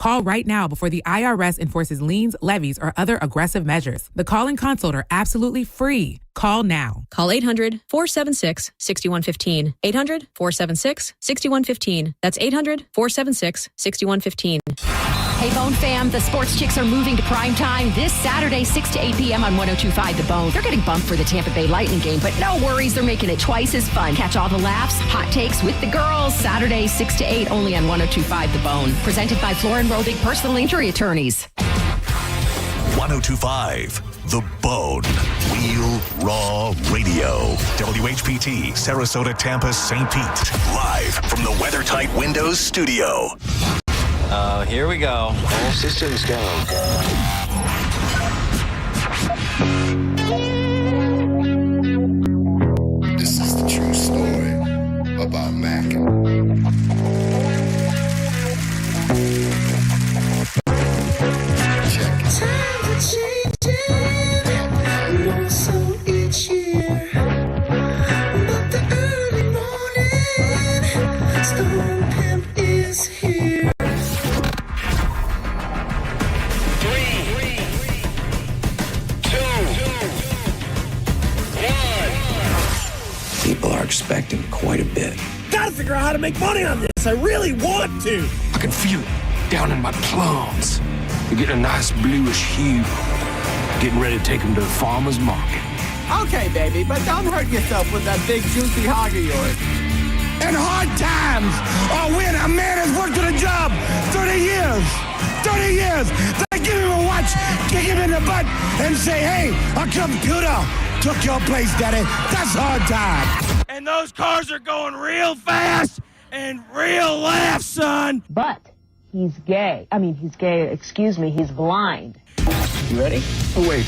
Call right now before the IRS enforces liens, levies, or other aggressive measures. The call and consult are absolutely free. Call now. Call 800-476-6115. 800-476-6115. That's 800-476-6115. Hey, Bone fam, the Sports Chicks are moving to prime time this Saturday, 6 to 8 p.m. on 102.5 The Bone. They're getting bumped for the Tampa Bay Lightning game, but no worries, they're making it twice as fun. Catch all the laughs, hot takes with the girls, Saturday, 6 to 8, only on 102.5 The Bone. Presented by Floor & Rodig Personal Injury Attorneys. 102.5 The Bone. Real Raw Radio. WHPT, Sarasota, Tampa, St. Pete. Live from the WeatherTight Windows studio. Here we go. All systems go. This is the true story about Mac. Check it. Times are changing, more so each year. But the early morning Stone Pimp is here. People are expecting quite a bit. Gotta figure out how to make money on this. I really want to. I can feel it down in my plums. They're getting a nice bluish hue. Getting ready to take them to the farmer's market. Okay, baby, but don't hurt yourself with that big juicy hog of yours. In hard times, or when a man has worked at a job 30 years, they give him a watch, kick him in the butt, and say, hey, a computer took your place, daddy. That's hard time. And those cars are going real fast and real laugh, son. But he's gay. He's blind. You ready? Oh, wait.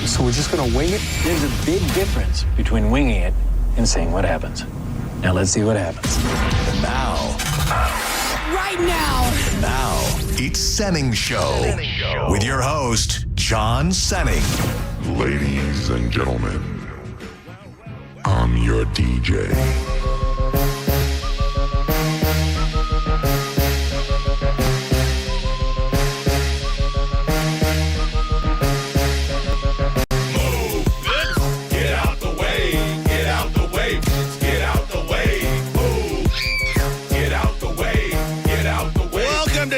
So we're just gonna wing it? There's a big difference between winging it and seeing what happens. Now let's see what happens. Now. Right now. Now, it's Senning Show. With your host, John Senning. Ladies and gentlemen, I'm your DJ.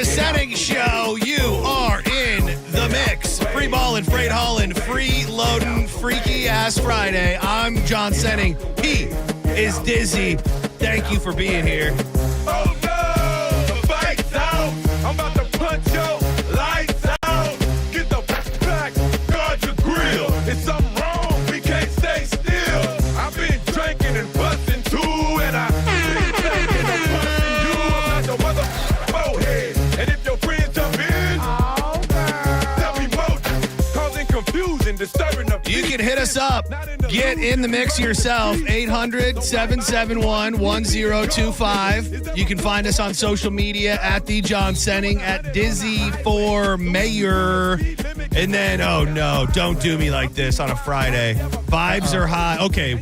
Senning Show, you are in the mix. Free balling, freight hauling, free loading, freaky ass Friday. I'm John Senning. He is Dizzy. Thank you for being here. Oh no, the fight's out. I'm about to punch your lights out. Get the back, guard your grill. It's something wrong, we can't stay still. I've been drinking and busting too, and I've been drinking and busting you. I'm like the mother bowhead. And if your friends jump in, they'll be motion, causing confusion, disturbing the peace. You can hit us up. Get in the mix yourself. 800-771-1025. You can find us on social media at The John Senning, at Dizzy for Mayor. And then, oh no, don't do me like this on a Friday. Vibes are high. Okay,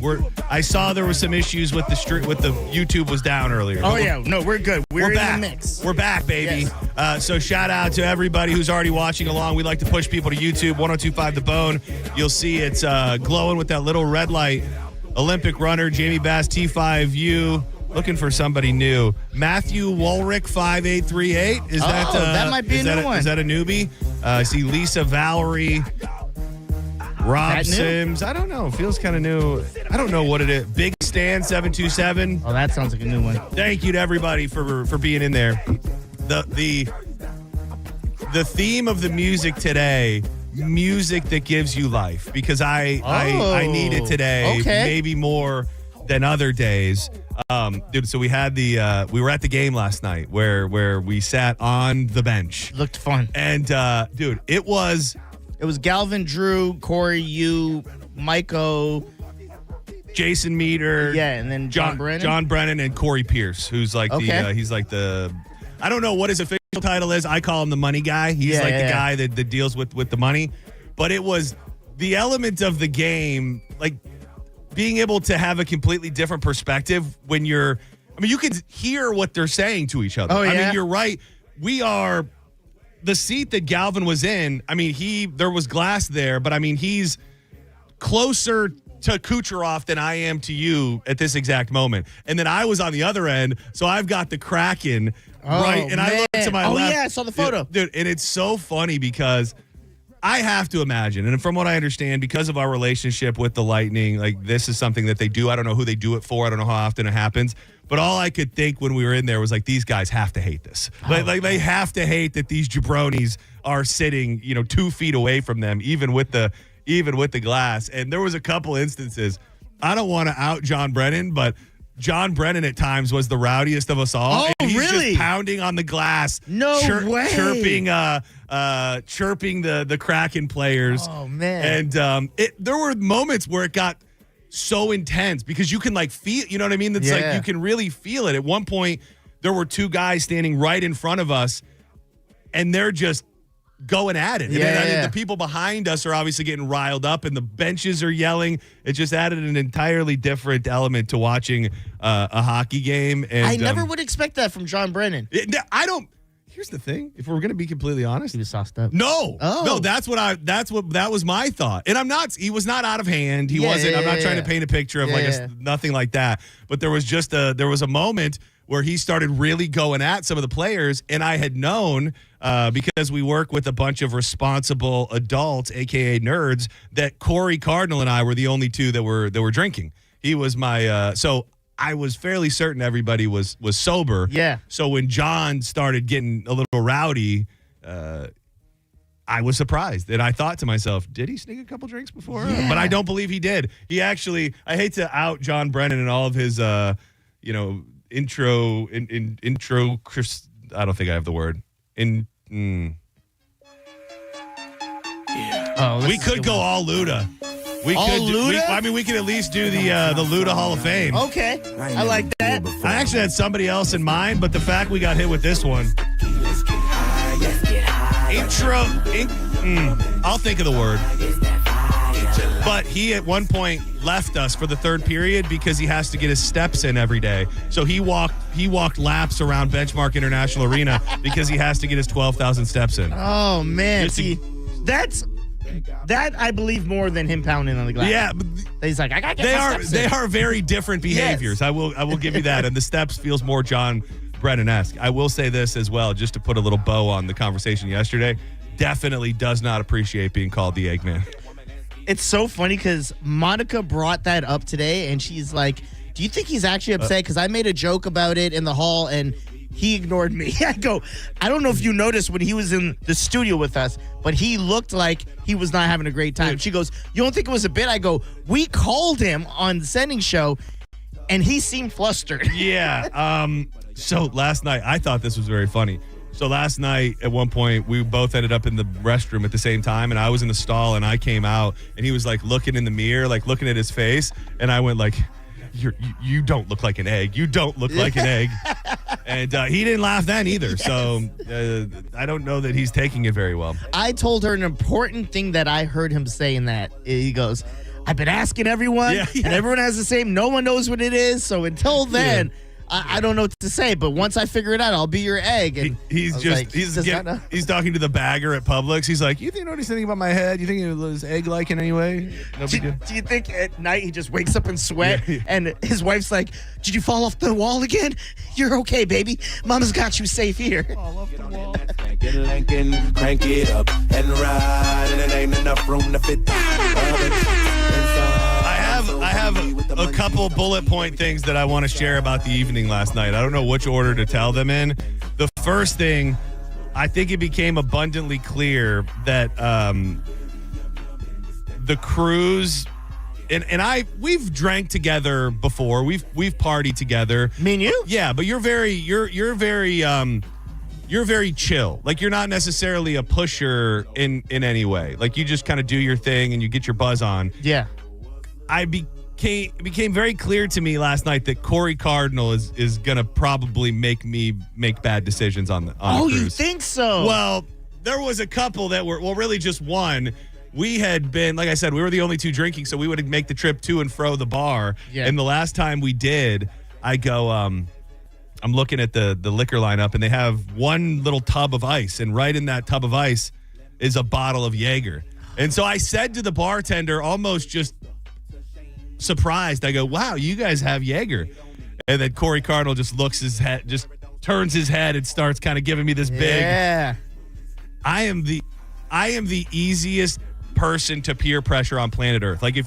I saw there was some issues with the YouTube was down earlier. Oh yeah, no, we're good. We're in back. the mix. We're back, baby. Yes. So shout out to everybody who's already watching along. We like to push people to YouTube, 102.5 The Bone. You'll see it's glowing with that little red light. Olympic runner Jamie Bass T5U. Looking for somebody new. Matthew Woolrick 5838. Is that might be a new one. Is that a newbie? I see Lisa Valerie. Rob Sims. I don't know. Feels kind of new. I don't know what it is. Big Stan 727. Oh, that sounds like a new one. Thank you to everybody for being in there. The theme of the music today, music that gives you life, because I need it today, maybe more than other days. Dude, so we had we were at the game last night where we sat on the bench. Looked fun. And dude, it was Galvin, Drew, Corey, you, Maiko, Jason Meter, and then John Brennan, and Corey Pierce, who's like he's like the, I don't know what his official title is. I call him the money guy. He's the guy that deals with the money. But it was the element of the game, like being able to have a completely different perspective when you could hear what they're saying to each other. Oh, yeah? I mean, you're right. we are the seat that Galvin was in. I mean, there was glass there, but I mean, he's closer to Kucherov than I am to you at this exact moment. And then I was on the other end, so I've got the Kraken right, and I looked to my left. Oh, yeah, I saw the photo. Dude, and it's so funny because I have to imagine, and from what I understand, because of our relationship with the Lightning, like this is something that they do. I don't know who they do it for. I don't know how often it happens. But all I could think when we were in there was like, these guys have to hate this. Like they have to hate that these jabronis are sitting, 2 feet away from them, even with the glass. And there was a couple instances. I don't want to out John Brennan, but John Brennan at times was the rowdiest of us all. Oh, and he's really? just pounding on the glass. No way. Chirping the Kraken players. Oh, man. And there were moments where it got so intense because you can like feel, you know what I mean? It's like you can really feel it. At one point, there were 2 guys standing right in front of us, and they're just going at it. And then, the people behind us are obviously getting riled up, and the benches are yelling. It just added an entirely different element to watching a hockey game. And I never would expect that from John Brennan. I don't. Here's the thing: if we're going to be completely honest, he was sauced up. No, that was my thought. And he was not out of hand. He wasn't. I'm not trying to paint a picture of nothing like that. But there was just there was a moment where he started really going at some of the players, and I had known because we work with a bunch of responsible adults, aka nerds, that Corey Cardinal and I were the only 2 that were drinking. He was my so. I was fairly certain everybody was sober. Yeah. So when John started getting a little rowdy, I was surprised. And I thought to myself, did he sneak a couple drinks before? Yeah. But I don't believe he did. He actually, I hate to out John Brennan and all of his, intro, I don't think I have the word. We could go all Luda. We could at least do the Luda Hall of Fame. Okay, I like that. I actually had somebody else in mind, but the fact we got hit with this one. I'll think of the word. But he at one point left us for the 3rd period because he has to get his steps in every day. So he walked laps around Benchmark International Arena because he has to get his 12,000 steps in. Oh man, that I believe more than him pounding on the glass. Yeah, he's like, I gotta get my steps in. They are very different behaviors. Yes. I will give you that. And the steps feels more John Brennan-esque. I will say this as well, just to put a little bow on the conversation yesterday. Definitely does not appreciate being called the Eggman. It's so funny because Monica brought that up today, and she's like, "Do you think he's actually upset?" Because I made a joke about it in the hall, and he ignored me. I go, I don't know if you noticed when he was in the studio with us, but he looked like he was not having a great time. She goes, you don't think it was a bit? I go, we called him on the Senning Show, and he seemed flustered. Yeah. So last night, I thought this was very funny. So last night, at one point, we both ended up in the restroom at the same time, and I was in the stall, and I came out, and he was like looking in the mirror, like looking at his face, and I went like, you don't look like an egg. You don't look like an egg. And he didn't laugh then either. Yes. So I don't know that he's taking it very well. I told her an important thing that I heard him say in that. He goes, I've been asking everyone, and everyone has the same. No one knows what it is. So until then, I don't know what to say. But once I figure it out, I'll be your egg. And he's talking to the bagger at Publix. He's like, you think notice anything about my head? You think it was egg-like in any way? No big deal. Do you think at night he just wakes up in sweat and his wife's like, did you fall off the wall again? You're okay, baby. Mama's got you safe here. Fall off the wall. Crank it up and ride, and it ain't enough room to fit. I have a couple bullet point things that I want to share about the evening last night. I don't know which order to tell them in. The first thing, I think it became abundantly clear that the cruise and we've drank together before. We've partied together. Me and you? Yeah, but you're very chill. Like you're not necessarily a pusher in any way. Like you just kind of do your thing and you get your buzz on. Yeah. It became very clear to me last night that Corey Cardinal is going to probably make me make bad decisions on the cruise. You think so? Well, there was a couple that were, really just one. We had been, like I said, we were the only 2 drinking, so we would make the trip to and fro the bar. Yeah. And the last time we did, I go, I'm looking at the liquor lineup, and they have one little tub of ice, and right in that tub of ice is a bottle of Jaeger. And so I said to the bartender, almost just surprised, I go, "Wow, you guys have Jaeger." And then Corey Cardinal just turns his head and starts kind of giving me this big. Yeah. I am the easiest person to peer pressure on planet Earth. Like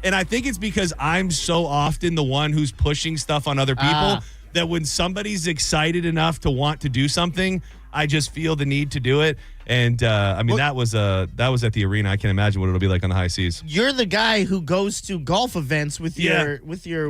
and I think it's because I'm so often the one who's pushing stuff on other people that when somebody's excited enough to want to do something, I just feel the need to do it. And that was at the arena. I can imagine what it'll be like on the high seas. You're the guy who goes to golf events with your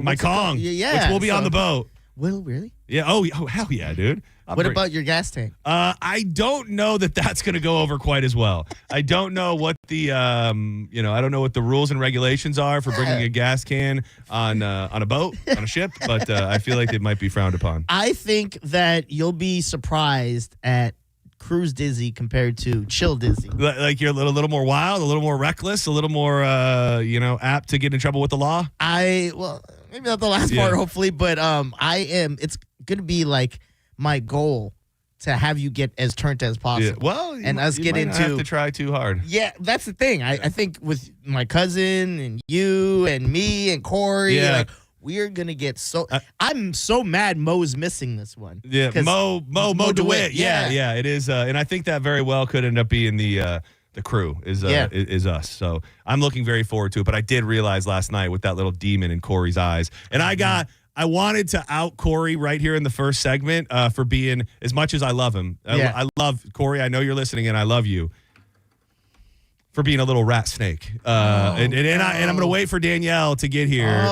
my Kong, which will be on the boat. Will really? Yeah. Oh, hell yeah, dude. What about your gas tank? I don't know that's going to go over quite as well. I don't know what the I don't know what the rules and regulations are for bringing a gas can on a boat, on a ship, but I feel like it might be frowned upon. I think that you'll be surprised at cruise dizzy compared to chill dizzy. Like you're a little more wild, a little more reckless, a little more apt to get in trouble with the law. Maybe not the last part, hopefully, but it's going to be like my goal to have you get as turned as possible. Yeah. Well, you might not have to try too hard. Yeah, that's the thing. I think with my cousin and you and me and Corey, we're gonna get so. I'm so mad Mo's missing this one. Yeah, Mo DeWitt. Yeah, it is, and I think that very well could end up being the crew is us. So I'm looking very forward to it. But I did realize last night with that little demon in Corey's eyes, and I wanted to out Corey right here in the first segment for being, as much as I love him. I love Corey. I know you're listening, and I love you for being a little rat snake. And I'm going to wait for Danielle to get here.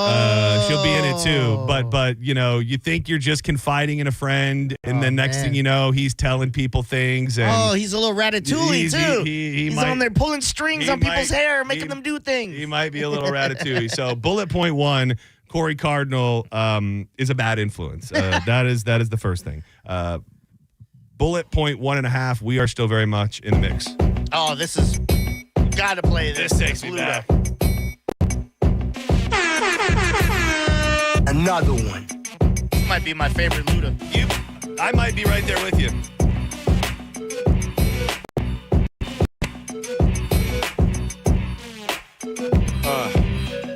She'll be in it too. But you think you're just confiding in a friend, and then next thing you know, he's telling people things. And he's a little ratatouille too. He's on there pulling strings on people's hair, making them do things. He might be a little ratatouille. So bullet point 1. Corey Cardinal is a bad influence. That is the first thing. Bullet point 1.5. We are still very much in the mix. Oh, this is gotta play this. This takes me back. Another one. This might be my favorite Luda. I might be right there with you.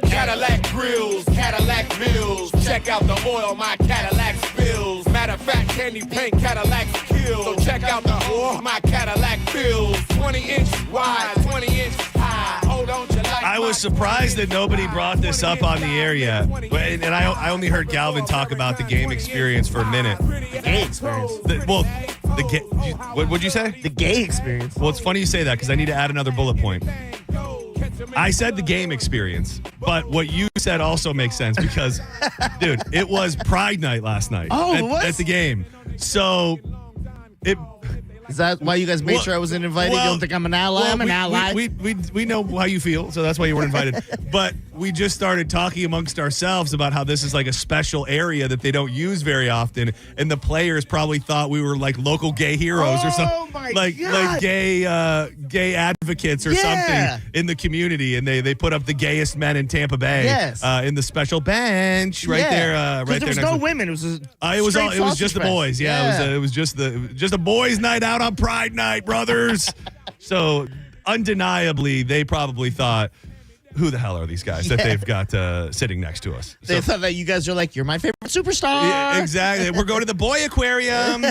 Cadillac grills, Cadillac mills. Check out the oil my Cadillac spills. Matter of fact, candy paint Cadillac kills. So check out the oil my Cadillac fills. 20-inch wide, 20-inch high. Hold on to like I was surprised that nobody brought this up on the air yet. And I only heard Galvin talk about the game experience for a minute. The gay experience. What'd you say? The gay experience. Well, it's funny you say that because I need to add another bullet point. I said the game experience, but what you said also makes sense because, dude, it was Pride Night last night at the game. So is that why you guys made sure I wasn't invited? You don't think I'm an ally? I'm an ally. We know how you feel, so that's why you weren't invited. But we just started talking amongst ourselves about how this is like a special area that they don't use very often, and the players probably thought we were like local gay heroes or something, like gay advocates or something in the community, and they put up the gayest men in Tampa Bay in the special bench right there. Right there was no women. It was it was just the boys. It was just a boys' night out on Pride Night, brothers. So undeniably, they probably thought, who the hell are these guys that they've got sitting next to us? They thought that you guys are like, you're my favorite superstar. Yeah, exactly. We're going to the boy aquarium.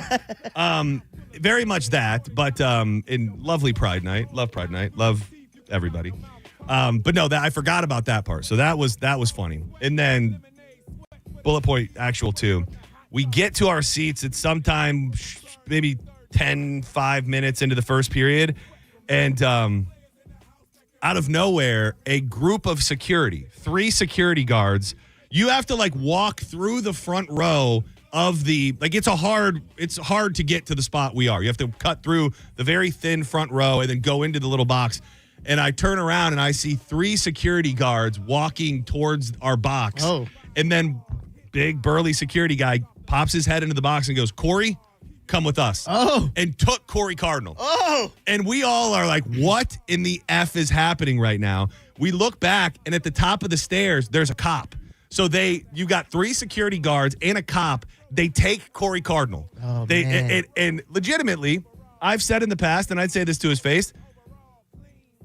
Very much that, but in lovely Pride Night. Love Pride Night. Love everybody. But no, I forgot about that part. So that was funny. And then bullet point actual 2. We get to our seats at sometime maybe 5 minutes into the first period, and out of nowhere, a group of security, 3 security guards, you have to like walk through the front row of the, like it's hard to get to the spot we are. You have to cut through the very thin front row and then go into the little box. And I turn around and I see 3 security guards walking towards our box. Oh. And then big burly security guy pops his head into the box and goes, "Corey, come with us." Oh. And took Corey Cardinal. Oh. And we all are like, what in the F is happening right now? We look back, and at the top of the stairs, there's a cop. So you got 3 security guards and a cop. They take Corey Cardinal. Oh, man. And legitimately, I've said in the past, and I'd say this to his face,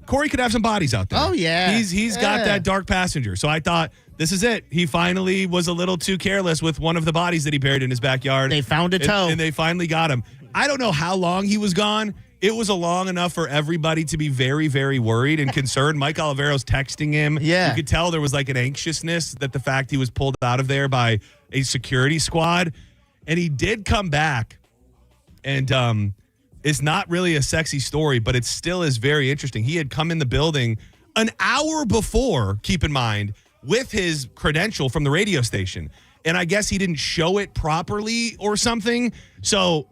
Corey could have some bodies out there. Oh, yeah. He's got that dark passenger. So I thought, this is it. He finally was a little too careless with one of the bodies that he buried in his backyard. They found a toe. And they finally got him. I don't know how long he was gone. It was long enough for everybody to be very, very worried and concerned. Mike Oliveros texting him. Yeah. You could tell there was like an anxiousness that the fact he was pulled out of there by a security squad. And he did come back. And it's not really a sexy story, but it still is very interesting. He had come in the building an hour before, keep in mind, with his credential from the radio station. And I guess he didn't show it properly or something. So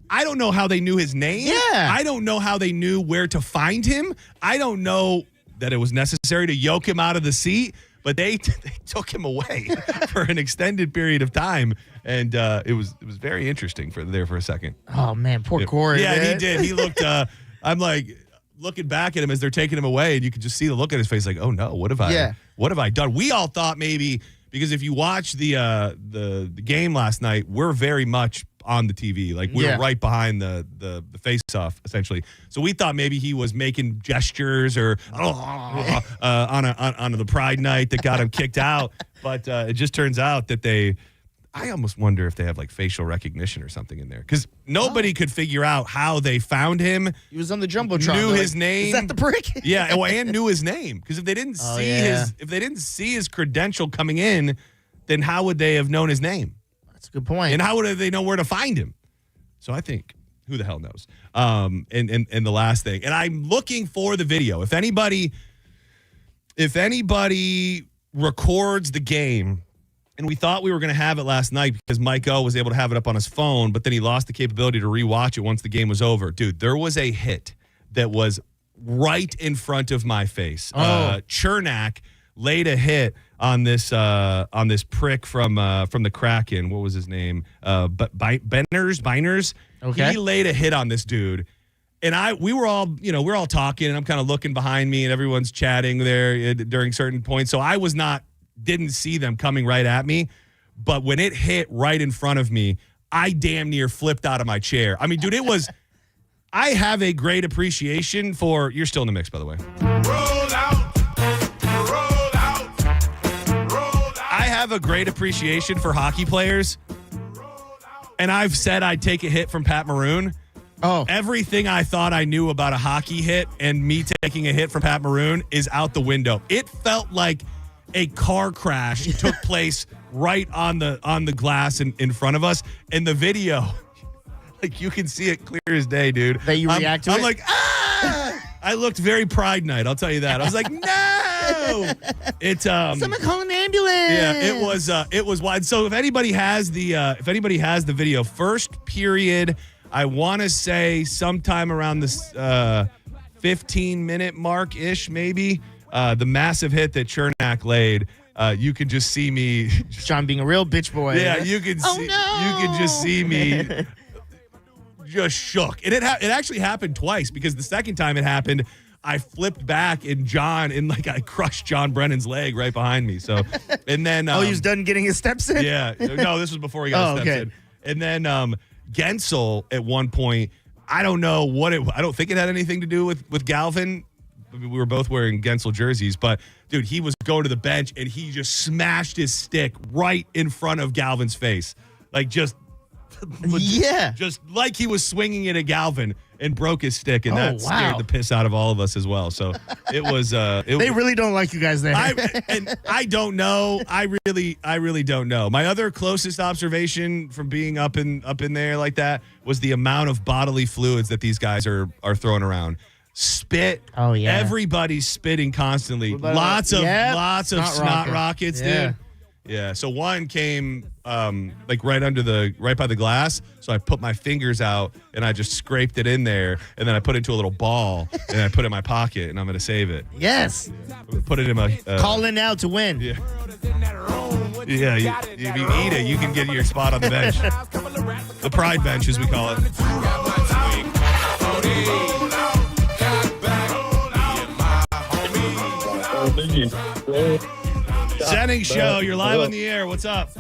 I don't know how they knew his name. Yeah. I don't know how they knew where to find him. I don't know that it was necessary to yoke him out of the seat, but they took him away for an extended period of time. And it was very interesting for a second. Oh, man, poor Corey. Yeah, man. he did. He looked, I'm like looking back at him as they're taking him away, and you could just see the look on his face like, oh no, what have I done? We all thought maybe, because if you watch the game last night, we're very much on the TV. Like we were right behind the face-off, essentially. So we thought maybe he was making gestures or on the Pride night that got him kicked out. But it just turns out that I almost wonder if they have like facial recognition or something in there, because nobody could figure out how they found him. He was on the jumbotron. Knew his name. Is that the prick? Yeah, and knew his name, because if they didn't see his credential coming in, then how would they have known his name? That's a good point. And how would they know where to find him? So I think, who the hell knows? And the last thing, and I'm looking for the video. If anybody records the game. And we thought we were going to have it last night because Mike O was able to have it up on his phone, but then he lost the capability to rewatch it once the game was over. Dude, there was a hit that was right in front of my face. Chernak laid a hit on this prick from the Kraken. What was his name? Beiners. Okay. He laid a hit on this dude. And we were all talking, and I'm kind of looking behind me, and everyone's chatting there during certain points. So I didn't see them coming right at me, but when it hit right in front of me, I damn near flipped out of my chair. I mean, dude, I have a great appreciation for, you're still in the mix, by the way. I have a great appreciation for hockey players, and I've said I'd take a hit from Pat Maroon. Oh. Everything I thought I knew about a hockey hit and me taking a hit from Pat Maroon is out the window. It felt like a car crash took place right on the glass in front of us. And the video, like, you can see it clear as day, dude. That you react to it? I'm like, I looked very Pride Night, I'll tell you that. I was like, no! It's someone call an ambulance. Yeah, it was wide. So if anybody has the video, first period, I want to say sometime around this 15-minute mark-ish, maybe. The massive hit that Chernak laid, you can just see me. John being a real bitch boy. Yeah, you can just see me just shook. And it actually happened twice, because the second time it happened, I flipped back and I crushed John Brennan's leg right behind me. So, and then he was done getting his steps in. Yeah, no, this was before he got his steps in. And then Gensel at one point, I don't know I don't think it had anything to do with Galvin. We were both wearing Gensel jerseys, but dude, he was going to the bench and he just smashed his stick right in front of Galvin's face. Like just like he was swinging it at Galvin and broke his stick, and that scared the piss out of all of us as well. So it was. They really don't like you guys there. I don't know. I really don't know. My other closest observation from being up in there like that was the amount of bodily fluids that these guys are throwing around. Spit. Oh yeah. Everybody's spitting constantly. Lots of snot rockets, dude. Yeah. So one came like right by the glass. So I put my fingers out and I just scraped it in there, and then I put it into a little ball and I put it in my pocket, and I'm gonna save it. Yes. Put it in my call in now to win. Yeah. Yeah. If you eat it, you can get your spot on the bench. The Pride bench, as we call it. Senning Senning Show. You're live on the air. What's up?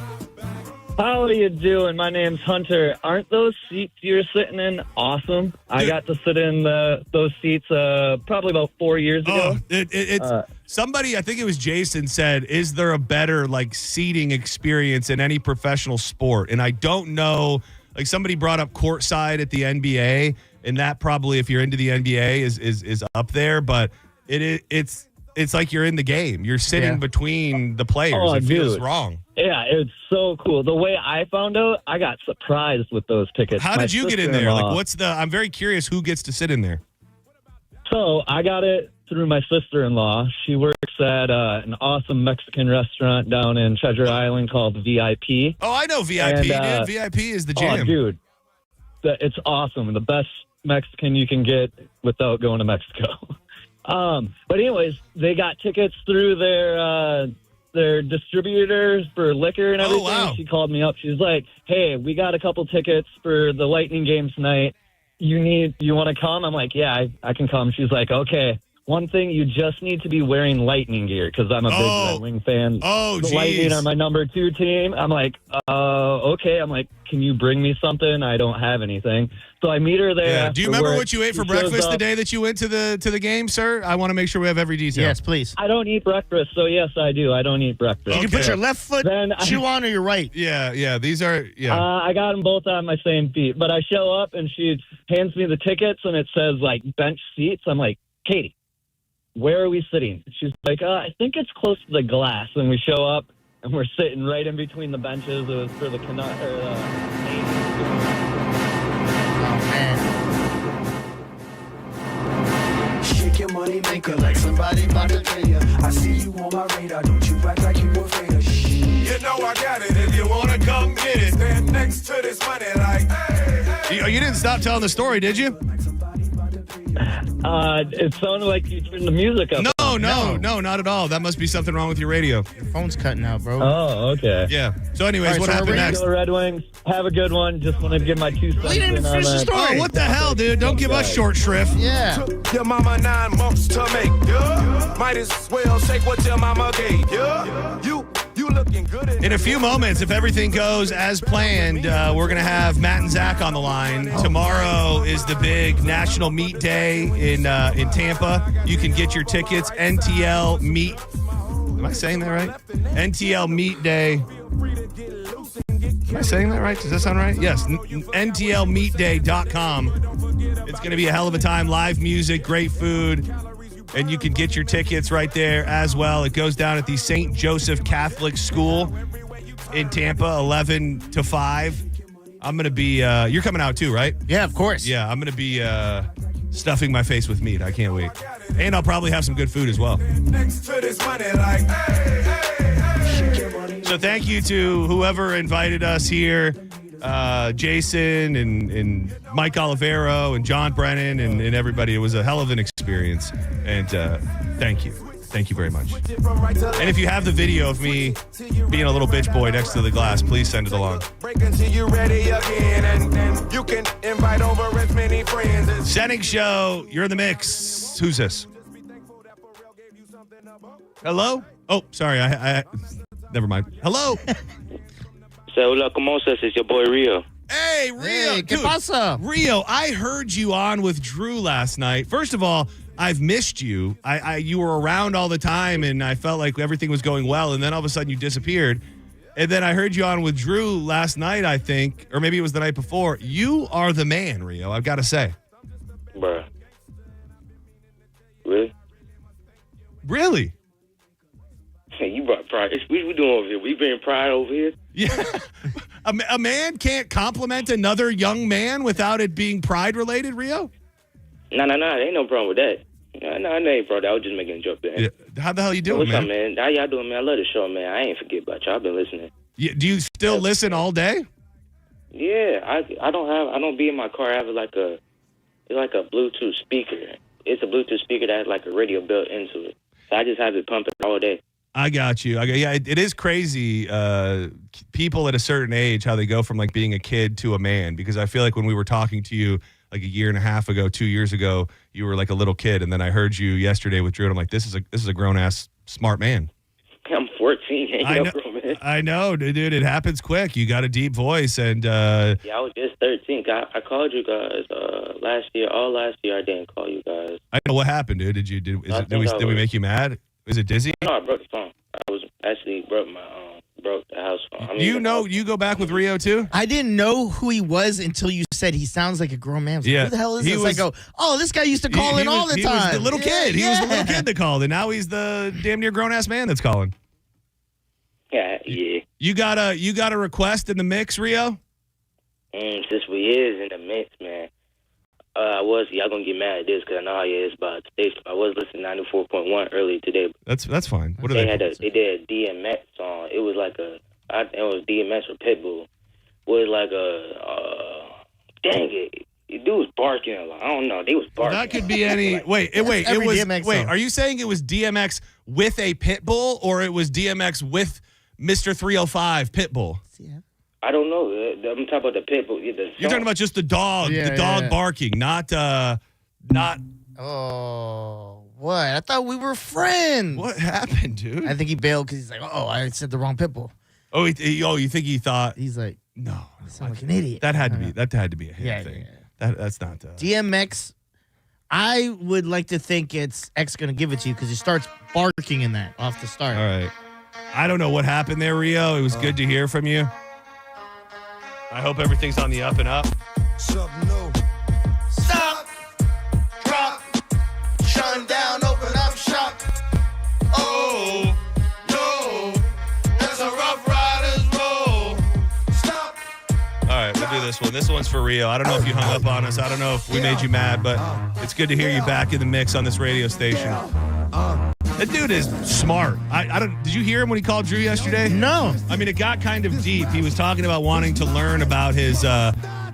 How are you doing? My name's Hunter. Aren't those seats you're sitting in awesome? I got to sit in those seats probably about 4 years ago. It's somebody, I think it was Jason, said, is there a better like seating experience in any professional sport? And I don't know. Like somebody brought up courtside at the NBA, and that probably, if you're into the NBA, is up there. But it's like you're in the game. You're sitting between the players. Oh, it feels dude. wrong. Yeah, it's so cool. The way I found out, I got surprised with those tickets. How did you get in there? Like, I'm very curious who gets to sit in there. So I got it through my sister-in-law. She works at an awesome Mexican restaurant down in Treasure Island called VIP. Oh, I know VIP, dude. VIP is the jam. Oh, dude. It's awesome. The best Mexican you can get without going to Mexico. But anyways, they got tickets through their distributors for liquor and everything. Oh, wow. She called me up. She's like, "Hey, we got a couple tickets for the Lightning game tonight. You want to come?" I'm like, "Yeah, I can come." She's like, "Okay, one thing, you just need to be wearing Lightning gear," because I'm a big Red Wing fan. Oh, the geez. Lightning are my number 2 team. I'm like, okay. I'm like, "Can you bring me something? I don't have anything." So I meet her there. Yeah. Do you remember what you ate for She shows breakfast the up. day that you went to the game, sir? I want to make sure we have every detail. Yes, please. I don't eat breakfast, so yes, I do. I don't eat breakfast. You can put your left foot shoe on or your right. Yeah. These are I got them both on my same feet, but I show up and she hands me the tickets and it says like bench seats. I'm like, "Katie, where are we sitting?" She's like, "I think it's close to the glass." And we show up and we're sitting right in between the benches. It was for the Shake your money maker like somebody about to pay ya. I see you on my radar. Don't you act like you afraid of shit. You know I got it. If you wanna come get it, stand next to this money like, hey. You didn't stop telling the story, did you? It sounded like you turned the music up. No, not at all. That must be something wrong with your radio. Your phone's cutting out, bro. Oh, okay. Yeah. So anyways, what happened next? Go Red Wings. Have a good one. Just wanted to give my 2 cents. We didn't even finish the story. Oh, what the hell, dude? Don't give us short shrift. Yeah. Took your mama 9 months to make. Yeah. Might as well shake what your mama gave. Yeah. You looking good In a few moments, if everything goes as planned, we're going to have Matt and Zach on the line. Tomorrow is the big National Meat Day in Tampa. You can get your tickets. NTL Meat. Am I saying that right? NTL Meat Day. Am I saying that right? Does that sound right? Yes. NTLmeatday.com. It's going to be a hell of a time. Live music, great food. And you can get your tickets right there as well. It goes down at the St. Joseph Catholic School in Tampa, 11 to 5. I'm going to be, you're coming out too, right? Yeah, of course. Yeah, I'm going to be stuffing my face with meat. I can't wait. And I'll probably have some good food as well. next to this money like, hey. So thank you to whoever invited us here. Jason and Mike Olivero and John Brennan and everybody. It was a hell of an experience. And thank you. Thank you very much. And if you have the video of me being a little bitch boy next to the glass, please send it along. Break until you ready again, and then you can invite over as many friends as Senning Show, you're in the mix. Who's this? Hello? Oh, sorry. I never mind. Hello? Hola, ¿cómo estás? It's your boy Rio. Hey, Rio. Hey, ¿qué Dude, pasa? Rio, I heard you on with Drew last night. First of all, I've missed you. You were around all the time, and I felt like everything was going well, and then all of a sudden you disappeared. And then I heard you on with Drew last night, I think, or maybe it was the night before. You are the man, Rio, I've got to say. Bruh. Really? Really? You brought pride. What we doing over here? We bring pride over here? Yeah. A man can't compliment another young man without it being pride-related, Rio? No. There ain't no problem with that. No, it ain't, bro. I was just making a joke, man. Yeah. How the hell you doing, What's man? up, man? How y'all doing, man? I love the show, man. I ain't forget about y'all. I've been listening. Do you still listen all day? Yeah, I don't be in my car. I have it's like a Bluetooth speaker. It's a Bluetooth speaker that has like a radio built into it. So I just have it pumping all day. I got you. Yeah, it is crazy. People at a certain age, how they go from like being a kid to a man. Because I feel like when we were talking to you like a year and a half ago, 2 years ago, you were like a little kid, and then I heard you yesterday with Drew, and I'm like, this is a grown ass smart man. I'm 14. I know, dude. It happens quick. You got a deep voice, and yeah, I was just 13. I called you guys last year. All last year, I didn't call you guys. I know what happened, dude. Did we make you mad? Was it dizzy? No, I broke the phone. I was actually broke the house phone. I mean, you go back with Rio too? I didn't know who he was until you said he sounds like a grown man. I was like, who the hell is this? I go, oh, this guy used to call in all the time. He was the little kid. He was the little kid that called, and now he's the damn near grown ass man that's calling. Yeah. You got a request in the mix, Rio? Since we is in the mix, man. Y'all gonna get mad at this because I know how it is about station. I was listening to 94.1 earlier today. That's fine. What are they did a DMX song. It was like I think it was DMX or Pitbull. It was like dang it. The dude was barking a lot. I don't know. They was barking. That could be any. Wait. It was DMX song. Are you saying it was DMX with a Pitbull or it was DMX with Mr. 305 Pitbull? Yeah. I don't know. I'm talking about the Pitbull. You're talking about just the dog, barking, not. Oh, what? I thought we were friends. What happened, dude? I think he bailed because he's like, oh, I said the wrong Pitbull. Oh, you think he thought? He's like, no, I sound like an idiot. That had to be a hit thing. Yeah. That's not DMX. I would like to think it's X gonna give it to you because he starts barking in that off the start. All right. I don't know what happened there, Rio. It was good to hear from you. I hope everything's on the up and up. Something new. Stop. Drop. Shut down. Open up shop. Oh, no. That's a Rough Riders roll. Stop. All right, we'll do this one. This one's for Rio. I don't know if you hung up on us. I don't know if we made you mad, but it's good to hear you back in the mix on this radio station. That dude is smart. Did you hear him when he called Drew yesterday? No. I mean, it got kind of deep. He was talking about wanting to learn about his,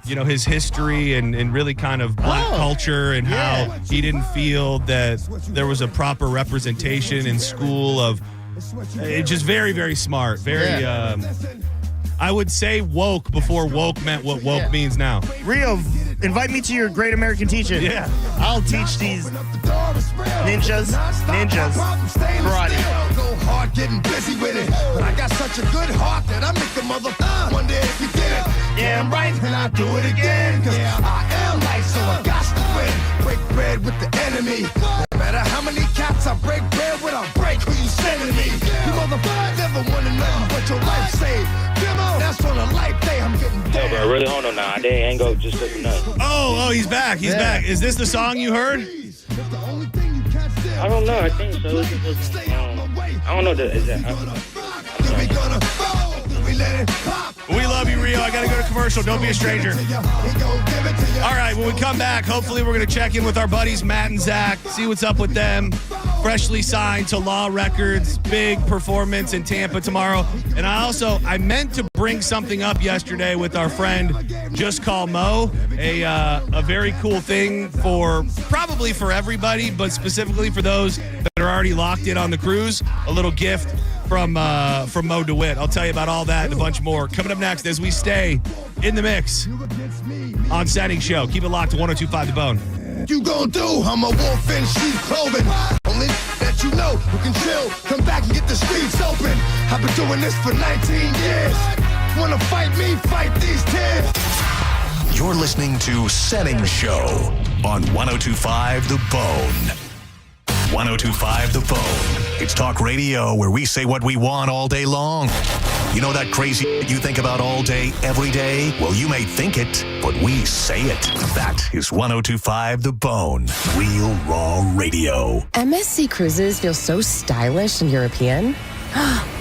his history and really kind of black culture and how he didn't feel that there was a proper representation in school of. It's just very, very smart. Very. I would say woke before woke meant what woke means now. Rio, invite me to your Great American Teach-In. Yeah. I'll teach these ninjas karate. Go hard getting busy with it. But I got such a good heart that I make a mother one day if you did it. Yeah, I'm right, and I do it again. Cause I am light, so I got to win. Break bread with the enemy. No matter how many cats I break bread with, I'll break who you sending me. You motherfuckers never wanted nothing but your life saved. That's on a life day. I'm getting dead. No, bro, really hold on now. They ain't go just for nothing. Oh, he's back. He's back. Is this the song you heard? I don't know. I think so. I don't know. We love you, Rio. I got to go to commercial. Don't be a stranger. All right, when we come back, hopefully we're going to check in with our buddies Matt and Zach, see what's up with them. Freshly signed to Law Records, big performance in Tampa tomorrow. And I meant to bring something up yesterday with our friend Just Call Mo, a very cool thing probably for everybody, but specifically for those that are already locked in on the cruise, a little gift from Mo DeWitt. I'll tell you about all that and a bunch more coming up next as we stay in the mix on Senning Show. Keep it locked to 102.5 The Bone. You gon' do? I'm a wolf in sheep clothing. Only that you know who can chill. Come back and get the streets open. I've been doing this for 19 years. Wanna fight me? Fight these tears. You're listening to Senning Show on 102.5 The Bone. 102.5 The Bone. It's talk radio where we say what we want all day long. You know that crazy you think about all day, every day? Well, you may think it, but we say it. That is 102.5 The Bone. Real Raw Radio. MSC Cruises feel so stylish and European.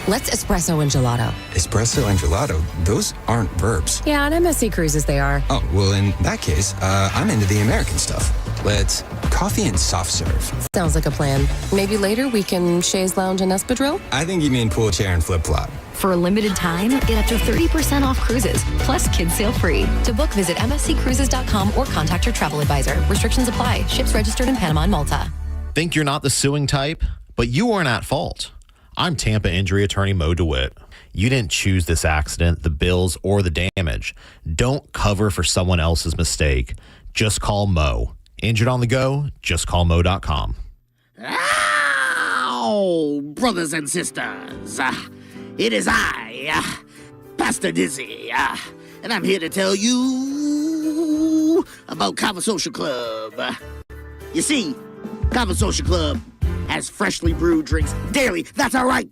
Let's espresso and gelato. Espresso and gelato? Those aren't verbs. Yeah, on MSC Cruises they are. Oh, well, in that case, I'm into the American stuff. Let's coffee and soft serve. Sounds like a plan. Maybe later we can chaise lounge and espadrille? I think you mean pool chair and flip-flop. For a limited time, get up to 30% off cruises, plus kids sail free. To book, visit msccruises.com or contact your travel advisor. Restrictions apply. Ships registered in Panama and Malta. Think you're not the suing type? But you aren't at fault. I'm Tampa injury attorney Mo DeWitt. You didn't choose this accident, the bills, or the damage. Don't cover for someone else's mistake. Just call Mo. Injured on the go? Just call Mo.com. Ow! Oh, brothers and sisters, it is I, Pastor Dizzy, and I'm here to tell you about Kava Social Club. You see, Kava Social Club has freshly brewed drinks daily. That's all right,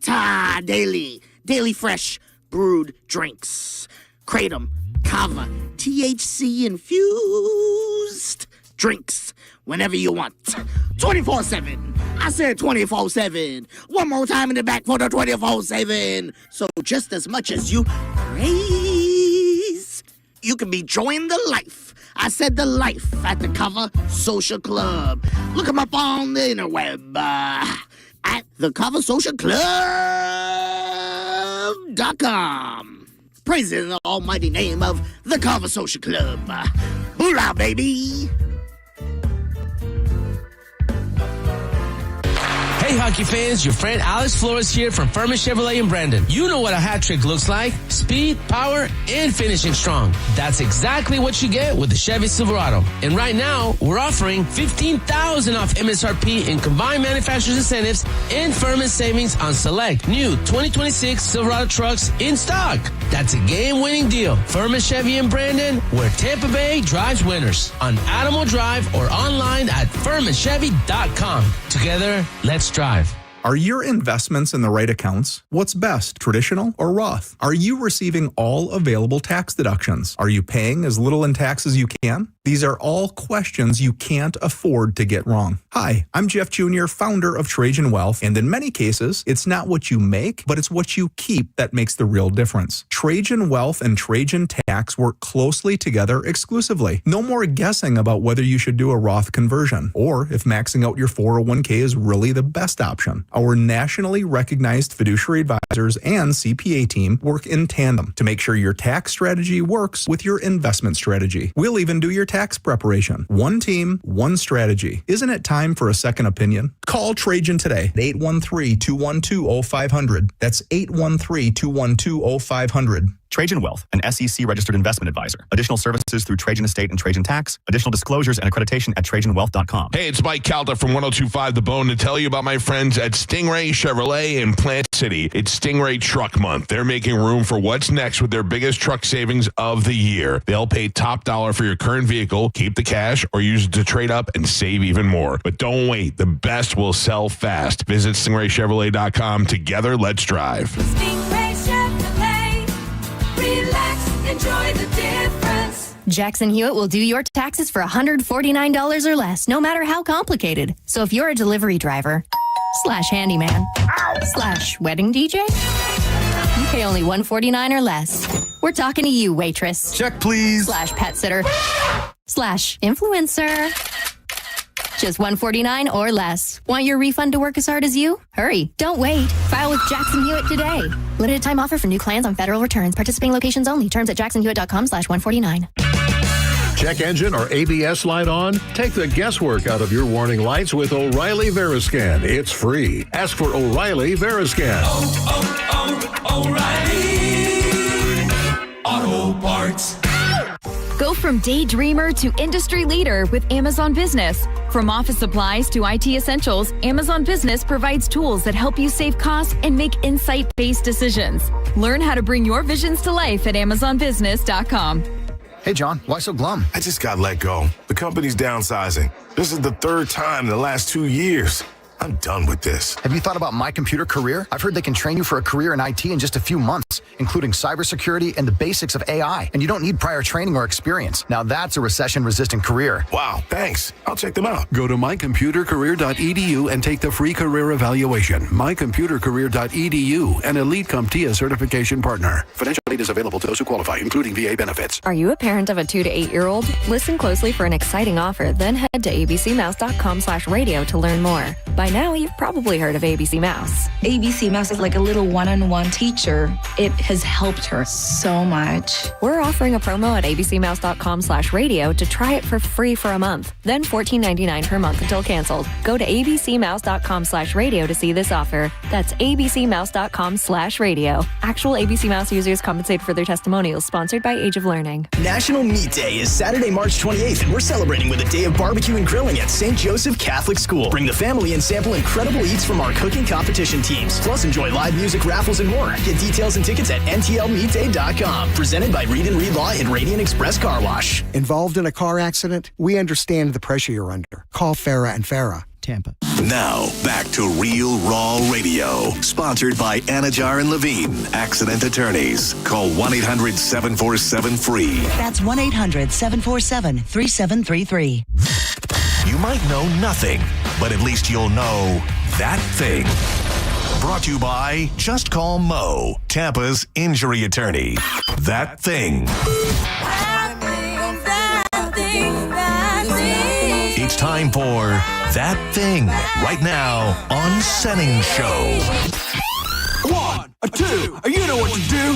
daily. Daily fresh brewed drinks. Kratom, Kava, THC infused drinks whenever you want. 24/7. I said 24/7. One more time in the back for the 24/7. So just as much as you praise, you can be enjoying the life. I said the life at the Kava Social Club. Look them up on the interweb at thekavasocialclub.com. Praising the almighty name of the Kava Social Club. Hoorah, baby! Hey, hockey fans, your friend Alex Flores here from Furman Chevrolet in Brandon. You know what a hat trick looks like. Speed, power, and finishing strong. That's exactly what you get with the Chevy Silverado. And right now, we're offering $15,000 off MSRP in combined manufacturer's incentives and Furman savings on select new 2026 Silverado trucks in stock. That's a game-winning deal. Furman Chevy in Brandon, where Tampa Bay drives winners. On Adamo Drive or online at FurmanChevy.com. Together, let's drive. Are your investments in the right accounts? What's best, traditional or Roth? Are you receiving all available tax deductions? Are you paying as little in tax as you can? These are all questions you can't afford to get wrong. Hi, I'm Jeff Jr., founder of Trajan Wealth, and in many cases, it's not what you make, but it's what you keep that makes the real difference. Trajan Wealth and Trajan Tax work closely together exclusively. No more guessing about whether you should do a Roth conversion, or if maxing out your 401k is really the best option. Our nationally recognized fiduciary advisors and CPA team work in tandem to make sure your tax strategy works with your investment strategy. We'll even do your tax preparation. One team, one strategy. Isn't it time for a second opinion? Call Trajan today at 813-212-0500. That's 813-212-0500. Trajan Wealth, an SEC-registered investment advisor. Additional services through Trajan Estate and Trajan Tax. Additional disclosures and accreditation at TrajanWealth.com. Hey, it's Mike Calda from 102.5 The Bone to tell you about my friends at Stingray Chevrolet in Plant City. It's Stingray Truck Month. They're making room for what's next with their biggest truck savings of the year. They'll pay top dollar for your current vehicle, keep the cash, or use it to trade up and save even more. But don't wait. The best will sell fast. Visit StingrayChevrolet.com. Together, let's drive. Stingray Chevrolet. Relax, enjoy the difference. Jackson Hewitt will do your taxes for $149 or less, no matter how complicated. So if you're a delivery driver, / handyman, / wedding DJ, you pay only $149 or less. We're talking to you, waitress. Check, please. / pet sitter, / influencer. Just $149 or less. Want your refund to work as hard as you? Hurry. Don't wait. File with Jackson Hewitt today. Limited time offer for new clients on federal returns. Participating locations only. Terms at jacksonhewitt.com /149. Check engine or ABS light on? Take the guesswork out of your warning lights with O'Reilly Veriscan. It's free. Ask for O'Reilly Veriscan. O'Reilly Auto Parts. Go from daydreamer to industry leader with Amazon Business. From office supplies to IT essentials, Amazon Business provides tools that help you save costs and make insight-based decisions. Learn how to bring your visions to life at AmazonBusiness.com. Hey, John, why so glum? I just got let go. The company's downsizing. This is the third time in the last 2 years. I'm done with this. Have you thought about My Computer Career? I've heard they can train you for a career in IT in just a few months, including cybersecurity and the basics of AI. And you don't need prior training or experience. Now that's a recession-resistant career. Wow, thanks. I'll check them out. Go to mycomputercareer.edu and take the free career evaluation. mycomputercareer.edu, an Elite CompTIA certification partner. Financial aid is available to those who qualify, including VA benefits. Are you a parent of a 2 to 8 year old? Listen closely for an exciting offer, then head to abcmouse.com/radio to learn more. By now, you've probably heard of ABC Mouse. ABC Mouse is like a little one-on-one teacher. It has helped her so much. We're offering a promo at abcmouse.com/radio to try it for free for a month, then $14.99 per month until canceled. Go to abcmouse.com/radio to see this offer. That's abcmouse.com/radio. Actual ABC Mouse users compensated for their testimonials, sponsored by Age of Learning. National Meat Day is Saturday, March 28th, and we're celebrating with a day of barbecue and grilling at St. Joseph Catholic School. Bring the family and sample incredible eats from our cooking competition teams. Plus, enjoy live music, raffles, and more. Get details and tickets at ntlmeatday.com. Presented by Reed & Reed Law and Radiant Express Car Wash. Involved in a car accident? We understand the pressure you're under. Call Farah and Farah, Tampa. Now, back to Real Raw Radio. Sponsored by Anajar and Levine, accident attorneys. Call 1-800-747-FREE. That's 1-800-747-3733. You might know nothing, but at least you'll know that thing. Brought to you by Just Call Mo, Tampa's injury attorney. That thing. It's time for That Thing right now on Senning Show. 1, 2, you know what to do.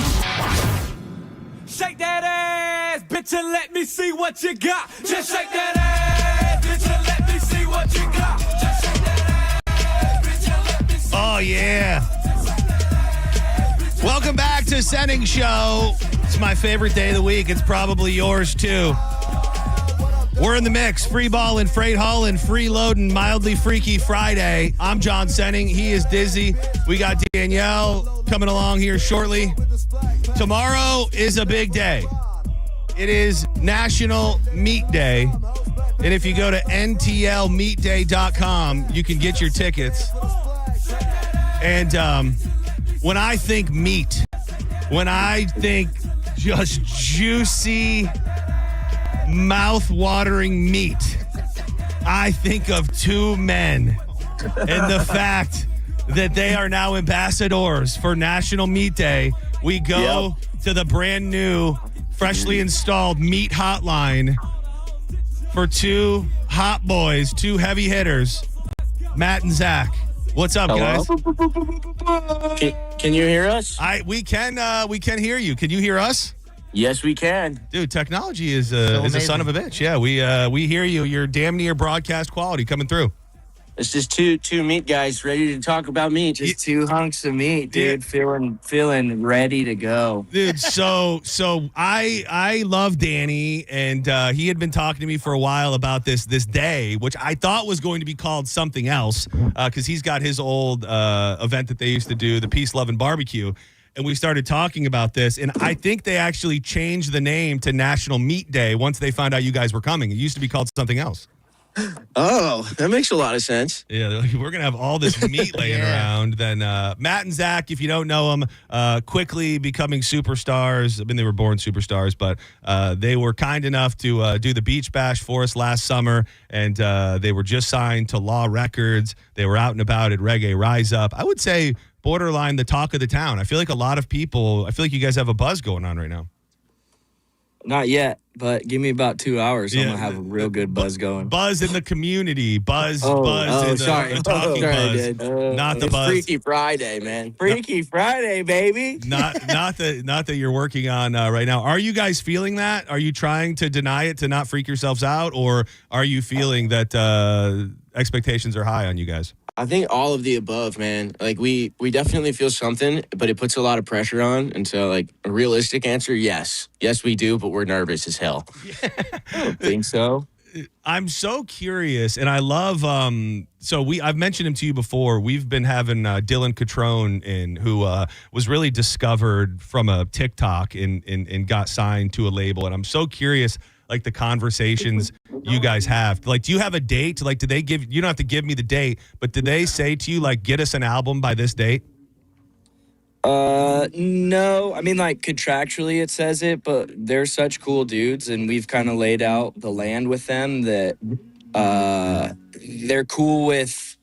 Shake that ass, bitch, and let me see what you got. Just shake that ass, bitch, and let me see what you got. Just shake that ass, bitch, and let me see. Oh, yeah. Welcome back to Senning Show. It's my favorite day of the week. It's probably yours, too. We're in the mix. Free ball and freight haul and freeloading mildly freaky Friday. I'm John Senning. He is Dizzy. We got Danielle coming along here shortly. Tomorrow is a big day. It is National Meat Day. And if you go to ntlmeatday.com, you can get your tickets. And when I think meat, when I think just juicy, mouth-watering meat, I think of two men and the fact that they are now ambassadors for National Meat Day. We go to the brand new, freshly installed meat hotline for two hot boys, two heavy hitters, Matt and Zach. What's up, guys? Can you hear us? We can hear you. Can you hear us? Yes, we can. Dude, technology is a son of a bitch. Yeah, we hear you. You're damn near broadcast quality coming through. It's just two meat guys ready to talk about meat. Just two hunks of meat, dude. Feeling ready to go. Dude, so I love Danny, and he had been talking to me for a while about this day, which I thought was going to be called something else, because he's got his old event that they used to do, the Peace, Love, and Barbecue. And we started talking about this, and I think they actually changed the name to National Meat Day once they found out you guys were coming. It used to be called something else. Oh, that makes a lot of sense. Yeah, they're like, we're going to have all this meat laying around. Then Matt and Zach, if you don't know them, quickly becoming superstars. I mean, they were born superstars, but they were kind enough to do the Beach Bash for us last summer, and they were just signed to Law Records. They were out and about at Reggae Rise Up. I would say borderline the talk of the town. I feel like you guys have a buzz going on right now. Not yet, but give me about 2 hours. I'm going to have a real good buzz going. Buzz in the community. Buzz. Sorry. The talking buzz. Not the buzz. Freaky Friday, man. Freaky Friday, baby. Not that you're working on right now. Are you guys feeling that? Are you trying to deny it to not freak yourselves out? Or are you feeling that expectations are high on you guys? I think all of the above, man. Like we definitely feel something, but it puts a lot of pressure on. And so, like, a realistic answer, yes, we do, but we're nervous as hell. I don't think so. I'm so curious, and I love. I've mentioned him to you before. We've been having Dylan Catrone in, who was really discovered from a TikTok and got signed to a label. And I'm so curious, like, the conversations you guys have. Like, do you have a date? Like, do they give? You don't have to give me the date, but did they say to you, like, get us an album by this date? No. I mean, like, contractually it says it, but they're such cool dudes, and we've kind of laid out the land with them that they're cool with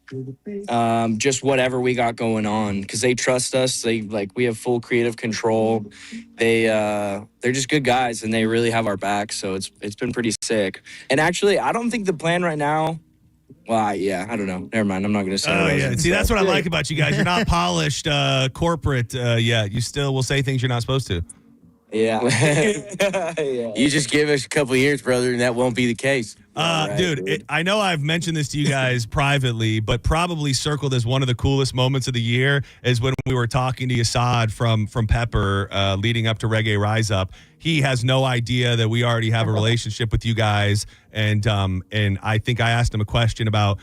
just whatever we got going on, because they trust us. We have full creative control. They're just good guys, and they really have our back. So it's been pretty sick. And actually, I don't think the plan right now. Well, I don't know. Never mind. I'm not going to say. Oh, yeah. See, that's what I like about you guys. You're not polished corporate yet. You still will say things you're not supposed to. Yeah. You just give us a couple of years, brother, and that won't be the case. Dude, I know I've mentioned this to you guys privately, but probably circled as one of the coolest moments of the year is when we were talking to Yasad from Pepper leading up to Reggae Rise Up. He has no idea that we already have a relationship with you guys, and I think I asked him a question about,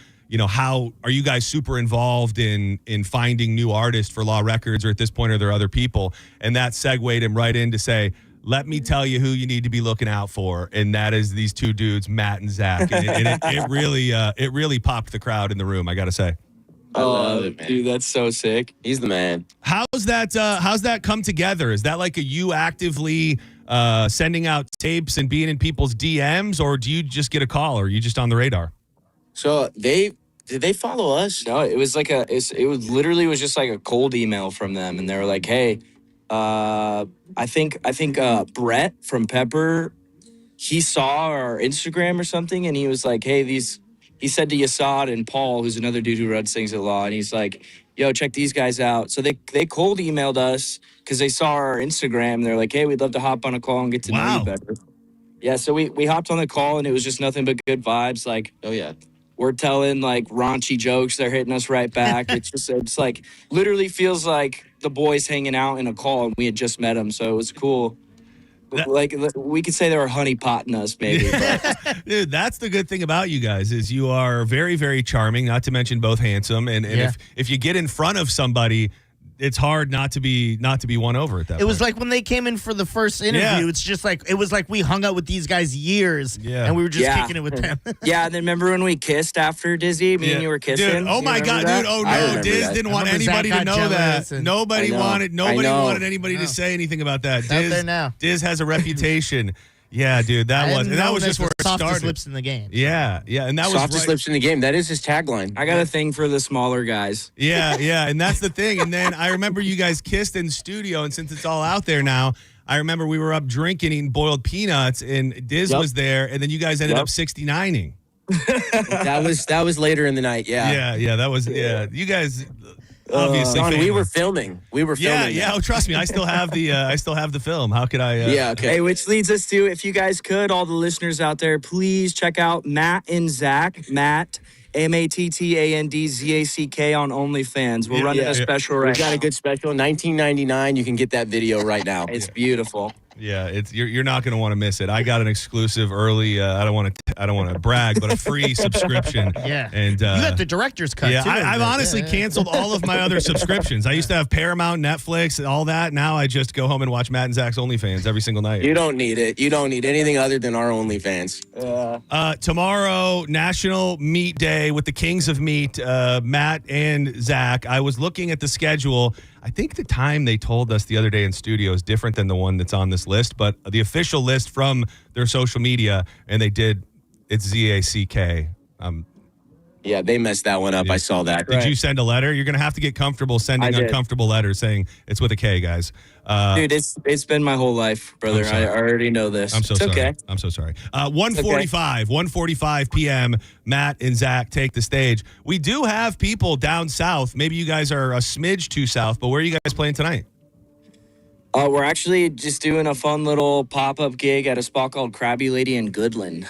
how are you guys super involved in finding new artists for Law Records, or at this point are there other people? And that segued him right in to say, let me tell you who you need to be looking out for, and that is these two dudes, Matt and Zach. And it really popped the crowd in the room, I got to say. I love it, man. Dude, that's so sick. He's the man. How's that come together? Is that like you actively sending out tapes and being in people's DMs, or do you just get a call, or are you just on the radar? So did they follow us? No, it was like it was literally just like a cold email from them, and they were like, hey, I think Brett from Pepper, he saw our Instagram or something, and he was like, hey, he said to Yasad and Paul, who's another dude who runs things at Law, and he's like, yo, check these guys out. So they cold emailed us because they saw our Instagram. They're like, hey, we'd love to hop on a call and get to know you better. Yeah, so we hopped on the call, and it was just nothing but good vibes. Like, oh yeah, we're telling like raunchy jokes. They're hitting us right back. It's like literally feels like the boys hanging out in a call, and we had just met them. So it was cool. Like we could say they were honeypotting us, maybe. But. Dude, that's the good thing about you guys is you are very, very charming. Not to mention both handsome, and if you get in front of somebody, it's hard not to be won over at that point. It was like when they came in for the first interview. It's just like it was like we hung out with these guys years, and we were just kicking it with them. Yeah, and then remember when we kissed after Dizzy? Me and you were kissing. Dude, oh my God, dude! Oh no, Diz didn't want anybody to know that. Nobody wanted anybody to say anything about that. It's out there now. Diz has a reputation. Yeah, dude, that was just where it started. Softest lips in the game. Yeah, and that was softest lips in the game. That is his tagline. I got a thing for the smaller guys. Yeah, and that's the thing. And then I remember you guys kissed in studio, and since it's all out there now, I remember we were up drinking, eating boiled peanuts, and Diz was there, and then you guys ended up 69ing. that was later in the night. Yeah, that was you guys. Obviously, we were filming. Yeah. Oh, trust me, I still have the film. How could I? Okay. Hey, which leads us to, if you guys could, all the listeners out there, please check out Matt and Zach. Matt, MattandzAck on OnlyFans. We're running a special right now. We got a good special, $19.99. You can get that video right now. It's beautiful. Yeah, you're not going to want to miss it. I got an exclusive early. I don't want to brag, but a free subscription. Yeah, and you got the director's cut. Yeah, too, I've honestly canceled all of my other subscriptions. I used to have Paramount, Netflix, all that. Now I just go home and watch Matt and Zach's OnlyFans every single night. You don't need it. You don't need anything other than our OnlyFans. Tomorrow, National Meat Day with the Kings of Meat, Matt and Zach. I was looking at the schedule. I think the time they told us the other day in studio is different than the one that's on this list, but the official list from their social media, and it's ZACK. Yeah, they messed that one up. I saw that. Did you send a letter? You're going to have to get comfortable sending uncomfortable letters saying it's with a K, guys. Dude, it's been my whole life, brother. I already know this. I'm so sorry. Okay. I'm so sorry. 1:45 p.m., Matt and Zach take the stage. We do have people down south. Maybe you guys are a smidge too south, but where are you guys playing tonight? We're actually just doing a fun little pop-up gig at a spot called Krabby Lady in Goodland.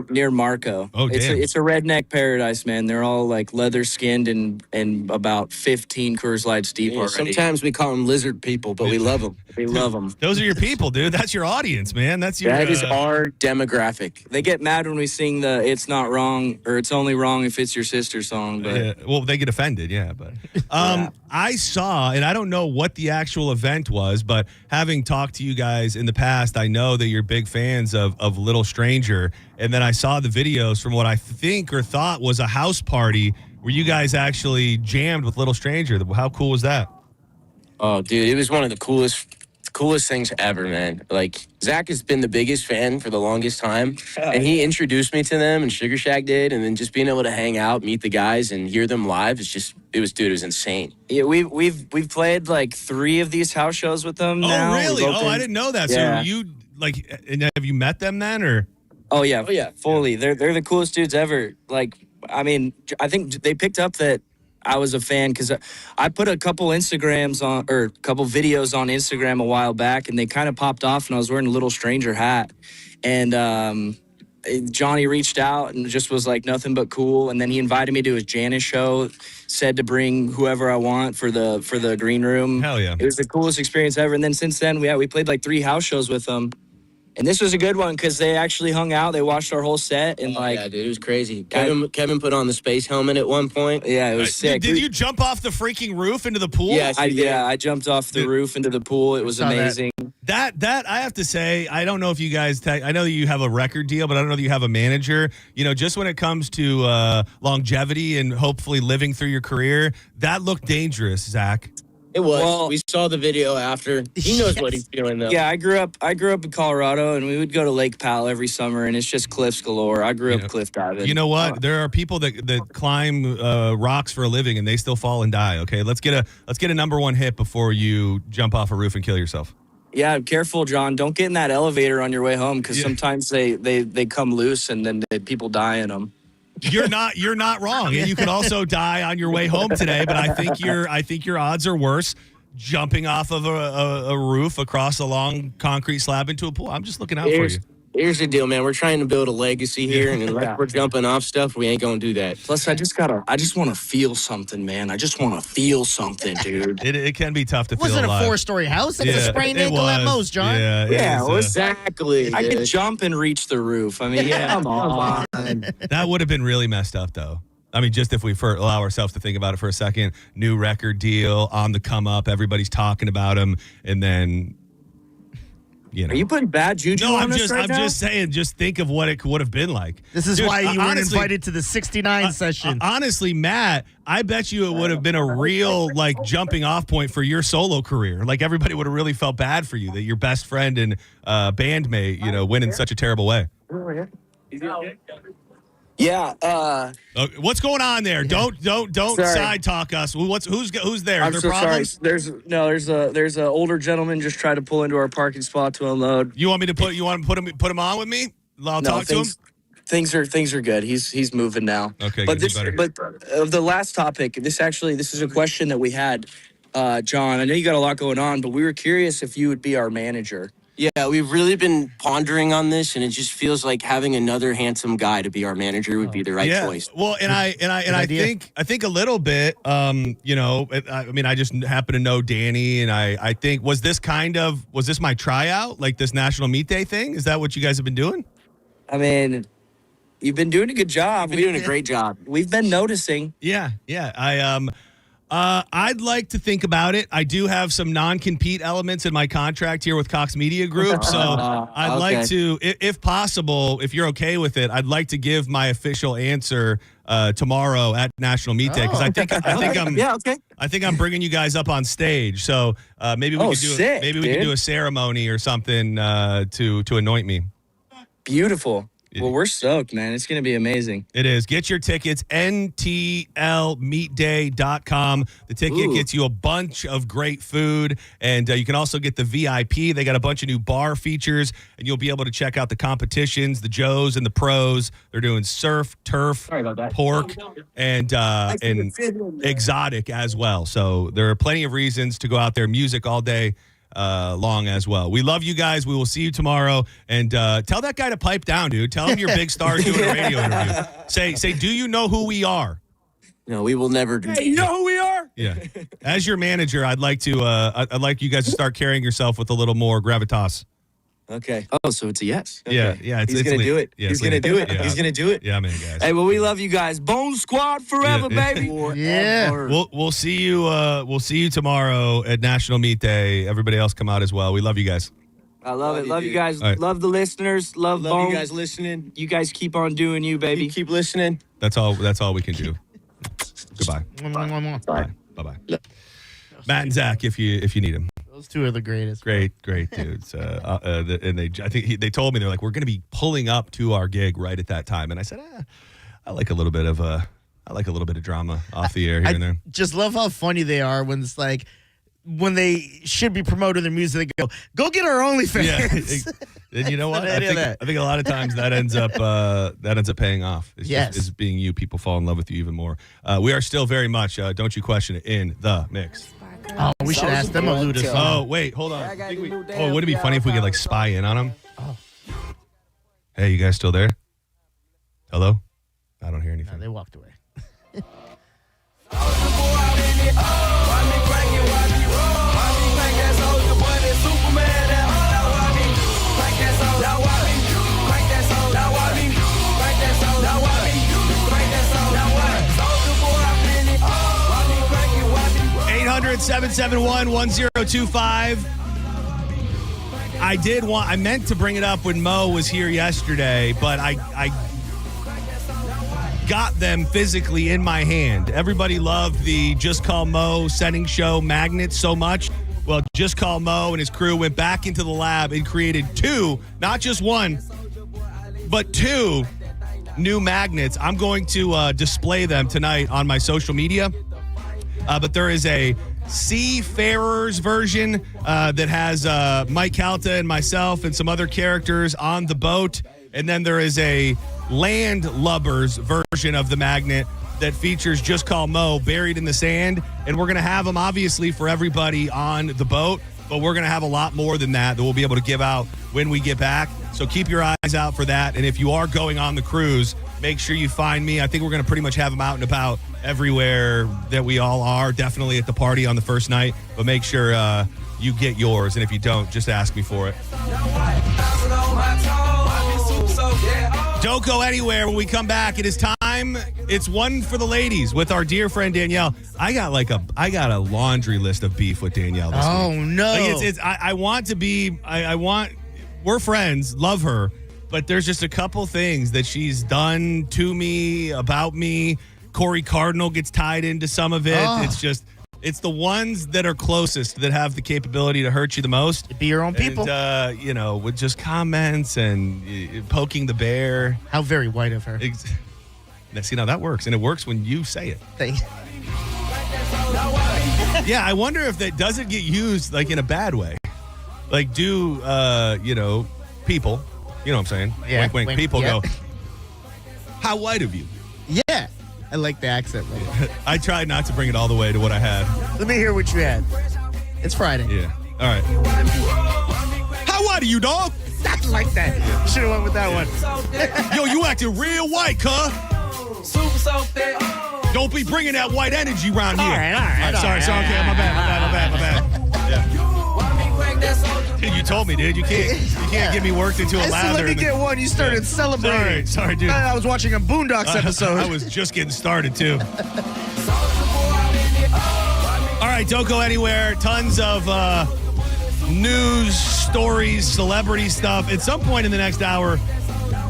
Near Marco. Oh, damn. It's a redneck paradise, man. They're all like leather-skinned and about 15 Coors Lights deep already. Sometimes we call them lizard people, but we love them. We love them. Those are your people, dude. That's your audience, man. That is our demographic. They get mad when we sing the "It's Not Wrong" or "It's Only Wrong If It's Your Sister" song. But well, they get offended, but I saw, and I don't know what the actual event was, but having talked to you guys in the past, I know that you're big fans of Little Stranger. And then I saw the videos from what I think or thought was a house party where you guys actually jammed with Little Stranger. How cool was that? Oh, dude, it was one of the coolest things ever, man. Like, Zach has been the biggest fan for the longest time, and he introduced me to them, and Sugar Shack did, and then just being able to hang out, meet the guys, and hear them live, it was insane. Yeah, we've played like 3 of these house shows with them now. Oh, really? Oh, I didn't know that. Yeah. So you, and have you met them then, or? Oh, yeah, fully. They're the coolest dudes ever. Like, I mean, I think they picked up that I was a fan because I put a couple videos on Instagram a while back, and they kind of popped off, and I was wearing a Little Stranger hat. And Johnny reached out and just was like nothing but cool. And then he invited me to his Janice show, said to bring whoever I want for the green room. Hell yeah. It was the coolest experience ever. And then since then, we played like 3 house shows with them. And this was a good one because they actually hung out. They watched our whole set and yeah, dude, it was crazy. Kevin put on the space helmet at one point. Yeah, it was sick. Did you jump off the freaking roof into the pool? Yes, I jumped off the roof into the pool. It was amazing. That I have to say, I don't know if you guys. I know that you have a record deal, but I don't know that you have a manager. Just when it comes to longevity and hopefully living through your career, that looked dangerous, Zach. It was. Well, we saw the video after. He knows what he's doing, though. Yeah, I grew up in Colorado, and we would go to Lake Powell every summer, and it's just cliffs galore. I grew up cliff diving. You know what? There are people that climb rocks for a living, and they still fall and die. Okay, let's get a number one hit before you jump off a roof and kill yourself. Yeah, careful, John. Don't get in that elevator on your way home because sometimes they come loose, and then people die in them. You're not wrong, and you could also die on your way home today. But I think your odds are worse jumping off of a roof across a long concrete slab into a pool. I'm just looking out for you. Here's the deal, man. We're trying to build a legacy here, and unless we're jumping off stuff, we ain't gonna do that. Plus, I just want to feel something, man. I just want to feel something, dude. It can be tough to feel alive. Wasn't a 4-story house. It was a sprained ankle at most, John. Yeah, exactly. I could jump and reach the roof. I mean, come on. That would have been really messed up, though. I mean, just if we allow ourselves to think about it for a second, new record deal on the come up, everybody's talking about him, and then. Are you putting bad juju on us right now? I'm just saying, just think of what it would have been like. This is why you weren't invited to the 69 session. Honestly, Matt, I bet you it would have been a real jumping off point for your solo career. Like everybody would have really felt bad for you that your best friend and bandmate, went in such a terrible way. Yeah. What's going on there? Yeah. Don't side talk us. Who's there? I'm there so problems? sorry. There's a older gentleman just tried to pull into our parking spot to unload. You want me to put him on with me? I'll talk to him. Things are good. He's moving now. Okay, but the last topic. This is a question that we had, John. I know you got a lot going on, but we were curious if you would be our manager. Yeah, we've really been pondering on this, and it just feels like having another handsome guy to be our manager would be the right choice. Well, and I think a little bit. I mean, I just happen to know Danny, and I think was this my tryout, like this National Meat Day thing? Is that what you guys have been doing? I mean, you've been doing a good job. You've been doing a great job. We've been noticing. Yeah. I'd like to think about it. I do have some non-compete elements in my contract here with Cox Media Group, so I'd like to, if possible, if you're okay with it, I'd like to give my official answer tomorrow at National Meat Day because I think I'm bringing you guys up on stage. So maybe we could do a ceremony or something to anoint me. Beautiful. Well, we're stoked, man. It's going to be amazing. It is. Get your tickets, ntlmeatday.com. The ticket gets you a bunch of great food, and you can also get the VIP. They got a bunch of new bar features, and you'll be able to check out the competitions, the Joes and the pros. They're doing surf, turf, pork, and exotic as well. So there are plenty of reasons to go out there. Music all day long as well. We love you guys. We will see you tomorrow. And tell that guy to pipe down, dude. Tell him you're big stars doing a radio interview. Say, do you know who we are? No, we will never do. Hey, you know who we are? Yeah. As your manager, I'd like you guys to start carrying yourself with a little more gravitas. Okay. Oh, so it's a yes. Okay. Yeah. He's going to do it. Yeah, He's going to do it. Yeah. He's going to do it. Yeah, man, guys. Hey, well, we love you guys. Bone Squad forever, baby. Yeah. We'll see you. We'll see you tomorrow at National Meat Day. Everybody else come out as well. We love you guys. I love it. Love you guys. Right. Love the listeners. Love Bone. You guys listening. You guys keep on doing you, baby. Keep listening. That's all we can do. Goodbye. Bye. Bye. Matt and Zach, if you need them. Those two are the greatest. Great dudes. And I think they told me, they're like, we're going to be pulling up to our gig right at that time. And I said, I like a little bit of drama off the air here and there. Just love how funny they are when it's like, when they should be promoting their music, they go get our OnlyFans. Yeah. And you know what? I think a lot of times that ends up paying off. It's being you. People fall in love with you even more. We are still very much, don't you question it, in the mix. Oh, we should ask them a Luda song. Oh, wait, hold on. Would it be funny if we could spy in on them? Oh. Hey, you guys still there? Hello? I don't hear anything. No, they walked away. Superman, 800-771-1025. I meant to bring it up when Mo was here yesterday, but I got them physically in my hand. Everybody loved the Just Call Mo Senning Show magnets so much. Well, Just Call Mo and his crew went back into the lab and created two, not just one, but two new magnets. I'm going to display them tonight on my social media. But there is a Seafarers version that has Mike Calta and myself and some other characters on the boat. And then there is a Landlubbers version of the magnet that features Just Call Mo buried in the sand. And we're going to have them, obviously, for everybody on the boat. But we're going to have a lot more than that we'll be able to give out when we get back. So keep your eyes out for that. And if you are going on the cruise, make sure you find me. I think we're going to pretty much have them out and about everywhere that we all are. Definitely at the party on the first night. But make sure you get yours. And if you don't, just ask me for it. Don't go anywhere. When we come back, it is time. It's one for the ladies with our dear friend Danielle. I got a laundry list of beef with Danielle this week. Oh no! I want to be. We're friends. Love her, but there's just a couple things that she's done to me, about me. Corey Cardinal gets tied into some of it. Oh. It's the ones that are closest that have the capability to hurt you the most. Be your own people. And, with just comments and poking the bear. How very white of her. See, now that works. And it works when you say it. Thanks. Yeah, I wonder if that doesn't get used like in a bad way. Like people, you know what I'm saying? Yeah, wink, wink. People yeah. go, how white of you? Yeah. I like the accent. I tried not to bring it all the way to what I had. Let me hear what you had. It's Friday. Yeah. All right. How white are you, dog? I like that. Yeah. Should have went with that one. Yo, you acting real white, cuz. Don't be bringing that white energy around here. All right. Sorry. Okay, my bad. Yeah. Dude, you told me, dude. You can't get me worked into a lather. Let me get one. You started celebrating. Sorry, dude. I was watching a Boondocks episode. I was just getting started, too. All right, don't go anywhere. Tons of news, stories, celebrity stuff. At some point in the next hour,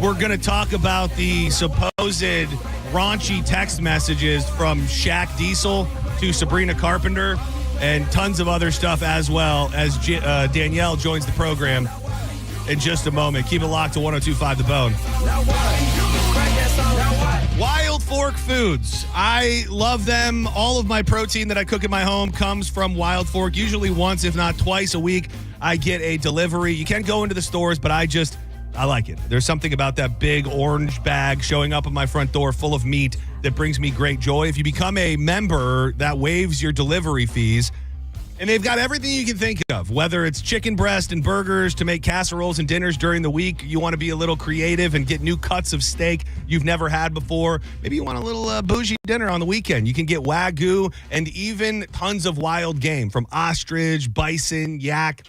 we're going to talk about the supposed raunchy text messages from Shaq Diesel to Sabrina Carpenter and tons of other stuff as well as Danielle joins the program in just a moment. Keep it locked to 102.5 The Bone. Wild Fork Foods. I love them. All of my protein that I cook in my home comes from Wild Fork. Usually once, if not twice a week, I get a delivery. You can go into the stores, but I like it. There's something about that big orange bag showing up at my front door full of meat that brings me great joy. If you become a member, that waives your delivery fees. And they've got everything you can think of, whether it's chicken breast and burgers to make casseroles and dinners during the week. You want to be a little creative and get new cuts of steak you've never had before. Maybe you want a little bougie dinner on the weekend. You can get Wagyu and even tons of wild game from ostrich, bison, yak,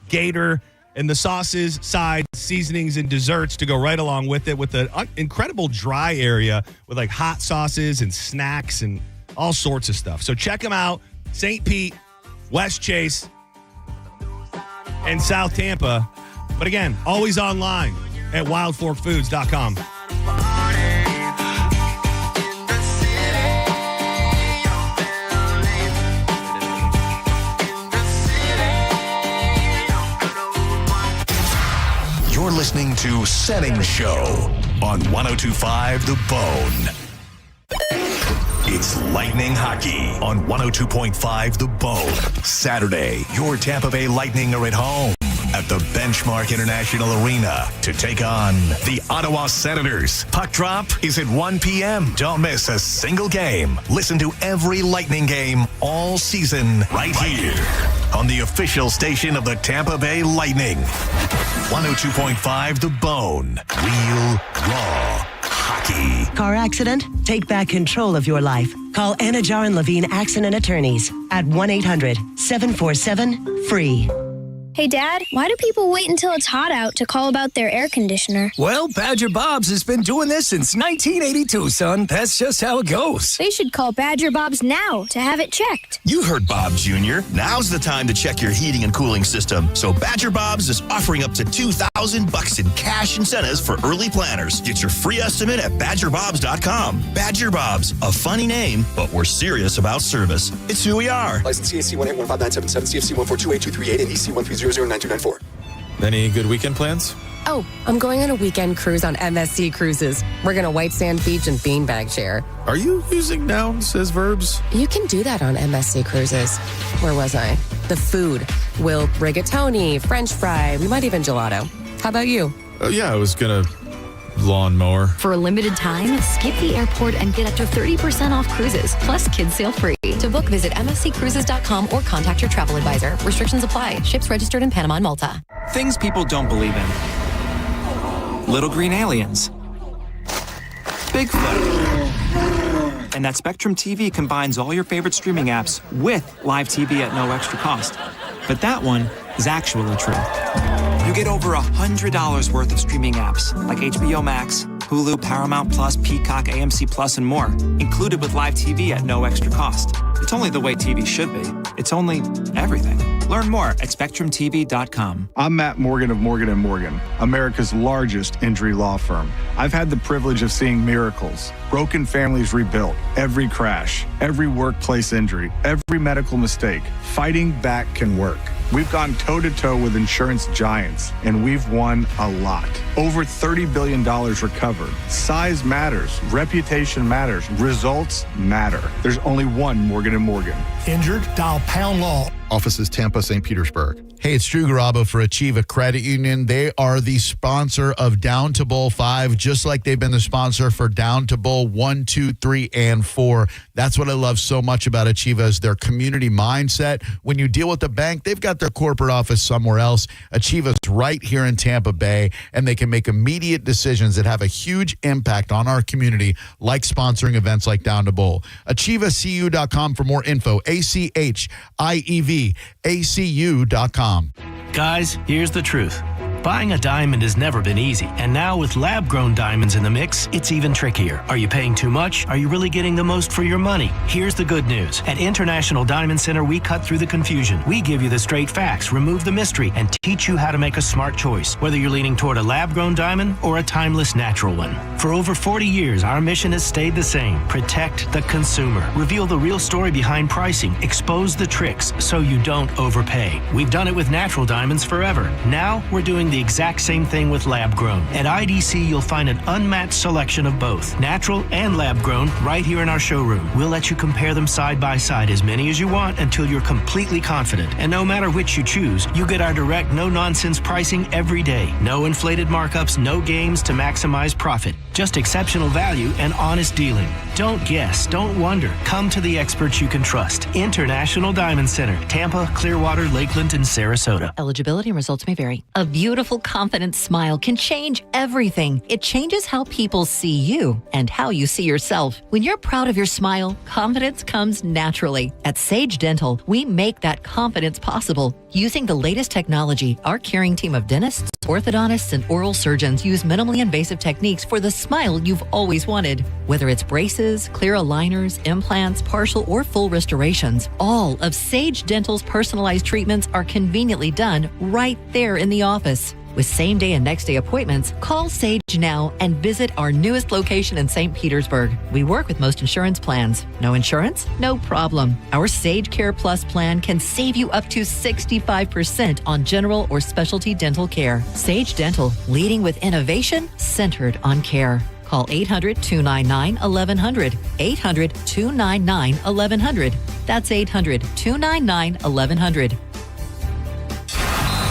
gator, and the sauces, sides, seasonings, and desserts to go right along with it, with an incredible dry area with like hot sauces and snacks and all sorts of stuff. So check them out. St. Pete, West Chase, and South Tampa. But again, always online at wildforkfoods.com. You're listening to Senning Show on 102.5 The Bone. It's Lightning Hockey on 102.5 The Bone. Saturday, your Tampa Bay Lightning are at home at the Benchmark International Arena to take on the Ottawa Senators. Puck drop is at 1 p.m. Don't miss a single game. Listen to every Lightning game all season right here on the official station of the Tampa Bay Lightning. 102.5 The Bone. Real, raw hockey. Car accident? Take back control of your life. Call Anajar and Levine Accident Attorneys at 1-800-747-FREE. Hey, Dad, why do people wait until it's hot out to call about their air conditioner? Well, Badger Bob's has been doing this since 1982, son. That's just how it goes. They should call Badger Bob's now to have it checked. You heard Bob Jr. Now's the time to check your heating and cooling system. So Badger Bob's is offering up to $2,000 in cash incentives for early planners. Get your free estimate at badgerbobs.com. Badger Bob's, a funny name, but we're serious about service. It's who we are. License CAC 1815977, CFC 1428238, and EC 13009294. Any good weekend plans? Oh, I'm going on a weekend cruise on MSC Cruises. We're going to White Sand Beach and Beanbag Share. Are you using nouns as verbs? You can do that on MSC Cruises. Where was I? The food. We'll rigatoni, French fry, we might even gelato. How about you? Yeah, I was going to lawnmower. For a limited time, skip the airport and get up to 30% off cruises, plus kids sail free. To book, visit msccruises.com or contact your travel advisor. Restrictions apply. Ships registered in Panama and Malta. Things people don't believe in. Little green aliens. Bigfoot. And that Spectrum TV combines all your favorite streaming apps with live TV at no extra cost. But that one is actually true. You get over $100 worth of streaming apps like HBO Max, Hulu, Paramount Plus, Peacock, AMC Plus, and more, included with live TV at no extra cost. It's only the way TV should be. It's only everything. Learn more at SpectrumTV.com. I'm Matt Morgan of Morgan & Morgan, America's largest injury law firm. I've had the privilege of seeing miracles, broken families rebuilt, every crash, every workplace injury, every medical mistake. Fighting back can work. We've gone toe-to-toe with insurance giants, and we've won a lot. Over $30 billion recovered. Size matters. Reputation matters. Results matter. There's only one Morgan & Morgan. Injured? Dial Pound Law. Offices Tampa, St. Petersburg. Hey, it's Drew Garabo for Achieva Credit Union. They are the sponsor of Down to Bowl 5, just like they've been the sponsor for Down to Bowl 1, 2, 3, and 4. That's what I love so much about Achieva is their community mindset. When you deal with the bank, they've got their corporate office somewhere else. Achieva's right here in Tampa Bay, and they can make immediate decisions that have a huge impact on our community, like sponsoring events like Down to Bowl. AchievaCU.com for more info. ACHIEVACU.com. Guys, here's the truth. Buying a diamond has never been easy, and now with lab-grown diamonds in the mix, it's even trickier. Are you paying too much? Are you really getting the most for your money? Here's the good news. At International Diamond Center, we cut through the confusion. We give you the straight facts, remove the mystery, and teach you how to make a smart choice, whether you're leaning toward a lab-grown diamond or a timeless natural one. For over 40 years, our mission has stayed the same. Protect the consumer. Reveal the real story behind pricing. Expose the tricks so you don't overpay. We've done it with natural diamonds forever. Now, we're doing the exact same thing with lab-grown. At IDC, you'll find an unmatched selection of both, natural and lab-grown, right here in our showroom. We'll let you compare them side by side, as many as you want, until you're completely confident. And no matter which you choose, you get our direct, no-nonsense pricing every day. No inflated markups, no games to maximize profit. Just exceptional value and honest dealing. Don't guess, don't wonder. Come to the experts you can trust. International Diamond Center, Tampa, Clearwater, Lakeland, and Sarasota. Eligibility and results may vary. A beautiful, confident smile can change everything. It changes how people see you and how you see yourself. When you're proud of your smile, confidence comes naturally. At Sage Dental, we make that confidence possible. Using the latest technology, our caring team of dentists, orthodontists, and oral surgeons use minimally invasive techniques for the smile you've always wanted. Whether it's braces, clear aligners, implants, partial or full restorations, all of Sage Dental's personalized treatments are conveniently done right there in the office. With same-day and next-day appointments, call Sage now and visit our newest location in St. Petersburg. We work with most insurance plans. No insurance? No problem. Our Sage Care Plus plan can save you up to 65% on general or specialty dental care. Sage Dental, leading with innovation centered on care. Call 800-299-1100. 800-299-1100. That's 800-299-1100.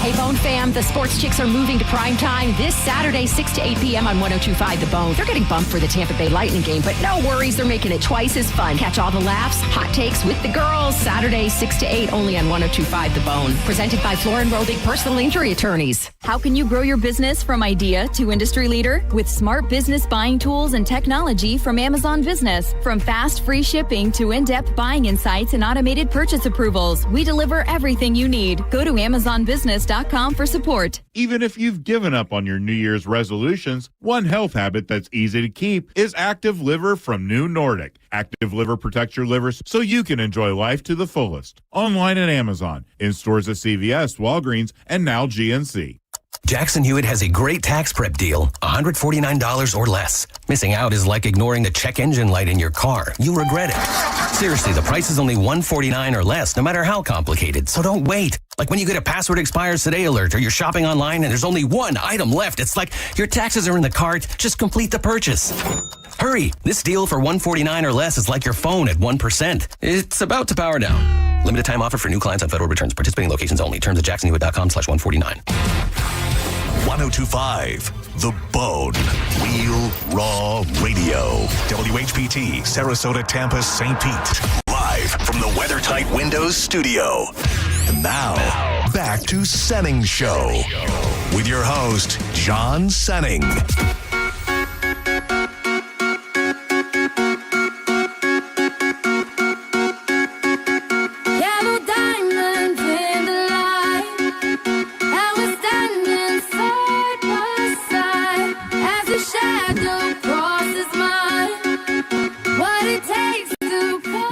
Hey, Bone fam, the Sports Chicks are moving to prime time this Saturday, 6 to 8 p.m. on 102.5 The Bone. They're getting bumped for the Tampa Bay Lightning game, but no worries, they're making it twice as fun. Catch all the laughs, hot takes with the girls, Saturday, 6 to 8, only on 102.5 The Bone. Presented by Floor & Rodig Personal Injury Attorneys. How can you grow your business from idea to industry leader? With smart business buying tools and technology from Amazon Business. From fast, free shipping to in-depth buying insights and automated purchase approvals, we deliver everything you need. Go to AmazonBusiness.com 1-800-474-HEALTH.com for support. Even if you've given up on your New Year's resolutions, one health habit that's easy to keep is Active Liver from New Nordic. Active Liver protects your liver so you can enjoy life to the fullest. Online at Amazon, in stores at CVS, Walgreens, and now GNC. Jackson Hewitt has a great tax prep deal, $149 or less. Missing out is like ignoring the check engine light in your car. You'll regret it. Seriously, the price is only $149 or less, no matter how complicated. So don't wait. Like when you get a password expires today alert, or you're shopping online and there's only one item left. It's like your taxes are in the cart. Just complete the purchase. Hurry. This deal for $149 or less is like your phone at 1%. It's about to power down. Limited time offer for new clients on federal returns. Participating locations only. Terms at jacksonhewitt.com/149. 1025 The Bone. Real Raw Radio. WHPT, Sarasota, Tampa, St. Pete. Live from the WeatherTight Windows studio. And now, back to Senning Show. With your host, John Senning.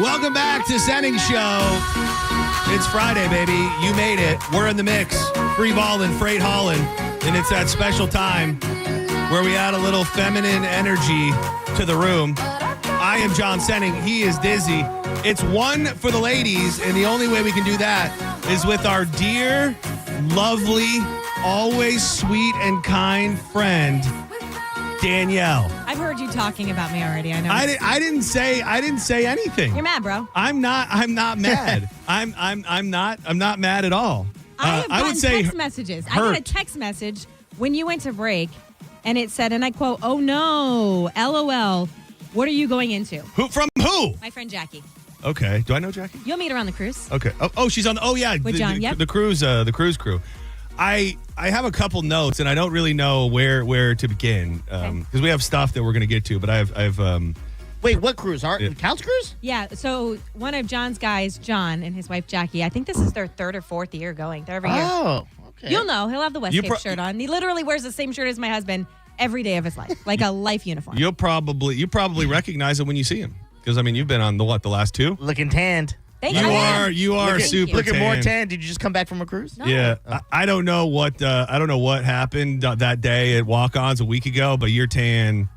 Welcome back to Senning Show. It's Friday, baby. You made it. We're in the mix. Free balling, freight hauling. And it's that special time where we add a little feminine energy to the room. I am John Senning. He is Dizzy. It's one for the ladies, and the only way we can do that is with our dear, lovely, always sweet and kind friend, Danielle. I've heard you talking about me already. I know. I didn't say anything. You're mad, bro. I'm not mad. I'm not mad at all. I would say text messages. I got a text message when you went to break, and it said, and I quote, "Oh no, LOL. What are you going into?" From who? My friend Jackie. Okay. Do I know Jackie? You'll meet her on the cruise. Okay. Oh, she's on. With John. Yep. The cruise crew. I have a couple notes, and I don't really know where to begin because we have stuff that we're going to get to. But I've Wait, what cruise? Couch cruise? Yeah. So one of John's guys, John, and his wife Jackie. I think this is their third or fourth year going. They're every year. Oh, okay. You'll know. He'll have the Westgate shirt on. He literally wears the same shirt as my husband every day of his life, like a life uniform. You probably recognize him when you see him because I mean you've been on the last two? Looking tanned. You are super looking tan. more tan. Did you just come back from a cruise? No. Yeah, I don't know what happened that day at Walk-Ons a week ago, but your tan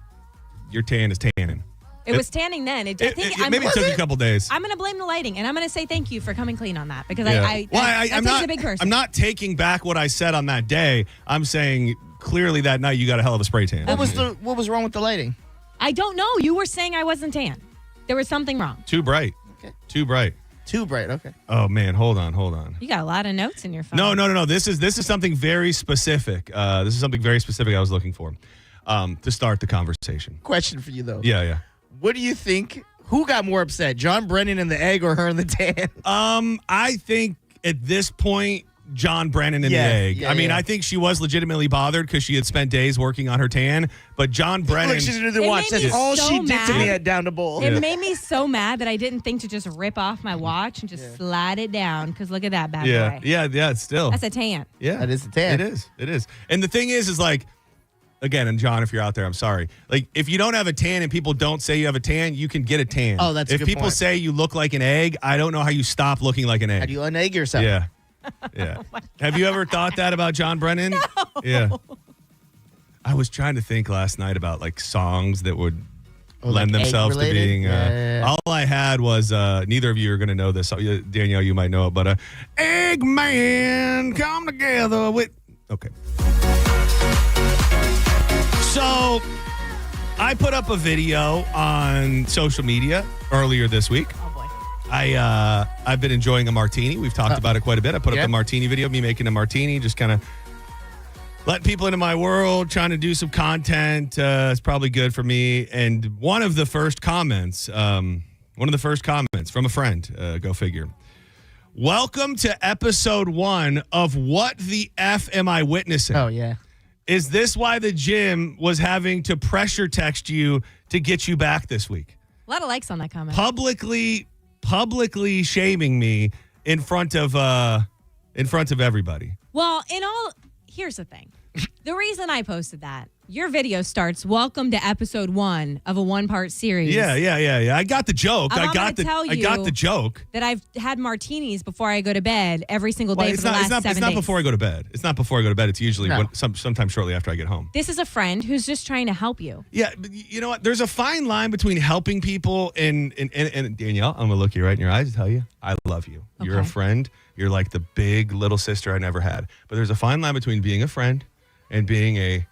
is tanning. It was tanning then. Maybe it took a couple days. I'm going to blame the lighting, and I'm going to say thank you for coming clean on that because I'm not a big person. I'm not taking back what I said on that day. I'm saying clearly that night you got a hell of a spray tan. What was wrong with the lighting? I don't know. You were saying I wasn't tan. There was something wrong. Too bright. Okay. Too bright. Too bright. Okay. Oh man, hold on. You got a lot of notes in your phone. No. This is something very specific. This is something very specific I was looking for to start the conversation. Question for you though. Yeah. What do you think? Who got more upset, John Brennan in the egg or her in the tan? I think at this point, John Brennan in the egg. I mean, I think she was legitimately bothered because she had spent days working on her tan. But John Brennan, she didn't do the watch. That's all she did to me at Down to Bowl. It made me so mad that I didn't think to just rip off my watch and just slide it down. Because look at that bad boy. Yeah. It's still that's a tan. Yeah, that is a tan. It is. And the thing is like. Again, and John, if you're out there, I'm sorry. Like, if you don't have a tan and people don't say you have a tan, you can get a tan. Oh, that's a good If people point. say you look like an egg, I don't know how you stop looking like an egg. How do you unegg yourself? Yeah. Have you ever thought that about John Brennan? No. Yeah. I was trying to think last night about, like, songs that would lend themselves to being... All I had was, neither of you are going to know this. Danielle, you might know it, but Eggman, come together with... Okay. So, I put up a video on social media earlier this week. Oh, boy. I've been enjoying a martini. We've talked about it quite a bit. I put up a martini video of me making a martini, just kind of letting people into my world, trying to do some content. It's probably good for me. And one of the first comments from a friend, go figure. Welcome to episode 1 of What the F Am I Witnessing? Oh, yeah. Is this why the gym was having to pressure text you to get you back this week? A lot of likes on that comment. Publicly shaming me in front of everybody. Well, here's the thing. The reason I posted that, your video starts, welcome to episode 1 of a 1-part series. Yeah. I got the joke. I got the joke. That I've had martinis before I go to bed every single day for the last 7 days. It's not before I go to bed. It's usually sometime shortly after I get home. This is a friend who's just trying to help you. Yeah, but you know what? There's a fine line between helping people and Danielle, I'm going to look you right in your eyes and tell you, I love you. Okay. You're a friend. You're like the big little sister I never had. But there's a fine line between being a friend and being a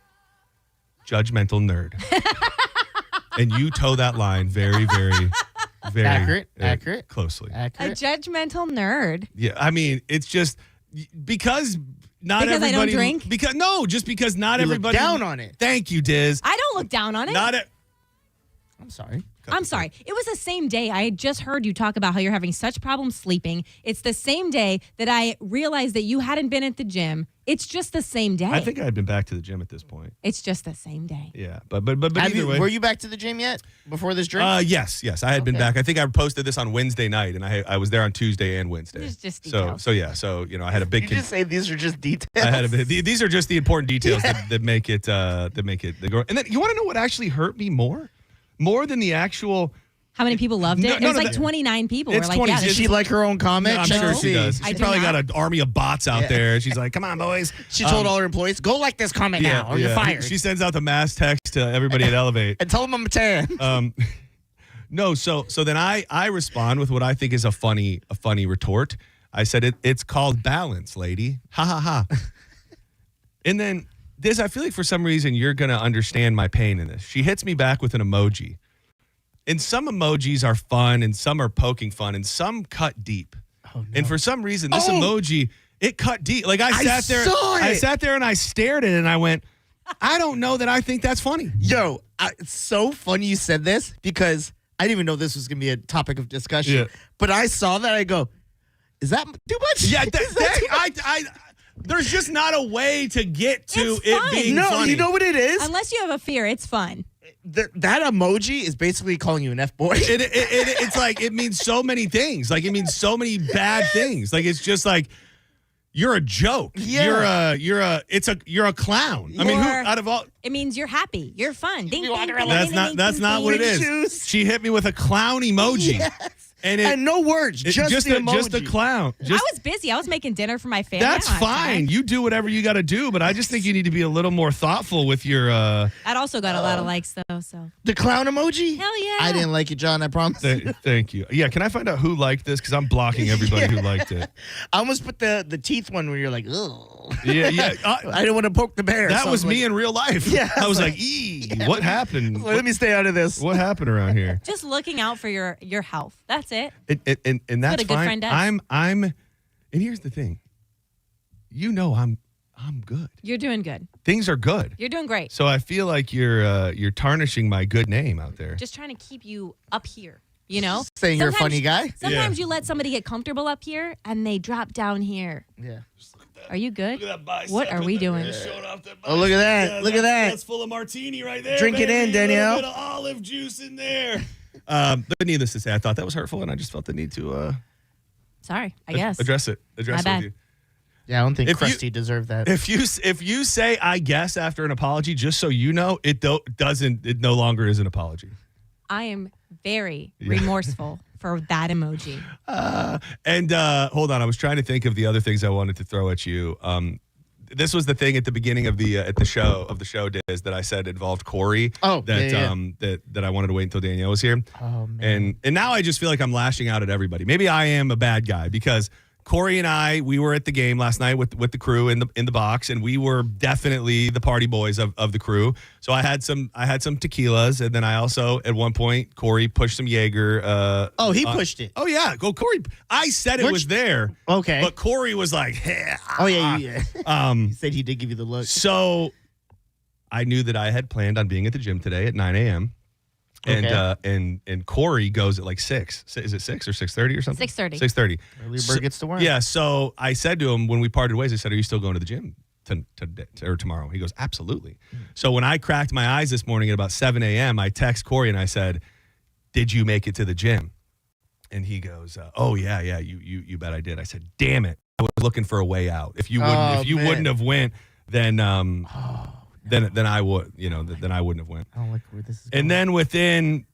judgmental nerd. And you toe that line very, very, very accurate, closely. Accurate. A judgmental nerd. Yeah, I mean, it's just because not everybody. I don't drink? Because not you everybody. Look down on it. Thank you, Diz. I don't look down on it. I'm sorry. I'm sorry. It was the same day. I had just heard you talk about how you're having such problems sleeping. It's the same day that I realized that you hadn't been at the gym. It's just the same day. I think I had been back to the gym at this point. It's just the same day. Yeah, but either way. Were you back to the gym yet before this drink? Yes. I had been back. I think I posted this on Wednesday night, and I was there on Tuesday and Wednesday. It's just details. So I had a big. You just say these are just details. These are just the important details that make it the girl. And then you want to know what actually hurt me more than the actual. How many people loved it? It was like 29 people. It's were like, 20. yeah, Did she like her own comment? No, I'm sure she does. She's probably got an army of bots out there. She's like, come on, boys. She told all her employees, go like this comment now or you're fired. She sends out the mass text to everybody at Elevate. And tell them I'm a tan. No, so then I respond with what I think is a funny retort. I said, it's called balance, lady. Ha, ha, ha. And then, Diz, I feel like for some reason you're going to understand my pain in this. She hits me back with an emoji. And some emojis are fun, and some are poking fun, and some cut deep. Oh, no. And for some reason, this emoji, it cut deep. Like I sat there and I stared at it, and I went, I don't know that I think that's funny. Yo, it's so funny you said this because I didn't even know this was going to be a topic of discussion. Yeah. But I saw that, I go, is that too much? Yeah, there's just not a way to get to it being funny. No, you know what it is? Unless you have a fear, it's fun. That emoji is basically calling you an F-boy. It's like, it means so many things. Like, it means so many bad things. Like, it's just like, you're a joke. Yeah. You're a clown. I mean, who out of all? It means you're happy. You're fun. Ding, ding, ding, That's not what it is. She hit me with a clown emoji. Yes. And no words, just the emoji. Just a clown. I was busy. I was making dinner for my family. That's fine. You do whatever you got to do, but I just think you need to be a little more thoughtful with your. That also got a lot of likes, though. So the clown emoji? Hell yeah! I didn't like it, John. I promise. Thank you. Yeah, can I find out who liked this? Because I'm blocking everybody who liked it. I almost put the teeth one where you're like, ugh. Yeah. I didn't want to poke the bear. That was me in real life. Yeah, I was like, what happened? Let me stay out of this. What happened around here? Just looking out for your health. That's it. And that's what a good fine. friend does. I'm and here's the thing. You know I'm good. You're doing good. Things are good. You're doing great. So I feel like you're tarnishing my good name out there. Just trying to keep you up here, you know? Saying you're a funny guy? Sometimes you let somebody get comfortable up here and they drop down here. Yeah. Are you good? Look at that bicep. What are we doing? Oh, look at that. Yeah, look at that. That's full of martini right there. Drink it in, Danielle. A little bit of olive juice in there. But needless to say, I thought that was hurtful, and I just felt the need to Sorry, I guess. Address it with you. Yeah, I don't think Krusty deserved that. If you say I guess after an apology, just so you know, it no longer is an apology. I am very remorseful for that emoji. And hold on, I was trying to think of the other things I wanted to throw at you. This was the thing at the beginning of the show Diz, that I said involved Corey. Oh, that I wanted to wait until Danielle was here. Oh man. And now I just feel like I'm lashing out at everybody. Maybe I am a bad guy because Corey and we were at the game last night with the crew in the box, and we were definitely the party boys of the crew. So I had some tequilas, and then I also at one point Corey pushed some Jaeger. He pushed it. Oh yeah, go Corey. I said it was there. Okay, but Corey was like, hey, oh yeah. He said he did give you the look. So I knew that I had planned on being at the gym today at 9 a.m. And Corey goes at like 6. Is it 6 or 6:30 or something? 6:30. 6:30. Early bird gets to work. Yeah. So I said to him when we parted ways, I said, "Are you still going to the gym or tomorrow?" He goes, "Absolutely." So when I cracked my eyes this morning at about 7 a.m., I text Corey and I said, "Did you make it to the gym?" And he goes, "Oh yeah, you bet I did." I said, "Damn it." was looking for a way out. If you wouldn't have went, then I would, then I wouldn't have went. I don't like where this is going. And then within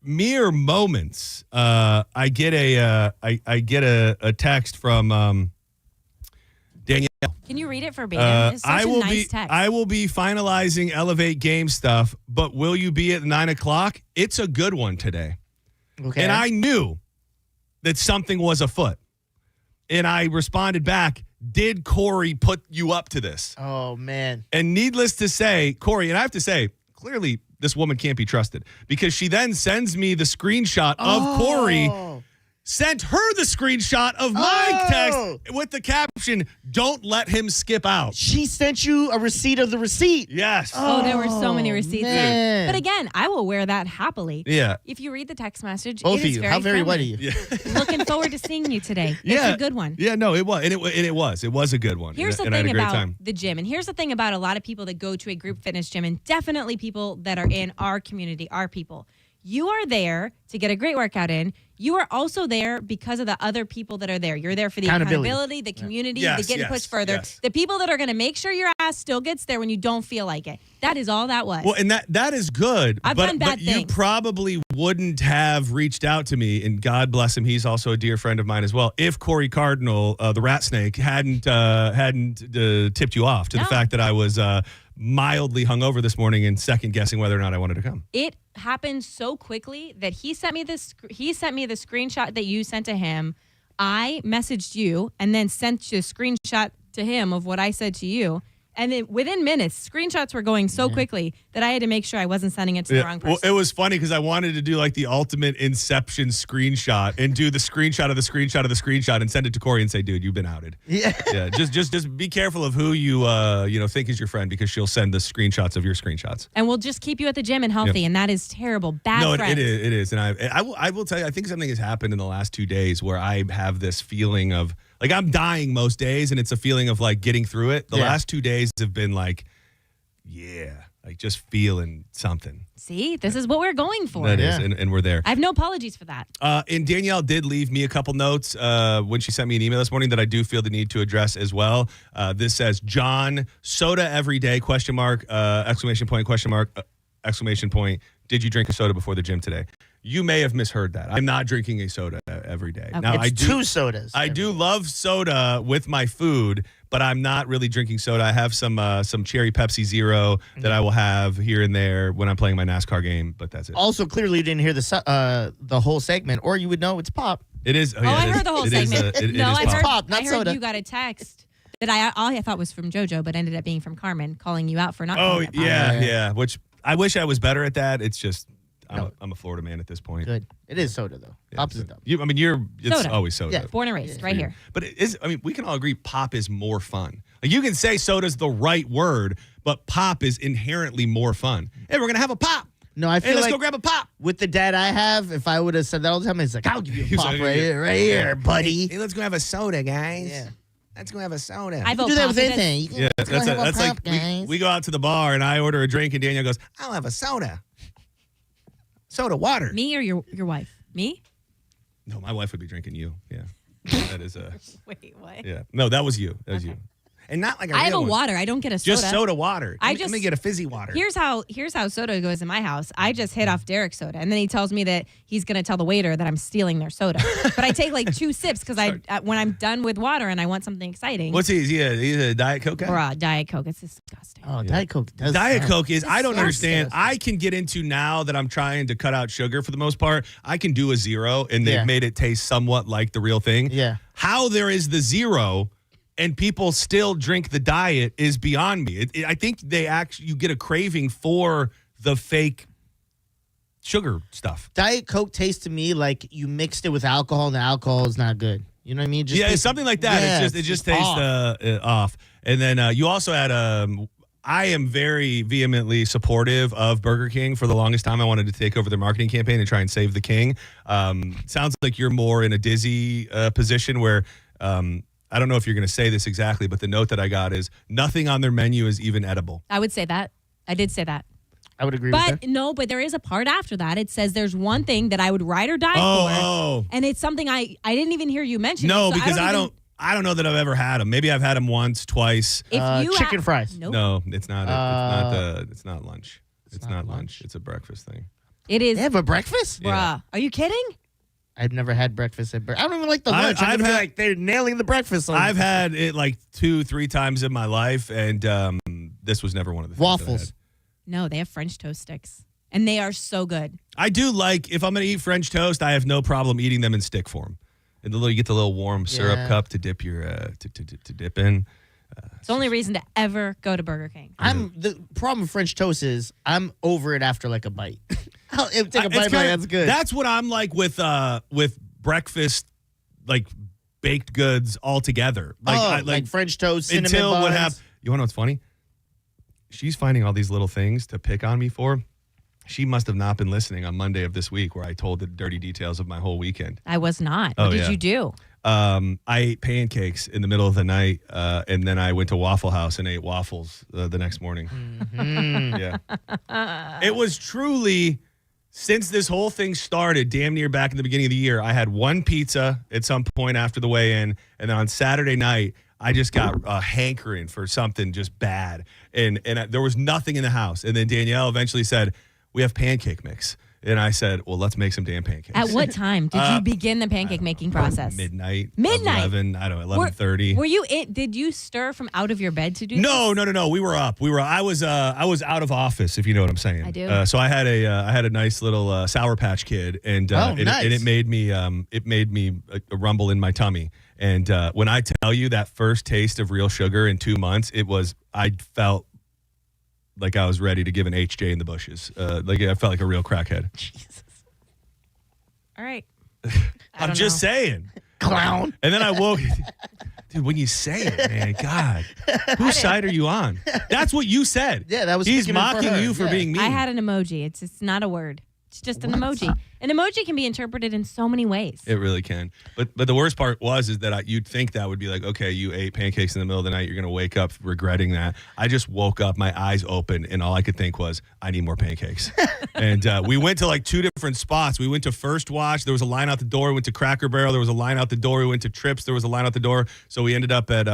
mere moments, I get a text from Danielle. Can you read it verbatim? It's such a nice text. I will be finalizing Elevate game stuff, but will you be at 9:00? It's a good one today. Okay. And I knew that something was afoot. And I responded back, did Corey put you up to this? Oh, man. And needless to say, Corey, and I have to say, clearly this woman can't be trusted because she then sends me the screenshot of Corey, sent her the screenshot of my text with the caption, don't let him skip out. She sent you a receipt of the receipt. Yes. Oh, there were so many receipts. Man. But again, I will wear that happily. Yeah. If you read the text message, Both it of is you. very How very friendly. wet are you? Yeah. Looking forward to seeing you today. It's a good one. Yeah, no, it was. And it was. It was a good one. Here's the and I had thing a great about time. the gym. And here's the thing about a lot of people that go to a group fitness gym, and definitely people that are in our community, our people. You are there to get a great workout in. You are also there because of the other people that are there. You're there for the accountability, the community, the getting pushed further. Yes. The people that are going to make sure your ass still gets there when you don't feel like it. That is all that was. Well, and that is good. I've done bad but you things. probably wouldn't have reached out to me, and God bless him, he's also a dear friend of mine as well. If Corey Cardinal, the rat snake, hadn't tipped you off to the fact that I was mildly hungover this morning and second guessing whether or not I wanted to come. It happened so quickly that he sent me the screenshot that you sent to him. I messaged you and then sent you a screenshot to him of what I said to you. And then within minutes, screenshots were going so quickly that I had to make sure I wasn't sending it to the wrong person. Well, it was funny because I wanted to do like the ultimate Inception screenshot and do the screenshot of the screenshot of the screenshot and send it to Corey and say, dude, you've been outed. Yeah. Just be careful of who you think is your friend because she'll send the screenshots of your screenshots. And we'll just keep you at the gym and healthy, and that is terrible. Bad friends. It is. And I will tell you, I think something has happened in the last 2 days where I have this feeling of, like, I'm dying most days, and it's a feeling of, like, getting through it. The last 2 days have been, like, like, just feeling something. See, this is what we're going for. That is, and we're there. I have no apologies for that. And Danielle did leave me a couple notes when she sent me an email this morning that I do feel the need to address as well. This says, John, soda every day, question mark, exclamation point, question mark, exclamation point. Did you drink a soda before the gym today? You may have misheard that. I'm not drinking a soda every day. Okay. Now, It's 2 sodas. I do love soda with my food, but I'm not really drinking soda. I have some cherry Pepsi Zero that I will have here and there when I'm playing my NASCAR game, but that's it. Also, clearly you didn't hear the whole segment, or you would know it's pop. It is. I heard the whole segment. It's pop, not I heard soda. you got a text that all I thought was from JoJo, but ended up being from Carmen calling you out for not Oh, calling it pop. yeah. Which I wish I was better at that. It's just I'm a Florida man at this point. Good. It is soda, though. Pop's is dumb. It's Soda. always soda. Yeah, born and raised, right here. But we can all agree pop is more fun. Like, you can say soda's the right word, but pop is inherently more fun. Hey, we're going to have a pop. No, I feel let's like go grab a pop. With the dad I have, if I would have said that all the time, he's like, I'll give you a pop right here, buddy. Hey, let's go have a soda, guys. Yeah. Let's go have a soda. I vote do that pop. with anything. You can Yeah, let's go have a that's pop, like guys. we go out to the bar and I order a drink and Danielle goes, I'll have a soda. Soda water. Me or your wife? Me? No, my wife would be drinking you. Yeah. That is a. Wait, what? Yeah. No, that was you. That was you. And not like a I have real a one. water. I don't get a soda. Just soda water. I Let me get a fizzy water. Here's how soda goes in my house. I just hit off Derek's soda, and then he tells me that he's going to tell the waiter that I'm stealing their soda. But I take like 2 sips because when I'm done with water and I want something exciting. What's he? He's a Diet Coke guy? Or a Diet Coke. It's disgusting. Oh, Diet Coke does. Diet Coke is, I don't so understand. I can get into now that I'm trying to cut out sugar for the most part. I can do a zero, and they've made it taste somewhat like the real thing. Yeah. How there is the zero and people still drink the diet is beyond me. I think you get a craving for the fake sugar stuff. Diet Coke tastes to me like you mixed it with alcohol, and the alcohol is not good. You know what I mean? It's something like that. Yeah, it just tastes off. And then you also had I am very vehemently supportive of Burger King. For the longest time, I wanted to take over their marketing campaign and try and save the king. Sounds like you're more in a dizzy position where I don't know if you're going to say this exactly, but the note that I got is nothing on their menu is even edible. I would say that. I did say that. I would agree with that. But no, but there is a part after that. It says there's one thing that I would ride or die for. And it's something I didn't even hear you mention. No, so because I don't know that I've ever had them. Maybe I've had them once, twice. Chicken fries. Nope. No, it's not. It's not lunch. It's not lunch. It's a breakfast thing. It is. They have a breakfast? Bruh. Are you kidding? I've never had breakfast I don't even like the lunch. I've had like they're nailing the breakfast. I've had it like 2-3 times in my life, and this was never one of the things waffles. No, they have French toast sticks, and they are so good. I do like, if I'm going to eat French toast, I have no problem eating them in stick form. And you get the little warm syrup cup to dip your to dip in. It's the only reason to ever go to Burger King. The problem with French toast is I'm over it after like a bite. I'll take a bite, that's good. That's what I'm like with breakfast, like baked goods all together. Like French toast, cinnamon until buns. what happened. You want to know what's funny? She's finding all these little things to pick on me for. She must have not been listening on Monday of this week, where I told the dirty details of my whole weekend. I was not. What did you do? I ate pancakes in the middle of the night, and then I went to Waffle House and ate waffles the next morning. Yeah. It was truly, since this whole thing started, damn near back in the beginning of the year, I had one pizza at some point after the weigh-in, and then on Saturday night, I just got a hankering for something just bad, and there was nothing in the house. And then Danielle eventually said, "We have pancake mix." And I said, well, let's make some damn pancakes. At what time did you begin the pancake making process? Midnight. 11, I don't know, 11:30. Were you did you stir from out of your bed to do No. We were up. I was out of office, if you know what I'm saying. I do. So I had a nice little Sour Patch Kid, and nice. it made me a rumble in my tummy. And when I tell you that first taste of real sugar in 2 months, I felt like I was ready to give an HJ in the bushes. Like I felt like a real crackhead. Jesus. All right. I'm just saying. Clown. And then I woke. Dude, when you say it, man, God, whose side are you on? That's what you said. Yeah, that was. He's mocking you for being mean. I had an emoji. It's not a word. It's just an emoji. An emoji can be interpreted in so many ways. It really can. But the worst part is that you'd think that would be like, okay, you ate pancakes in the middle of the night. You're going to wake up regretting that. I just woke up, my eyes open, and all I could think was, I need more pancakes. And we went to like 2 different spots. We went to First Watch. There was a line out the door. We went to Cracker Barrel. There was a line out the door. We went to Trips. There was a line out the door. So we ended up at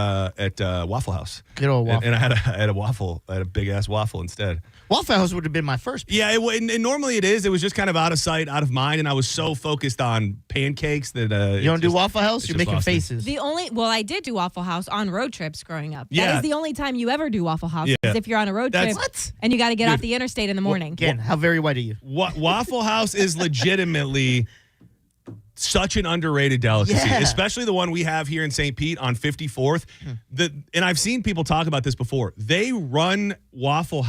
Waffle House. Good old waffle. And I had a waffle. I had a big-ass waffle instead. Waffle House would have been my first. Yeah, and normally it is. It was just kind of out of sight, out of mind, and I was so focused on pancakes that you don't do Waffle House. You're making faces. I did do Waffle House on road trips growing up. Yeah. That is the only time you ever do Waffle House. Yeah. Is if you're on a road trip and you got to get off the interstate in the morning. Again, how very white are you? Waffle House is legitimately such an underrated delicacy, especially the one we have here in St. Pete on 54th. And I've seen people talk about this before. They run the Waffle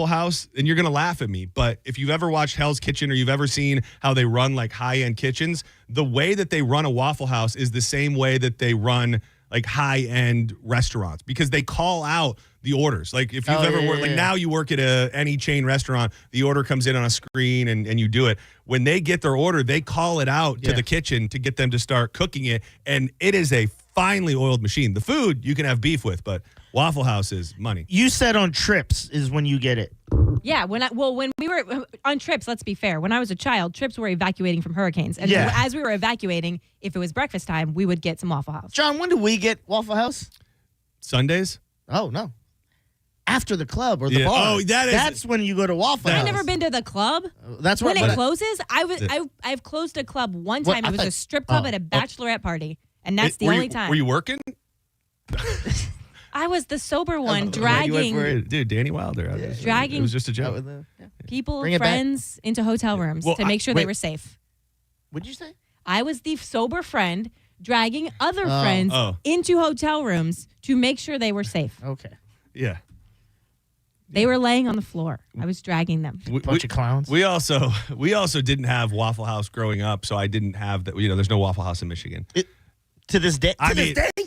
House, and you're going to laugh at me, but if you've ever watched Hell's Kitchen or you've ever seen how they run like high-end kitchens, the way that they run a Waffle House is the same way that they run like high-end restaurants, because they call out the orders. Like if you've ever worked, now you work at any chain restaurant, the order comes in on a screen and you do it. When they get their order, they call it out to the kitchen to get them to start cooking it. And it is a finely oiled machine. The food you can have beef with, but Waffle House is money. You said on Trips is when you get it. Yeah, when we were on trips, let's be fair. When I was a child, trips were evacuating from hurricanes. And as we were evacuating, if it was breakfast time, we would get some Waffle House. John, when do we get Waffle House? Sundays? Oh, no. After the club or the bar. Oh, that's when you go to Waffle House. I've never been to the club. That's when it closes. I've closed a club one time. It was a strip club at a bachelorette party, and that's the only time. Were you working? I was the sober one, dragging. Dude, Danny Wilder. Dragging. It was just a joke. People, friends into hotel rooms to make sure they were safe. What'd you say? I was the sober friend dragging other friends into hotel rooms to make sure they were safe. Okay. Yeah. They were laying on the floor. I was dragging them. Bunch of clowns. We also didn't have Waffle House growing up, so I didn't have that. There's no Waffle House in Michigan. To this day?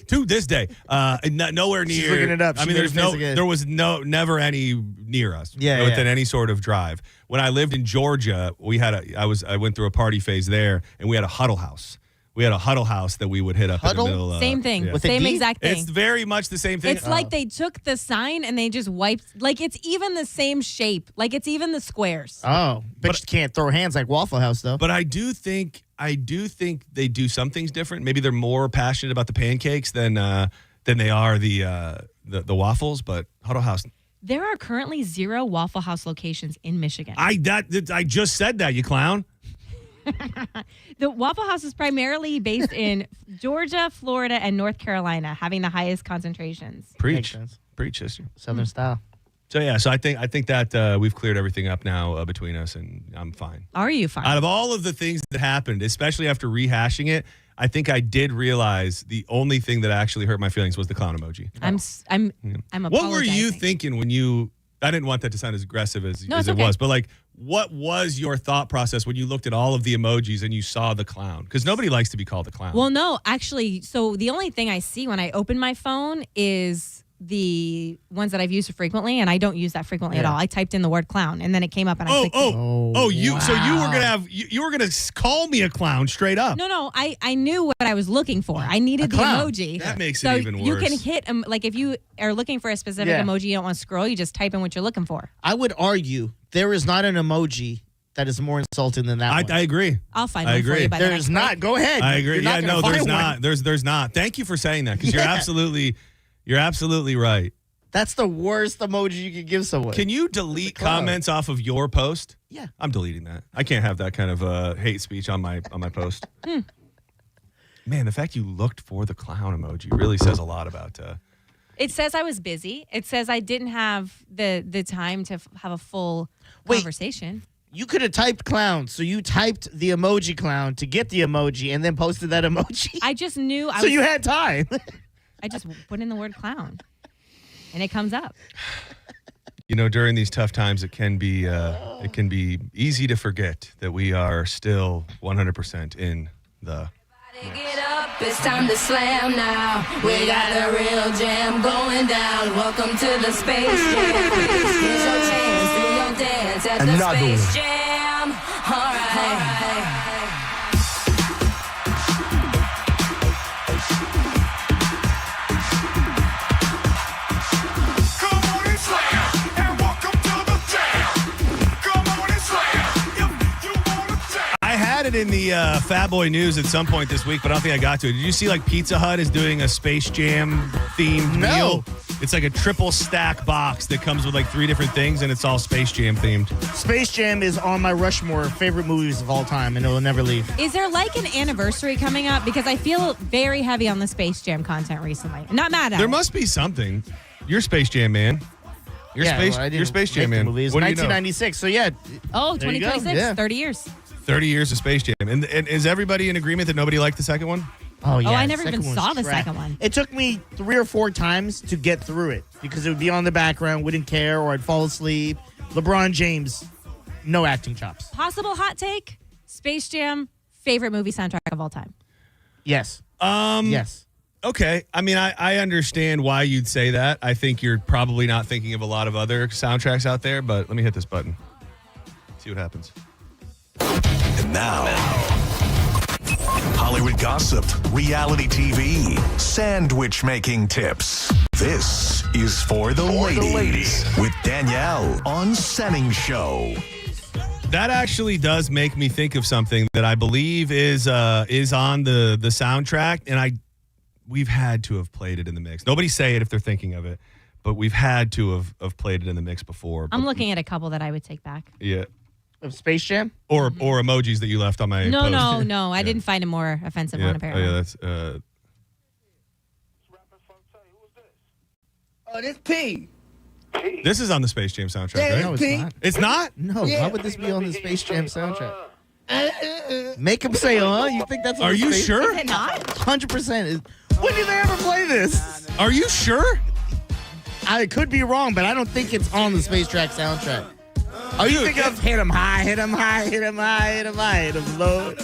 To this day. Nowhere near. She's looking it up. There was never any near us. Within any sort of drive. When I lived in Georgia, I went through a party phase there, and we had a Huddle House, we had a huddle house that we would hit up Huddle? in the middle. Same thing. Yeah. Same exact thing. It's very much the same thing. It's like they took the sign and they just wiped. Like it's even the same shape. Like it's even the squares. Oh, but you can't throw hands like Waffle House though. But I do think they do some things different. Maybe they're more passionate about the pancakes than they are the waffles. But Huddle House. There are currently 0 Waffle House locations in Michigan. I just said that, you clown. The Waffle House is primarily based in Georgia, Florida, and North Carolina, having the highest concentrations. Preach, sister. Southern style. So yeah, so I think that we've cleared everything up now between us, and I'm fine. Are you fine? Out of all of the things that happened, especially after rehashing it, I think I did realize the only thing that actually hurt my feelings was the clown emoji. I'm apologizing. What were you thinking when you? I didn't want that to sound as aggressive as it okay. was, but like, what was your thought process when you looked at all of the emojis and you saw the clown? Because nobody likes to be called a clown. Well, no, actually. So the only thing I see when I open my phone is the ones that I've used frequently, and I don't use that frequently at all. I typed in the word clown, and then it came up, and I clicked it. So you were gonna call me a clown straight up? No, I knew what I was looking for. I needed the emoji. That makes it even worse. You can hit like if you are looking for a specific emoji, you don't want to scroll. You just type in what you're looking for. I would argue there is not an emoji that is more insulting than that one. I agree. I'll find one for you. By There's not. Go ahead. I agree. You're not there's find not. one. There's not. Thank you for saying that because you're absolutely right. That's the worst emoji you could give someone. Can you delete comments off of your post? Yeah. I'm deleting that. I can't have that kind of hate speech on my post. Man, the fact you looked for the clown emoji really says a lot about. It says I was busy. It says I didn't have the time to have a full conversation. You could have typed clown, so you typed the emoji clown to get the emoji and then posted that emoji. I just knew. You had time. I just put in the word clown, and it comes up. You know, during these tough times, it can be easy to forget that we are still 100% in the. Get up, it's time to slam now. We got a real jam going down. Welcome to the Space Jam. Here's your chance, do your dance at the Space Jam. All right. I had it in the Fat Boy News at some point this week, but I don't think I got to it. Did you see like Pizza Hut is doing a Space Jam themed meal? It's like a triple stack box that comes with like 3 different things, and it's all Space Jam themed. Space Jam is on my Rushmore favorite movies of all time, and it will never leave. Is there like an anniversary coming up? Because I feel very heavy on the Space Jam content recently. I'm not mad at There it. must be something. You're Space Jam man. You're Space Jam man. Movies. What do you know? 1996. So yeah. Oh, There you go. 2026, Yeah. 30 years. 30 years of Space Jam. And is everybody in agreement that nobody liked the second one? Oh, yeah. I never even second saw one's the crap. second one. It took me 3 or 4 times to get through it because it would be on the background, wouldn't care, or I'd fall asleep. LeBron James, no acting chops. Possible hot take? Space Jam, favorite movie soundtrack of all time. Yes. Yes. Okay. I mean, I understand why you'd say that. I think you're probably not thinking of a lot of other soundtracks out there, but let me hit this button. See what happens. And now, Hollywood gossip, reality TV, sandwich making tips. This is For the Ladies with Danielle on Senning Show. That actually does make me think of something that I believe is on the soundtrack, and we've had to have played it in the mix. Nobody say it if they're thinking of it, but we've had to have played it in the mix before. I'm looking at a couple that I would take back. Yeah. Of Space Jam? Or emojis that you left on my No, post. no. I didn't find a more offensive one, apparently. Oh, yeah, that's... Oh, this P. This is on the Space Jam soundtrack, Yeah, right? No, it's not. It's not? No, why would this be on the Space Jam soundtrack? Make him say, you think that's on Are the you Space sure? Is it not? 100%. When did they ever play this? Are you sure? I could be wrong, but I don't think it's on the Space Track soundtrack. Are you thinking of hit 'em high, hit 'em high, hit 'em high, hit 'em high, hit 'em low?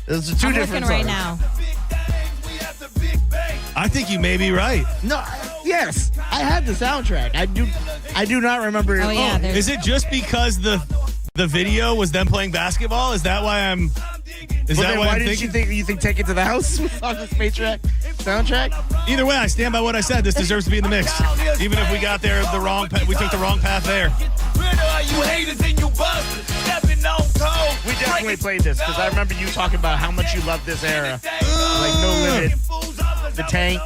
Those are 2 I'm different looking right songs. now. I think you may be right. No, yes, I had the soundtrack. I do not remember. Oh, yeah. Is it just because the video was them playing basketball? Is that why I'm... Is that why what I'm didn't thinking? you think Take It to the House was on the soundtrack? Either way, I stand by what I said. This deserves to be in the mix. Even if we got there the wrong we took the wrong path there. We definitely played this because I remember you talking about how much you love this era. Like No Limit, The Tank.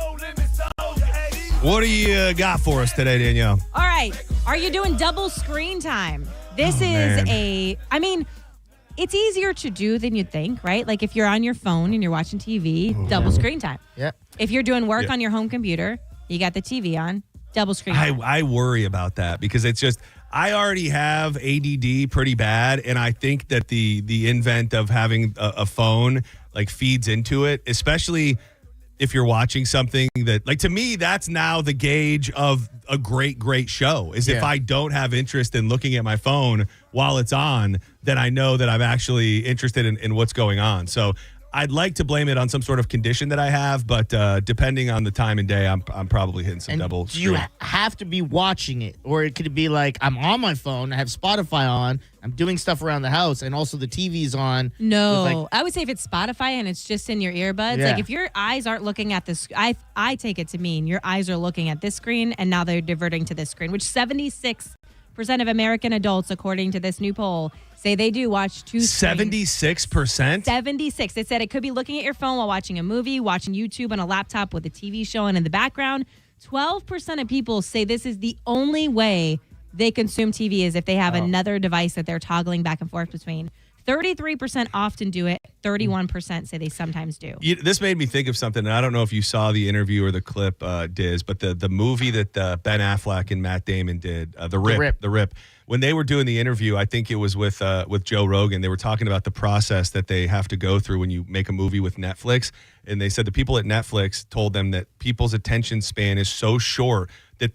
What do you got for us today, Danielle? All right. Are you doing double screen time? This is man. I mean, it's easier to do than you'd think, right? Like if you're on your phone and you're watching TV, double screen time. Yeah. If you're doing work on your home computer, you got the TV on, double screen time. I worry about that because it's just I already have ADD pretty bad, and I think that the invent of having a phone like feeds into it, especially if you're watching something that, like, to me, that's now the gauge of a great show is if I don't have interest in looking at my phone while it's on, then I know that I'm actually interested in what's going on. So I'd like to blame it on some sort of condition that I have, but depending on the time and day, I'm probably hitting some double Do you have to be watching it? Or it could be like, I'm on my phone, I have Spotify on, I'm doing stuff around the house, and also the TV's on. No, I would say if it's Spotify and it's just in your earbuds, Yeah. like if your eyes aren't looking at this, I take it to mean your eyes are looking at this screen and now they're diverting to this screen, which 76% of American adults, according to this new poll, say they do watch two screens. 76%? 76. It said it could be looking at your phone while watching a movie, watching YouTube on a laptop with a TV show and in the background. 12% of people say this is the only way they consume TV is if they have another device that they're toggling back and forth between. 33% often do it. 31% say they sometimes do. This made me think of something, and I don't know if you saw the interview or the clip, Diz, but the movie that Ben Affleck and Matt Damon did, The Rip. When they were doing the interview, I think it was with Joe Rogan. They were talking about the process that they have to go through when you make a movie with Netflix, and they said the people at Netflix told them that people's attention span is so short that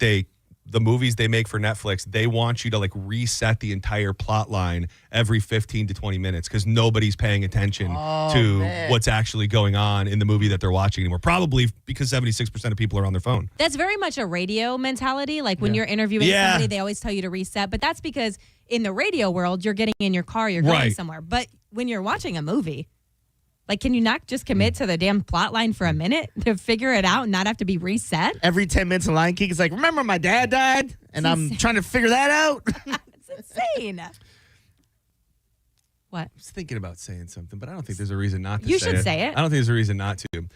the movies they make for Netflix, they want you to like reset the entire plot line every 15 to 20 minutes because nobody's paying attention to what's actually going on in the movie that they're watching anymore. Probably because 76% of people are on their phone. That's very much a radio mentality. Like when you're interviewing somebody, they always tell you to reset. But that's because in the radio world, you're getting in your car, you're going somewhere. But when you're watching a movie, like, can you not just commit to the damn plot line for a minute to figure it out and not have to be reset? Every 10 minutes in Lion King, it's like, remember my dad died? And I'm trying to figure that out. It's insane. What? I was thinking about saying something, but I don't think there's a reason not to You say it. should say it. I don't think there's a reason not to.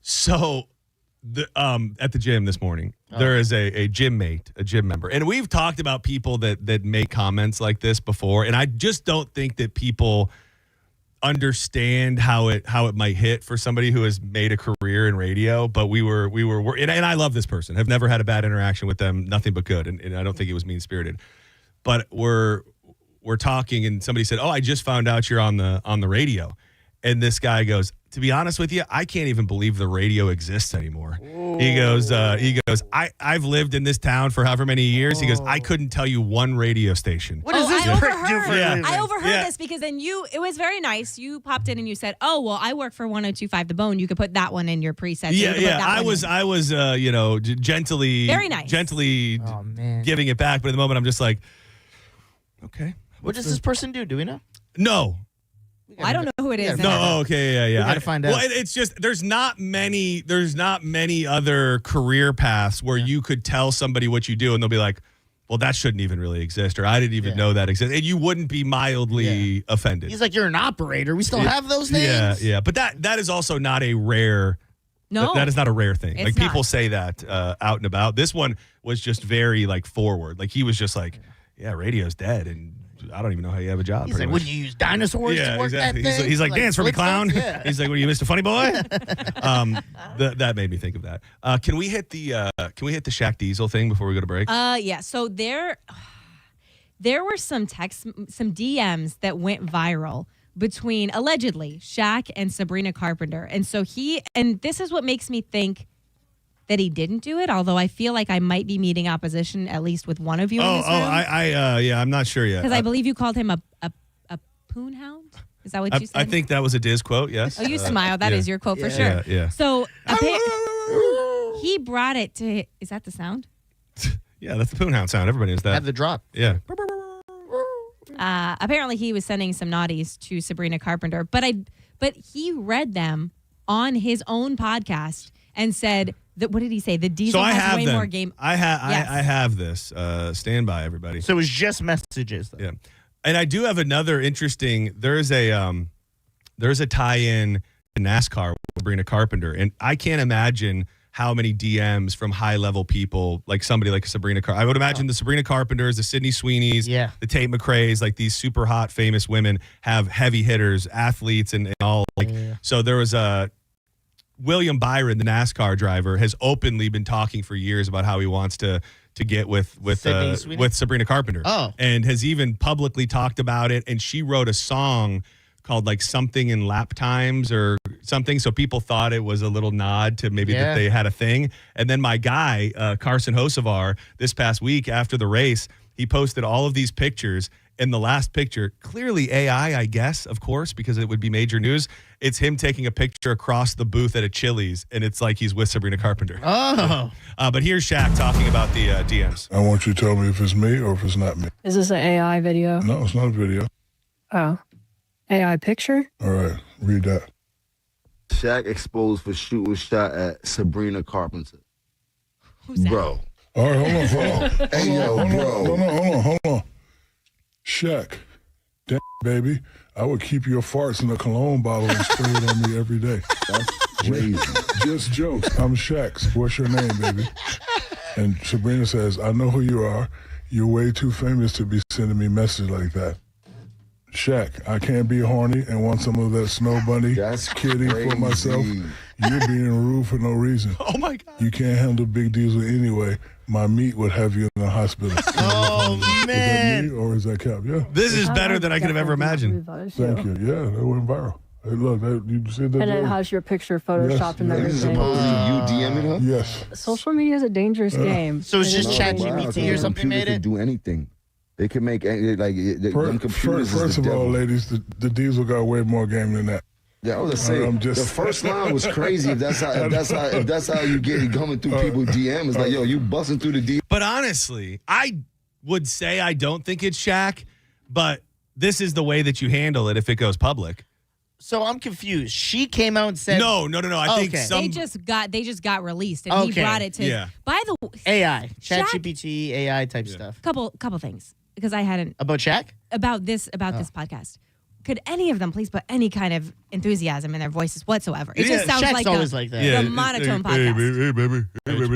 So, at the gym this morning, there is a gym mate, a gym member. And we've talked about people that make comments like this before, and I just don't think that people understand how it might hit for somebody who has made a career in radio. But we were and I love this person. Have never had a bad interaction with them, nothing but good, and I don't think it was mean spirited. But we're talking, and somebody said, "Oh, I just found out you're on the radio," and this guy goes, "To be honest with you, I can't even believe the radio exists anymore." He goes, I've lived in this town for however many years. He goes, I couldn't tell you one radio station. What does this prick do for a living? I overheard this because then it was very nice. You popped in and you said, "Oh, well, I work for 102.5 The Bone. You could put that one in your preset." I was gently, very nice, gently giving it back. But at the moment, I'm just like, okay. What does this person do? Do we know? No. I don't know who it is. No, okay, yeah. We gotta find out. Well, it's just there's not many other career paths where you could tell somebody what you do and they'll be like, well, that shouldn't even really exist, or I didn't even know that exists, and you wouldn't be mildly offended. He's like, you're an operator. We still have those things. Yeah. But that is also not a rare. No, that is not a rare thing. It's like people not. say that out and about. This one was just very like forward. Like he was just like, yeah, radio's dead, and I don't even know how you have a job. He's like, would you use dinosaurs to work that thing? He's like, dance for me, clown. Yeah. He's like, what are you, Mr. Funny Boy? That made me think of that. Can we hit the Shaq Diesel thing before we go to break? Yeah. So there were some DMs that went viral between allegedly Shaq and Sabrina Carpenter, and so this is what makes me think that he didn't do it, although I feel like I might be meeting opposition at least with one of you in this room. I'm not sure yet. Because I believe you called him a poon hound. Is that what you said? I think that was a Diz quote, yes. Oh, you smiled. That is your quote for sure. Yeah. So he brought it to, is that the sound? Yeah, that's the poon hound sound. Everybody knows that. Have the drop. Yeah. Apparently he was sending some naughties to Sabrina Carpenter, but But he read them on his own podcast and said that, what did he say? The Diesel has way more game. I have this. Stand by, everybody. So it was just messages, though. Yeah. And I do have another interesting, there's a tie-in to NASCAR with Sabrina Carpenter. And I can't imagine how many DMs from high-level people, like somebody like Sabrina Carpenter. I would imagine the Sabrina Carpenters, the Sydney Sweeneys, the Tate McRae's, like these super hot, famous women have heavy hitters, athletes, and all. So there was William Byron, the NASCAR driver, has openly been talking for years about how he wants to get with Sabrina Carpenter. And has even publicly talked about it. And she wrote a song called like something in lap times or something. So people thought it was a little nod to maybe that they had a thing. And then my guy, Carson Hocevar, this past week after the race, he posted all of these pictures. And the last picture, clearly AI, I guess, of course, because it would be major news. It's him taking a picture across the booth at a Chili's, and it's like he's with Sabrina Carpenter. But here's Shaq talking about the DMs. I want you to tell me if it's me or if it's not me. Is this an AI video? No, it's not a video. Oh. AI picture? All right, read that. Shaq exposed for shooting shot at Sabrina Carpenter. Who's that? Bro. All right, hold on. Hey, yo, bro. Hold on. Shaq, damn, baby, I would keep your farts in a cologne bottle and spray it on me every day. That's crazy. Just jokes. I'm Shaq. What's your name, baby? And Sabrina says, I know who you are. You're way too famous to be sending me messages like that. Shaq, I can't be horny and want some of that snow bunny. That's kidding crazy. For myself. You're being rude for no reason. Oh, my God. You can't handle Big Diesel anyway. My meat would have you in the hospital. Oh, man. Is that me or is that Cap? Yeah. This is better than I could have ever imagined. Thank you. Yeah, that went viral. Hey, look, you said that. And it has your picture photoshopped and everything. You DMing her? Yes. Social media is a dangerous game. So it's just ChatGPT or something made it? Can do anything. They can make computers. First of all, ladies, the Diesel got way more game than that. Yeah, I was saying the first line was crazy. If that's how you get it coming through people's DM, it's like, yo, you busting through the DM. But honestly, I would say I don't think it's Shaq, but this is the way that you handle it if it goes public. So I'm confused. She came out and said No. I think they just got released, and he brought it to. By the way, AI, ChatGPT, AI type stuff. Couple things because I hadn't about Shaq about this podcast. Could any of them please put any kind of enthusiasm in their voices whatsoever? It just sounds Shaq's always like that. The monotone podcast. Hey, baby,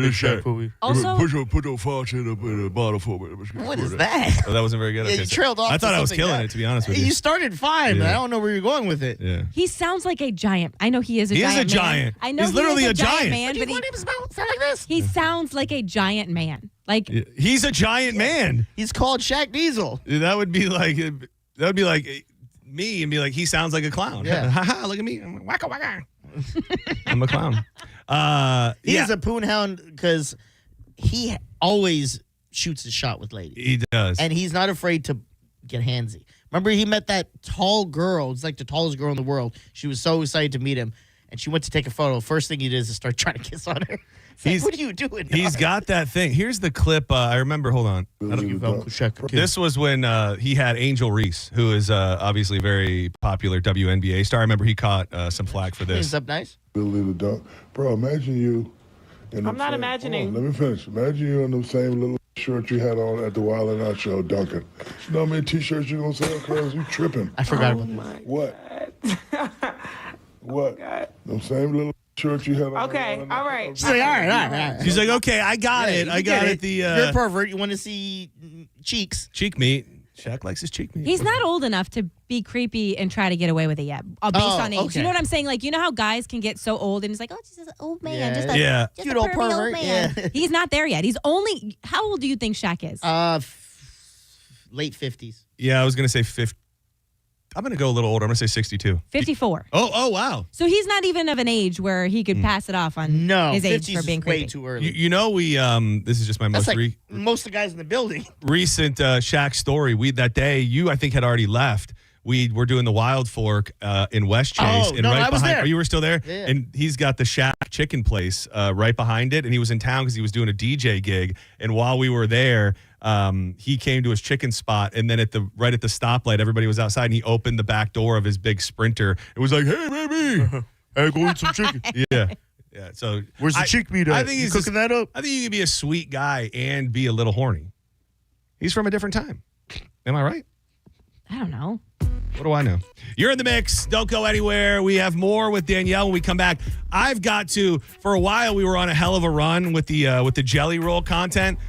this Shaq. Also, put those farts in a bottle for me. What is that? Oh, that wasn't very good. Yeah, you trailed off. I thought I was killing else. it, to be honest with you. You started fine, but I don't know where you're going with it. Yeah. he sounds like a giant. I know he is a He giant. is a giant. Man. I know He's literally a a giant. man, but sound like this? he sounds like a giant man. Like he's a giant man. He's called Shaq Diesel. That would be like me and be like, he sounds like a clown. Yeah. Haha, look at me. I'm wacka wacka. I'm a clown. He is a poonhound because he always shoots his shot with ladies. He does. And he's not afraid to get handsy. Remember, he met that tall girl. It's like the tallest girl in the world. She was so excited to meet him. And she went to take a photo. First thing he did is start trying to kiss on her. What are you doing? He's got that thing. Here's the clip. I remember. Hold on. This was when he had Angel Reese, who is obviously a very popular WNBA star. I remember he caught some flack for this. He's up nice. Little dunk. Bro, imagine you. I'm not imagining. Let me finish. Imagine you in the same little shirt you had on at the Wild 'N Out show, dunking. You know how many T-shirts you gonna sell, cuz? You tripping. I forgot. What? What? The same little shirt you had on. Okay, all right. She's like, all right. She's like, okay, I got it. I got it. You're a pervert. You want to see cheeks. Cheek meat. Shaq likes his cheek meat. he's not old enough to be creepy and try to get away with it yet, based on age. Okay. You know what I'm saying? Like, you know how guys can get so old and it's like, oh, it's just an old man, just a Cute old pervy pervert. man. Yeah. He's not there yet. He's only. How old do you think Shaq is? Late 50s. Yeah, I was gonna say 50. I'm gonna go a little older. I'm gonna say 62. 54. Oh, wow. So he's not even of an age where he could pass it off on his age 50s for being is creepy. way too early. You know, we this is just my That's most like most of the guys in the building. recent Shaq story. That day, you I think had already left. We were doing the Wild Fork in West Chase, and no, right I was behind. there. Oh, you were still there, Yeah. and he's got the Shaq chicken place right behind it, and he was in town because he was doing a DJ gig. And while we were there, he came to his chicken spot, and then right at the stoplight, everybody was outside, and he opened the back door of his big Sprinter. It was like, "Hey, baby, hey, go eat some chicken." Yeah. So where's the chick meat at? I think he's cooking that up. I think you can be a sweet guy and be a little horny. He's from a different time. Am I right? I don't know. What do I know? You're in the mix. Don't go anywhere. We have more with Danielle when we come back. I've got to. For a while, we were on a hell of a run with the jelly roll content.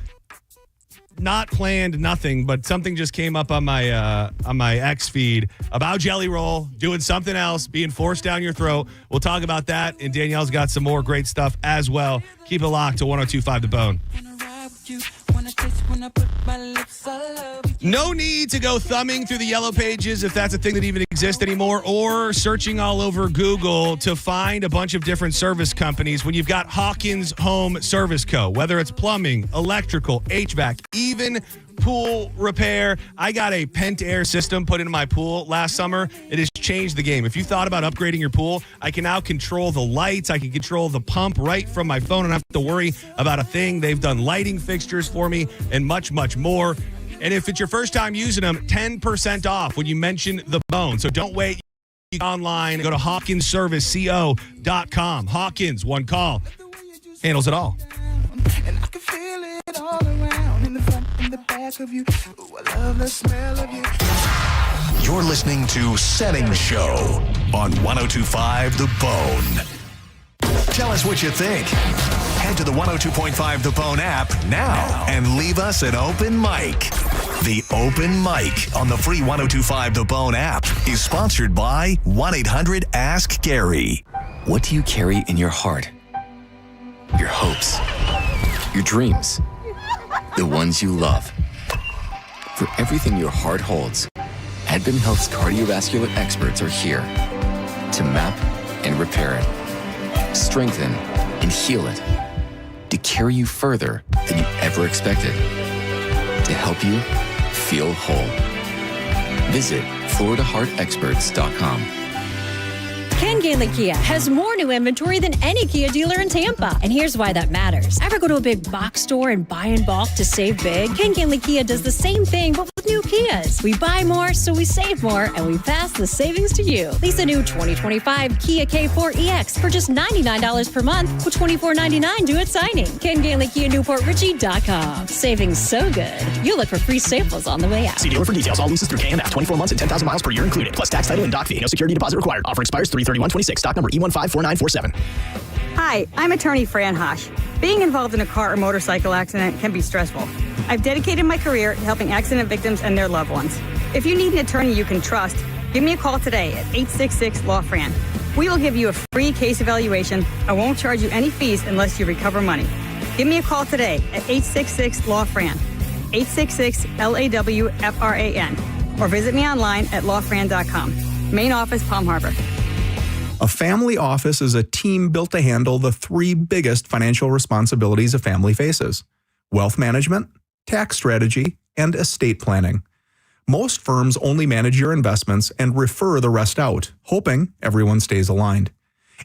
Not planned, nothing, but something just came up on my X feed about jelly roll, doing something else, being forced down your throat. We'll talk about that, and Danielle's got some more great stuff as well. Keep it locked to 102.5 The Bone. No need to go thumbing through the yellow pages if that's a thing that even exists anymore, or searching all over Google to find a bunch of different service companies when you've got Hawkins Home Service Co. Whether it's plumbing, electrical, HVAC, even pool repair. I got a Pent Air system put into my pool last summer. It has changed the game. If you thought about upgrading your pool, I can now control the lights. I can control the pump right from my phone. I don't have to worry about a thing. They've done lighting fixtures for me and much, much more. And if it's your first time using them, 10% off when you mention The Bone. So don't wait. You go online. Go to HawkinsServiceCO.com. Hawkins, one call. Handles it all. And I can feel it all around in the front and the back of you. Ooh, I love the smell of you. You're listening to Senning Show on 102.5 The Bone. Tell us what you think. Head to the 102.5 The Bone app now and leave us an open mic. The open mic on the free 102.5 The Bone app is sponsored by 1-800-ASK-GARY. What do you carry in your heart? Your hopes, your dreams, the ones you love. For everything your heart holds, Advent Health's cardiovascular experts are here to map and repair it, strengthen and heal it, to carry you further than you ever expected, to help you feel whole. Visit FloridaHeartExperts.com. Ken Gainley Kia has more new inventory than any Kia dealer in Tampa. And here's why that matters. Ever go to a big box store and buy in bulk to save big? Ken Gainley Kia does the same thing, but with new Kias. We buy more, so we save more, and we pass the savings to you. Lease a new 2025 Kia K4 EX for just $99 per month with $24.99 due at signing. Ken Gainley Kia NewportRichie.com. Savings so good, you'll look for free samples on the way out. See dealer for details. All leases through KMF. 24 months and 10,000 miles per year included. Plus tax, title, and dock fee. No security deposit required. Offer expires 3/31/26. Stock number E154947. Hi, I'm attorney Fran Hosh. Being involved in a car or motorcycle accident can be stressful. I've dedicated my career to helping accident victims and their loved ones. If you need an attorney you can trust, give me a call today at 866-LAW-FRAN. We will give you a free case evaluation. I won't charge you any fees unless you recover money. Give me a call today at 866-LAW-FRAN, 866-LAW-FRAN, or visit me online at lawfran.com. Main office, Palm Harbor. A family office is a team built to handle the three biggest financial responsibilities a family faces: wealth management, tax strategy, and estate planning. Most firms only manage your investments and refer the rest out, hoping everyone stays aligned.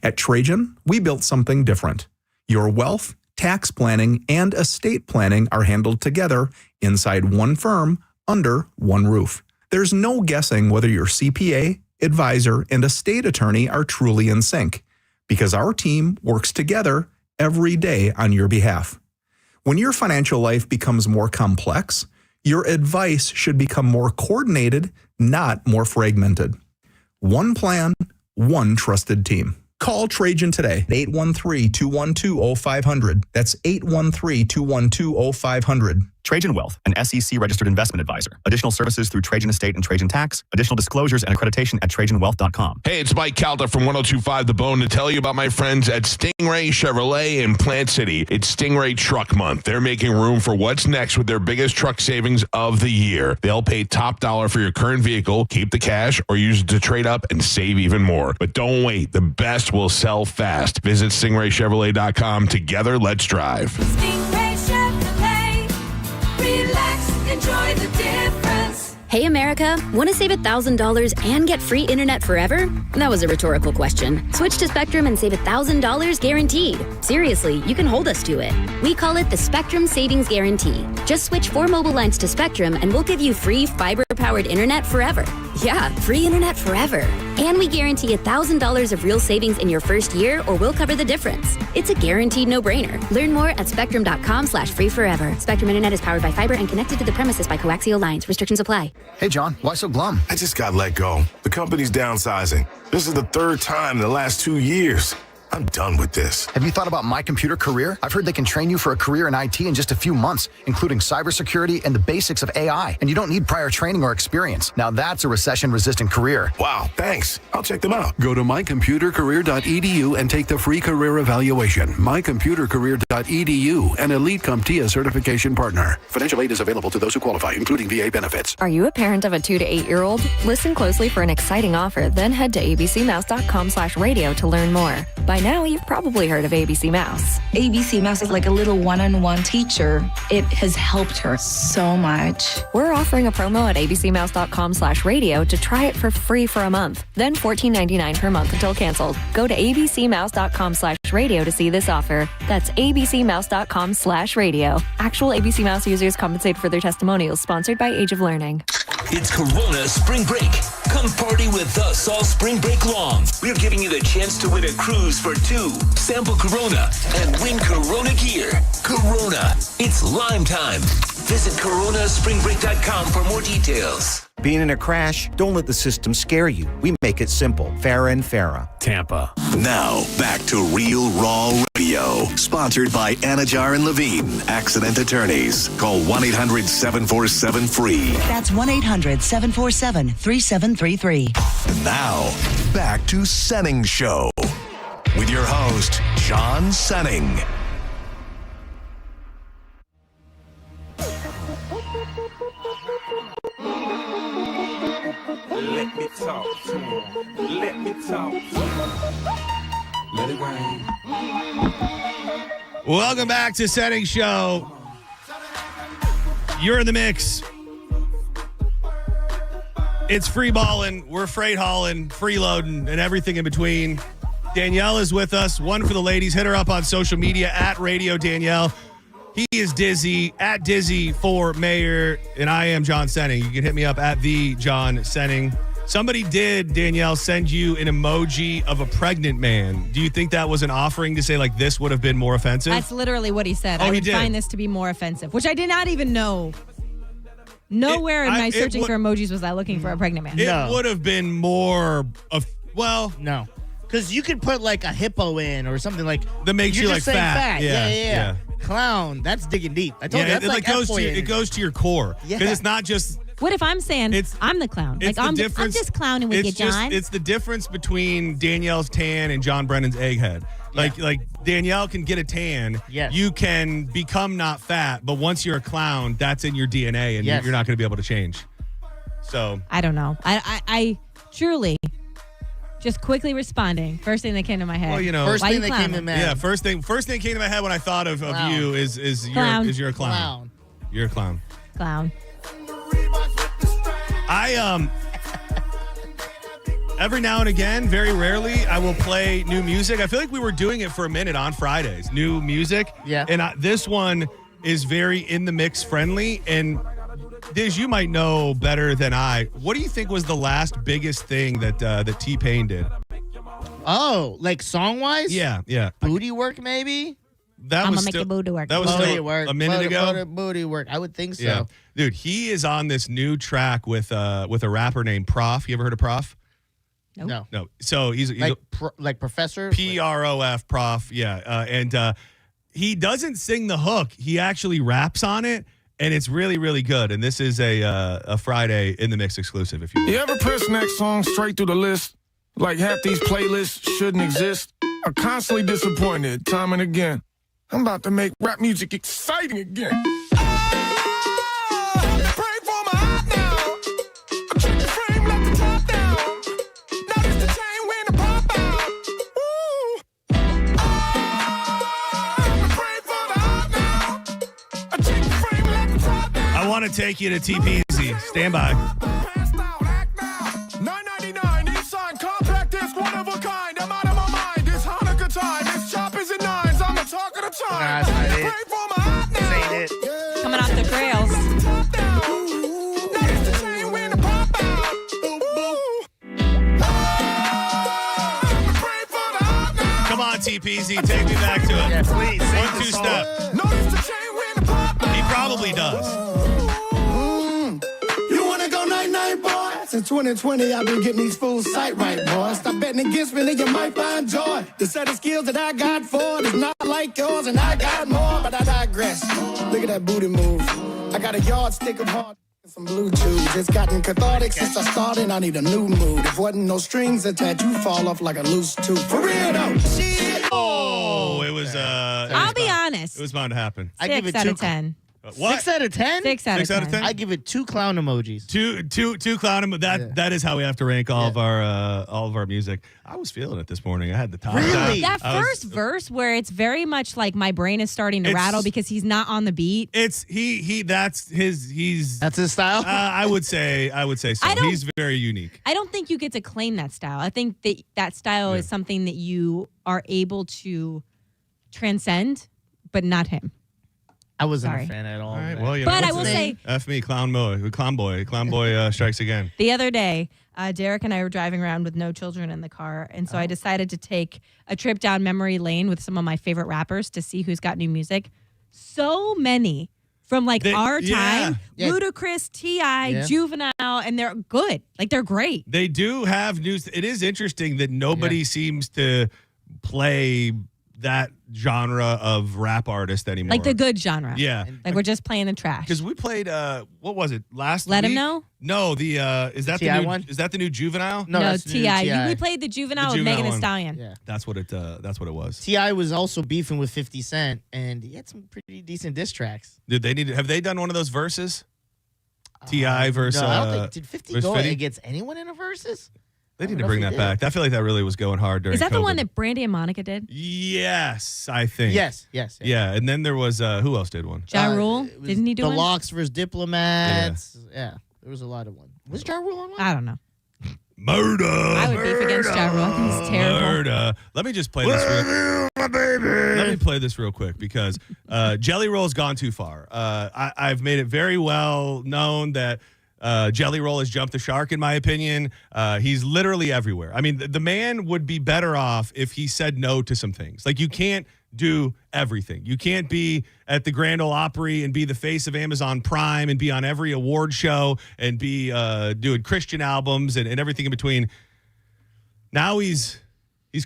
At Trajan, we built something different. Your wealth, tax planning, and estate planning are handled together inside one firm under one roof. There's no guessing whether your CPA, advisor, and estate attorney are truly in sync, because our team works together every day on your behalf. When your financial life becomes more complex, your advice should become more coordinated, not more fragmented. One plan, one trusted team. Call Trajan today, 813-212-0500. That's 813-212-0500. Trajan Wealth, an SEC registered investment advisor. Additional services through Trajan Estate and Trajan Tax. Additional disclosures and accreditation at TrajanWealth.com. Hey, it's Mike Calta from 102.5 The Bone to tell you about my friends at Stingray Chevrolet in Plant City. It's Stingray Truck Month. They're making room for what's next with their biggest truck savings of the year. They'll pay top dollar for your current vehicle, keep the cash, or use it to trade up and save even more. But don't wait. The best will sell fast. Visit StingrayChevrolet.com. Together, let's drive. Stingray Chevrolet. Relax, enjoy the difference. Hey, America, want to save $1,000 and get free internet forever? That was a rhetorical question. Switch to Spectrum and save $1,000 guaranteed. Seriously, you can hold us to it. We call it the Spectrum Savings Guarantee. Just switch 4 mobile lines to Spectrum and we'll give you free fiber-powered internet forever. Yeah, free internet forever. And we guarantee $1,000 of real savings in your first year or we'll cover the difference. It's a guaranteed no-brainer. Learn more at spectrum.com/free forever. Spectrum Internet is powered by fiber and connected to the premises by coaxial lines. Restrictions apply. Hey, John, why so glum? I just got let go. The company's downsizing. This is the 3rd time in the last 2 years. I'm done with this. Have you thought about My Computer Career? I've heard they can train you for a career in IT in just a few months, including cybersecurity and the basics of AI. And you don't need prior training or experience. Now that's a recession-resistant career. Wow, thanks. I'll check them out. Go to mycomputercareer.edu and take the free career evaluation. mycomputercareer.edu, an Elite CompTIA certification partner. Financial aid is available to those who qualify, including VA benefits. Are you a parent of a 2 to 8-year-old? Listen closely for an exciting offer, then head to abcmouse.com/radio to learn more. By now, you've probably heard of ABC Mouse. ABC Mouse is like a little one-on-one teacher. It has helped her so much. We're offering a promo at abcmouse.com/radio to try it for free for a month, then $14.99 per month until canceled. Go to abcmouse.com/radio to see this offer. That's abcmouse.com/radio. Actual ABC Mouse users compensated for their testimonials, sponsored by Age of Learning. It's Corona Spring Break. Come party with us all spring break long. We're giving you the chance to win a cruise for 2, sample Corona, and win Corona gear. Corona, it's Lime time. Visit coronaspringbreak.com for more details. Being in a crash? Don't let the system scare you. We make it simple. Farah and Farah. Tampa. Now, back to Real Raw Radio. Sponsored by Anajar and Levine, accident attorneys. Call 1-800-747-FREE. That's 1-800-747-3733. Now, back to Senning Show. With your host, John Senning. Let me talk to him. Let me talk to him. Let it rain. Welcome back to Senning Show. You're in the mix. It's free balling, we're freight hauling, freeloading, and everything in between. Danielle is with us. One for the ladies. Hit her up on social media at Radio Danielle. He is Dizzy at Dizzy for Mayor, and I am John Senning. You can hit me up at the John Senning. Somebody did, Danielle, send you an emoji of a pregnant man. Do you think that was an offering to say, like, this would have been more offensive? That's literally what he said. Oh, I he would did. find this to be more offensive, which I did not even know. Nowhere in my searching for emojis was I looking for a pregnant man. It would have been more of, well. No. Because you could put like a hippo in or something like. That makes you just like saying fat. Yeah. Clown. That's digging deep. I told you that's like it goes to your core. Yeah. Because it's not just. What if I'm saying I'm the clown? Like I'm just clowning with you, John. It's the difference between Danielle's tan and John Brennan's egghead. Like Danielle can get a tan. Yes. You can become not fat, but once you're a clown, that's in your DNA, and you're not going to be able to change. So I don't know. I truly just quickly responding. First thing that came to my head. Well, you know, first thing that came to my head. Yeah, first thing came to my head when I thought of you is you're a clown. You're a clown. Clown. Every now and again, very rarely, I will play new music. I feel like we were doing it for a minute on Fridays. New music. Yeah. And this one is very in the mix friendly. And Diz, you might know better than I. What do you think was the last biggest thing that T-Pain did? Oh, like song-wise? Yeah. Booty work, maybe? I'm gonna make your booty work. That was still a minute ago. Booty work. I would think so. Yeah. Dude, he is on this new track with a rapper named Prof. You ever heard of Prof? No. So he's like Professor? Prof, Prof. Yeah. And he doesn't sing the hook. He actually raps on it, and it's really, really good. And this is a Friday in the Mix exclusive. If You ever press next song straight through the list? Like half these playlists shouldn't exist? I'm constantly disappointed, time and again. I'm about to make rap music exciting again. I want to take you to T-Peasy. Stand by. $9.99 Nissan compact disc, one of a kind. I'm out of my mind. It's Hanukkah time. It's choppers and nines. I'm the talk of the time. Pray for my heart now. This ain't it. Coming off the trails. Notice the chain when the pop out. Pray for the heart now. Come on, TPZ, take me back to it. Yeah, please. Sing 1, the 2 song. step. Notice the chain when the pop out. He probably does. You wanna go night-night, boy? Since 2020, I've been getting these fools sight right, boy. Stop betting against me, then you might find joy. The set of skills that I got for it is not like yours, and I got more, but I digress. Look at that booty move. I got a yardstick of hard and some Bluetooth. It's gotten cathartic since I started. I need a new mood. If wasn't no strings attached, you fall off like a loose tooth. For real though, shit. Oh, it was. I'll be honest. It was bound to happen. I give 6 it out 2. of 10. What? 6 out of 10? 6 out of 6 out of 10? 10. I give it 2 clown emojis. Two clown. That is how we have to rank all of our music. I was feeling it this morning. I had the top. Really? That first verse where it's very much like my brain is starting to rattle because he's not on the beat. It's that's his style. I would say so. He's very unique. I don't think you get to claim that style. I think that style is something that you are able to transcend, but not him. I wasn't Sorry. a fan at all. All right, well, But I will say, F me, clown boy strikes again. the other day, Derek and I were driving around with no children in the car, and so I decided to take a trip down memory lane with some of my favorite rappers to see who's got new music. So many from our time, Ludacris, T.I., Juvenile, and they're good. Like, they're great. They do have news. It is interesting that nobody seems to play that genre of rap artist anymore. Like the good genre. Yeah. Like we're just playing the trash. Because we played, what was it, last Let week? Him Know? No, is that T.I. the new one? Is that the new Juvenile? No, T.I. We played the Juvenile with Megan Thee Stallion. Yeah. That's what it was. T.I. was also beefing with 50 Cent, and he had some pretty decent diss tracks. Have they done one of those verses? T.I. versus No, I don't think, did 50 versus go 50? against anyone in a versus? They need to bring that back. I feel like that really was going hard during Is that COVID. the one that Brandy and Monica did? Yes, I think. Yes. Yeah, and then there was, who else did one? Ja Rule? Didn't he do The one? Locks versus Diplomats. Yeah, there was a lot of one. Was Ja Rule on one? I don't know. Murder. I would beef against Ja Rule. I think he's terrible. Murder. Let me just play this Let me play this real quick because Jelly Roll's gone too far. I've made it very well known that Jelly Roll has jumped the shark, in my opinion. He's literally everywhere. I mean, the man would be better off if he said no to some things. Like, you can't do everything. You can't be at the Grand Ole Opry and be the face of Amazon Prime and be on every award show and be doing Christian albums and everything in between. Now he's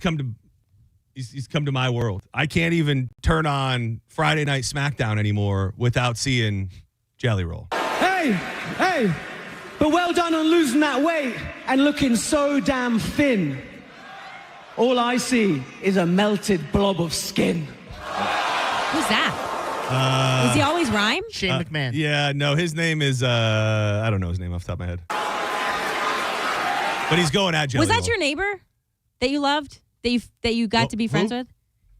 come to my world. I can't even turn on Friday Night SmackDown anymore without seeing Jelly Roll. Hey, but well done on losing that weight and looking so damn thin. All I see is a melted blob of skin. Who's that? Does he always rhyme? Shane McMahon. Yeah, no, his name is, I don't know his name off the top of my head. But he's going at Jelly Was that Roll. your neighbor that you loved? That you got to be friends with?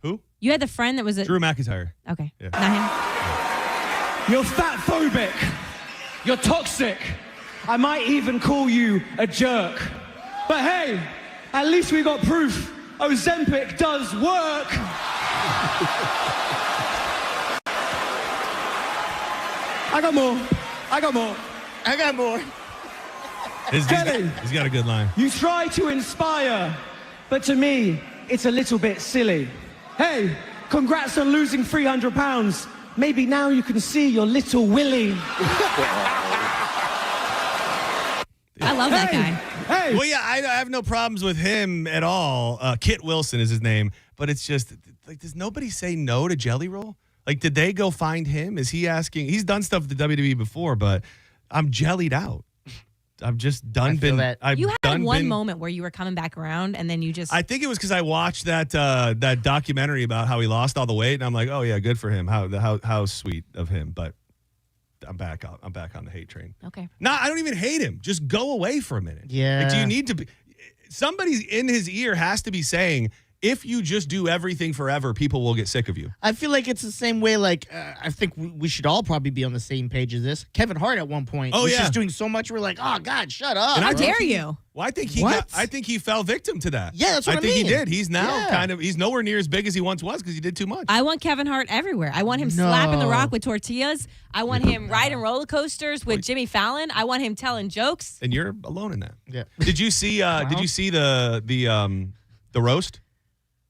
Who? You had the friend that was Drew McIntyre. Okay. Yeah. Not him? You're fat phobic. You're toxic. I might even call you a jerk. But hey, at least we got proof Ozempic does work. I got more. He's got a good line. You try to inspire, but to me, it's a little bit silly. Hey, congrats on losing 300 pounds. Maybe now you can see your little Willie. I love that guy. Hey. Well, yeah, I have no problems with him at all. Kit Wilson is his name, but it's just like, does nobody say no to Jelly Roll? Like, did they go find him? Is he asking? He's done stuff with the WWE before, but I'm jellied out. I've just done You had one moment where you were coming back around, and then you just. I think it was because I watched that documentary about how he lost all the weight, and I'm like, oh yeah, good for him. How sweet of him. But I'm back on the hate train. Okay. No, I don't even hate him. Just go away for a minute. Yeah. Like, do you need to be? Somebody in his ear has to be saying, if you just do everything forever, people will get sick of you. I feel like it's the same way. Like I think we should all probably be on the same page as this. Kevin Hart at one point was just doing so much. We're like, oh God, shut up! How dare you? Well, I think he fell victim to that. Yeah, that's what I think mean. he did. He's now he's nowhere near as big as he once was because he did too much. I want Kevin Hart everywhere. I want him slapping the rock with tortillas. I want him riding roller coasters with Jimmy Fallon. I want him telling jokes. And you're alone in that. Yeah. Did you see? Did you see the roast?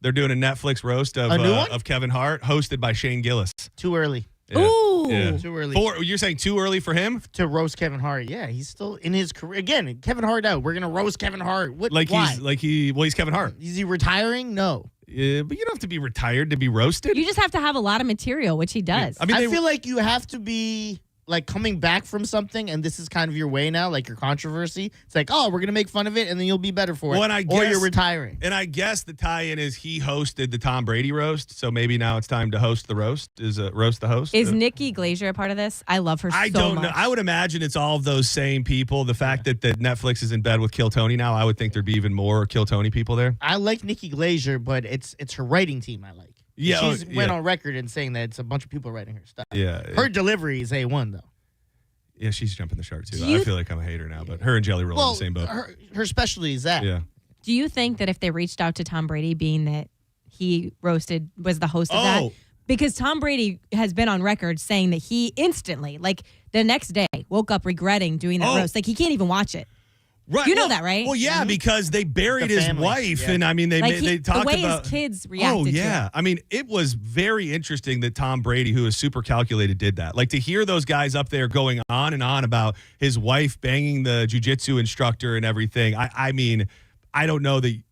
They're doing a Netflix roast of Kevin Hart, hosted by Shane Gillis. Too early. Yeah. Ooh. Yeah. Too early. You're saying too early for him? To roast Kevin Hart. Yeah, he's still in his career. Again, Kevin Hart out. We're going to roast Kevin Hart. What? Why? He's Kevin Hart. Is he retiring? No. Yeah, but you don't have to be retired to be roasted. You just have to have a lot of material, which he does. I mean, I feel like you have to be like coming back from something, and this is kind of your way now, like your controversy. It's like, oh, we're going to make fun of it, and then you'll be better for it. Or you're retiring. And I guess the tie-in is he hosted the Tom Brady roast, so maybe now it's time to host the roast. Roast the host? Is Nikki Glaser a part of this? I love her so much. I don't know. I would imagine it's all of those same people. The fact that Netflix is in bed with Kill Tony now, I would think there'd be even more Kill Tony people there. I like Nikki Glaser, but it's her writing team I like. Yeah, She's went on record in saying that it's a bunch of people writing her stuff. Yeah. Her delivery is A1, though. Yeah, she's jumping the shark, too. I feel like I'm a hater now, but her and Jelly Roll are in the same boat. Her specialty is that. Yeah. Do you think that if they reached out to Tom Brady, being that he was the host of that? Because Tom Brady has been on record saying that he instantly, like the next day, woke up regretting doing that roast. Like he can't even watch it. Right. You know that, right? Well, yeah, because they buried The his family, wife, yeah. and I mean, they talked the way about his kids reacted. Oh, yeah. I mean, it was very interesting that Tom Brady, who is super calculated, did that. Like to hear those guys up there going on and on about his wife banging the jiu-jitsu instructor and everything. I mean, I don't know that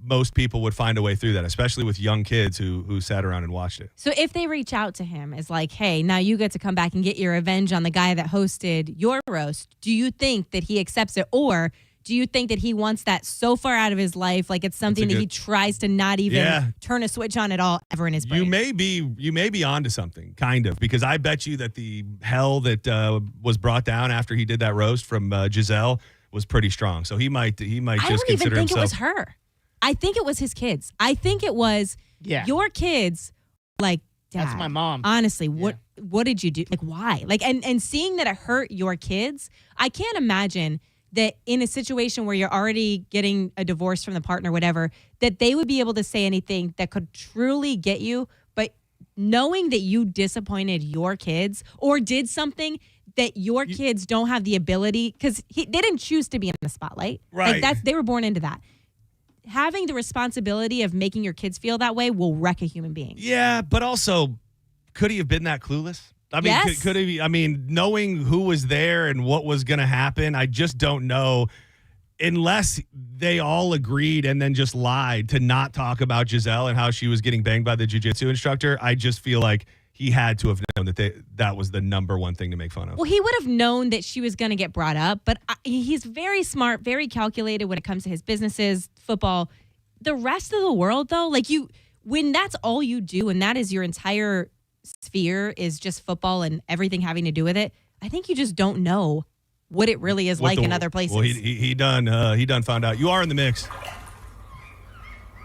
most people would find a way through that, especially with young kids who sat around and watched it. So if they reach out to him as like, hey, now you get to come back and get your revenge on the guy that hosted your roast, do you think that he accepts it? Or do you think that he wants that so far out of his life, like it's something that he tries to not even turn a switch on at all ever in his brain? You may be onto something, kind of, because I bet you that the hell that was brought down after he did that roast from Giselle was pretty strong. So he might just consider himself. I don't even think it was her. I think it was his kids. I think it was your kids. Like, Dad, that's my mom. Honestly, what did you do? Like, why? Like, and seeing that it hurt your kids, I can't imagine that in a situation where you're already getting a divorce from the partner, whatever, that they would be able to say anything that could truly get you. But knowing that you disappointed your kids or did something that your kids don't have the ability, because they didn't choose to be in the spotlight. Right. Like they were born into that. Having the responsibility of making your kids feel that way will wreck a human being. Yeah, but also, could he have been that clueless? I mean, yes. could he? I mean, knowing who was there and what was going to happen, I just don't know. Unless they all agreed and then just lied to not talk about Giselle and how she was getting banged by the jiu-jitsu instructor, I just feel like he had to have known that that was the number one thing to make fun of. Well, he would have known that she was going to get brought up, but he's very smart, very calculated when it comes to his businesses, football. The rest of the world, though, like when that's all you do and that is your entire sphere is just football and everything having to do with it, I think you just don't know what it really is like in other places. Well, he done found out. You are in the mix.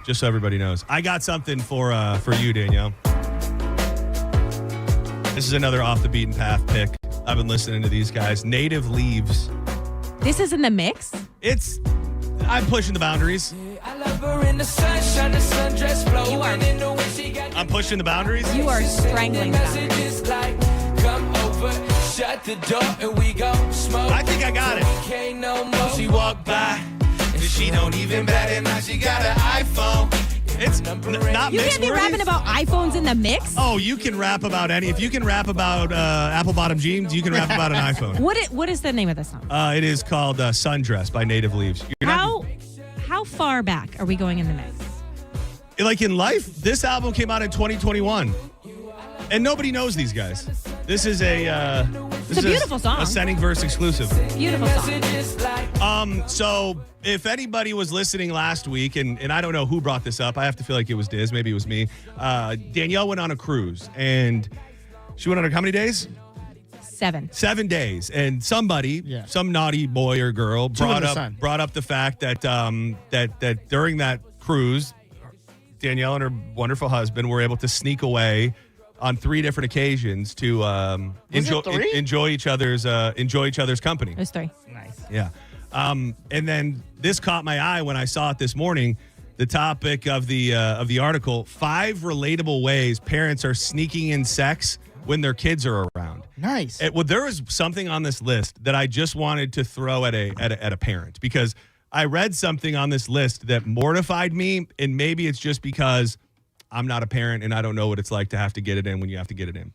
Just so everybody knows. I got something for you, Danielle. This is another off the beaten path pick. I've been listening to these guys. Native Leaves. This is in the mix? I'm pushing the boundaries. I love her in the sunshine, the sundress flow. I'm pushing the boundaries. You are strangling the boundaries. Come over, shut the door, and we go smoke. I think I got it. She walked by, and she don't even bat it. Now she got an iPhone. It's not You mixed can't be worthy. rapping about iPhones in the mix? Oh, you can rap about any. If you can rap about apple bottom jeans, you can rap about an iPhone. What is the name of this song? It is called Sundress by Native Leaves. How far back are we going in the mix? Like in life, this album came out in 2021. And nobody knows these guys. This is a beautiful song. A Senning verse exclusive. Beautiful song. So if anybody was listening last week, and I don't know who brought this up, I have to feel like it was Diz, maybe it was me. Danielle went on a cruise, and she went on how many days? 7. 7 days, and somebody, some naughty boy or girl, brought up the fact that that during that cruise, Danielle and her wonderful husband were able to sneak away on 3 different occasions to enjoy each other's company. It was 3. Nice. Yeah. And then this caught my eye when I saw it this morning. The topic of the article: 5 relatable ways parents are sneaking in sex when their kids are around. Nice. There was something on this list that I just wanted to throw at a parent, because I read something on this list that mortified me, and maybe it's just because I'm not a parent and I don't know what it's like to have to get it in when you have to get it in.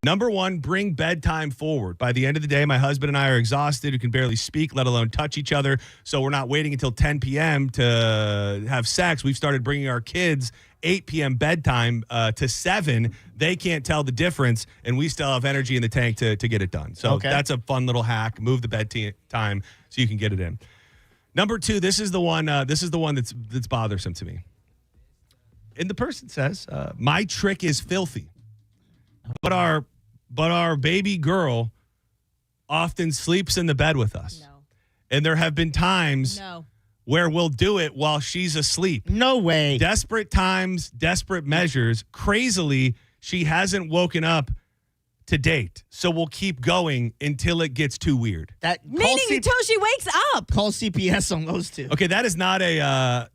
Number 1, bring bedtime forward. By the end of the day, my husband and I are exhausted. We can barely speak, let alone touch each other. So we're not waiting until 10 p.m. to have sex. We've started bringing our kids 8 p.m. bedtime to 7. They can't tell the difference, and we still have energy in the tank to get it done. So that's a fun little hack. Move the bedtime so you can get it in. Number 2, this is the one that's bothersome to me. And the person says, my trick is filthy, but our baby girl often sleeps in the bed with us. No. And there have been times where we'll do it while she's asleep. No way. Desperate times, desperate measures. Crazily, she hasn't woken up to date. So we'll keep going until it gets too weird. Meaning until she wakes up. Call CPS on those 2. Okay, that is not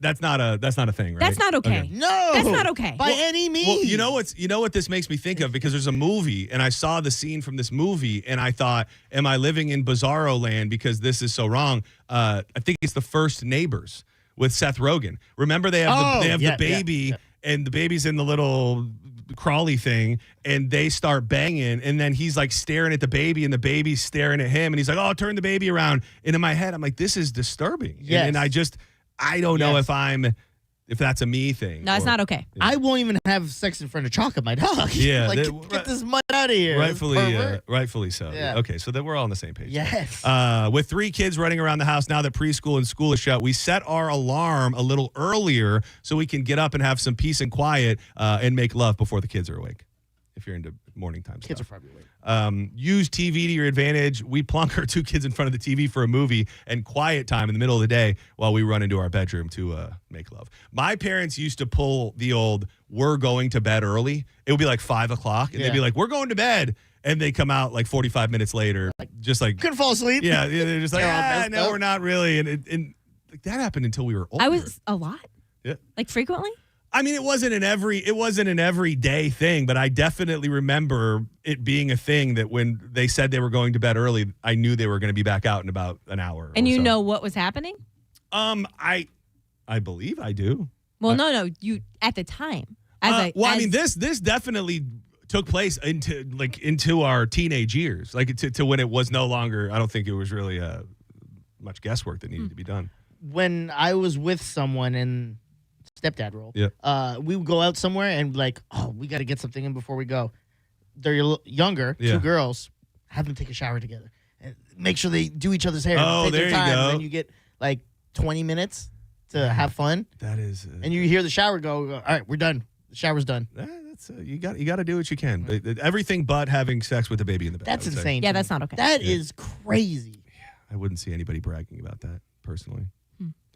that's not a thing, right? That's not okay. No. That's not okay. By any means. Well, you know what this makes me think of, because there's a movie and I saw the scene from this movie and I thought, am I living in Bizarro land because this is so wrong? I think it's The First Neighbors with Seth Rogen. Remember they have the baby and the baby's in the little crawly thing and they start banging and then he's like staring at the baby and the baby's staring at him and he's like, oh, turn the baby around. And in my head, I'm like, this is disturbing. Yes. And I don't know if that's a me thing. No, it's not okay. Yeah. I won't even have sex in front of Chocolate, my dog. Yeah. Get this mud out of here. Rightfully so. Yeah. Okay, so then we're all on the same page. Yes. With 3 kids running around the house now that preschool and school is shut, we set our alarm a little earlier so we can get up and have some peace and quiet and make love before the kids are awake. If you're into morning time stuff. Kids are probably awake. Use TV to your advantage. We plunk our 2 kids in front of the TV for a movie and quiet time in the middle of the day while we run into our bedroom to make love. My parents used to pull the old, we're going to bed early. It would be like 5 o'clock and they'd be like, we're going to bed. And they come out like 45 minutes later, just like. Couldn't fall asleep. Yeah, they're just like, no, we're not really. And that happened until we were older. I was a lot. Yeah. Like frequently? I mean, it wasn't an everyday thing, but I definitely remember it being a thing that when they said they were going to bed early, I knew they were going to be back out in about an hour. And you know what was happening? I believe I do. Well, no, you at the time. I mean, this definitely took place into our teenage years, like to when it was no longer. I don't think it was really much guesswork that needed to be done. When I was with someone and stepdad role. Yeah. We would go out somewhere and like, oh, we got to get something in before we go. They're younger, 2 girls. Have them take a shower together and make sure they do each other's hair. Oh, take there their you time, go. And then you get like 20 minutes to have fun. That is. And you hear the shower go. All right, we're done. The shower's done. That's you got to do what you can. Everything but having sex with a baby in the bed. That's insane. Yeah, that's not okay. That is crazy. I wouldn't see anybody bragging about that personally.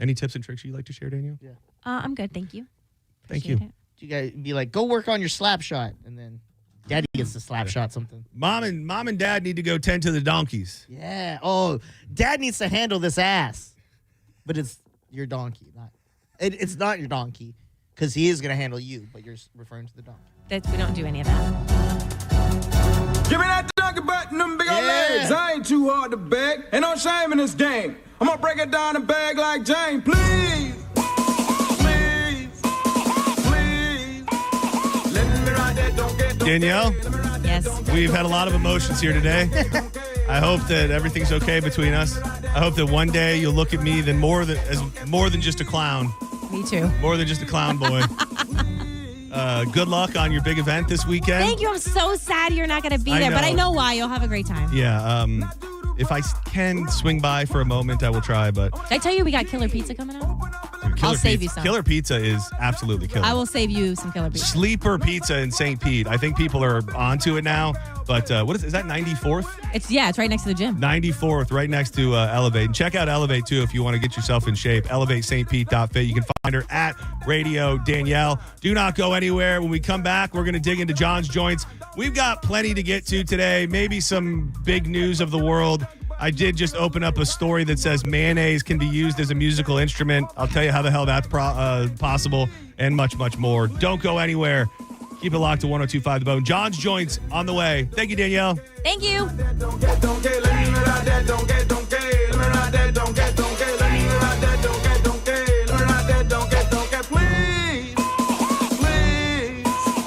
Any tips and tricks you'd like to share, Danielle? Yeah. I'm good, thank you. Thank you. Appreciate it. You guys be like, go work on your slap shot, and then Daddy gets the slap shot something. Mom and Dad need to go tend to the donkeys. Yeah. Oh, Dad needs to handle this ass, but it's your donkey, not. It's not your donkey, because he is gonna handle you, but you're referring to the donkey. We don't do any of that. Give me that donkey butt and them big old legs. I ain't too hard to beg. Ain't no shame in this game. I'm gonna break it down and beg like Jane. Please. Danielle? Yes. We've had a lot of emotions here today. I hope that everything's okay between us. I hope that one day you'll look at me more than just a clown. Me too. More than just a clown boy. Good luck on your big event this weekend. Thank you. I'm so sad you're not going to be there, but I know why. You'll have a great time. Yeah. If I can swing by for a moment, I will try. But Did I tell you we got killer pizza coming out? I'll save you some. Killer Pizza is absolutely killer. I will save you some killer pizza. Sleeper Pizza in St. Pete. I think people are onto it now. But is that 94th? It's right next to the gym. 94th, right next to Elevate. And check out Elevate, too, if you want to get yourself in shape. ElevateSt.Pete.fit. You can find her at Radio Danielle. Do not go anywhere. When we come back, we're going to dig into John's Joints. We've got plenty to get to today. Maybe some big news of the world. I did just open up a story that says mayonnaise can be used as a musical instrument. I'll tell you how the hell that's possible and much, much more. Don't go anywhere. Keep it locked to 102.5 The Bone. John's Joints on the way. Thank you, Danielle. Thank you.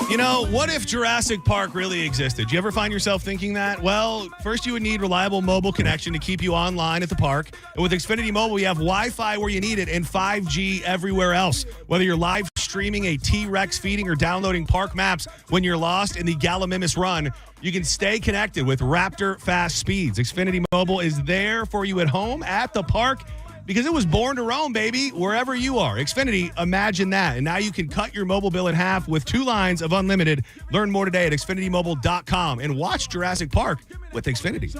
You know, what if Jurassic Park really existed? Do you ever find yourself thinking that? Well, first you would need reliable mobile connection to keep you online at the park. And with Xfinity Mobile, you have Wi-Fi where you need it and 5G everywhere else. Whether you're live streaming a T-Rex feeding or downloading park maps when you're lost in the Gallimimus Run, you can stay connected with Raptor fast speeds. Xfinity Mobile is there for you at home, at the park, because it was born to roam, baby, wherever you are. Xfinity, imagine that. And now you can cut your mobile bill in half with 2 lines of unlimited. Learn more today at xfinitymobile.com and watch Jurassic Park with Xfinity.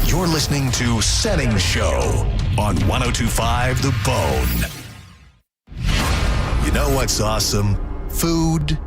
You're listening to Senning Show on 102.5 The Bone. You know what's awesome? Food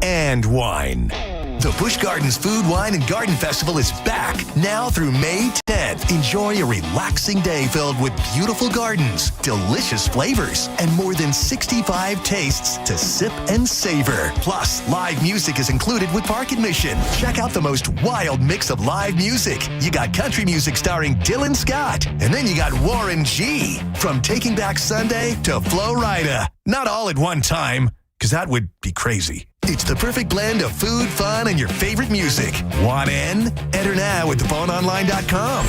and wine. The Busch Gardens Food, Wine, and Garden Festival is back now through May 10th. Enjoy a relaxing day filled with beautiful gardens, delicious flavors, and more than 65 tastes to sip and savor. Plus, live music is included with park admission. Check out the most wild mix of live music. You got country music starring Dylan Scott, and then you got Warren G. From Taking Back Sunday to Flo Rida. Not all at one time, because that would be crazy. It's the perfect blend of food, fun, and your favorite music. Want in? Enter now at theboneonline.com.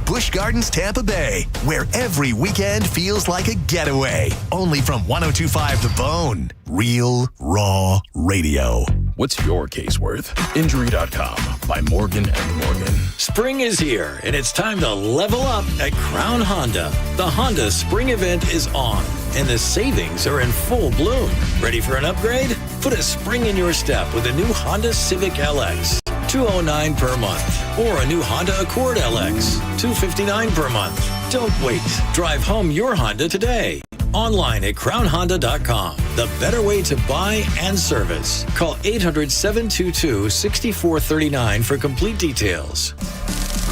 Busch Gardens, Tampa Bay, where every weekend feels like a getaway. Only from 102.5 The Bone. Real, raw radio. What's your case worth? Injury.com by Morgan & Morgan. Spring is here, and it's time to level up at Crown Honda. The Honda Spring event is on, and the savings are in full bloom. Ready for an upgrade? Put a spring in your step with a new Honda Civic LX, $209 per month, or a new Honda Accord LX, $259 per month. Don't wait. Drive home your Honda today. Online at crownhonda.com. The better way to buy and service. Call 800-722-6439 for complete details.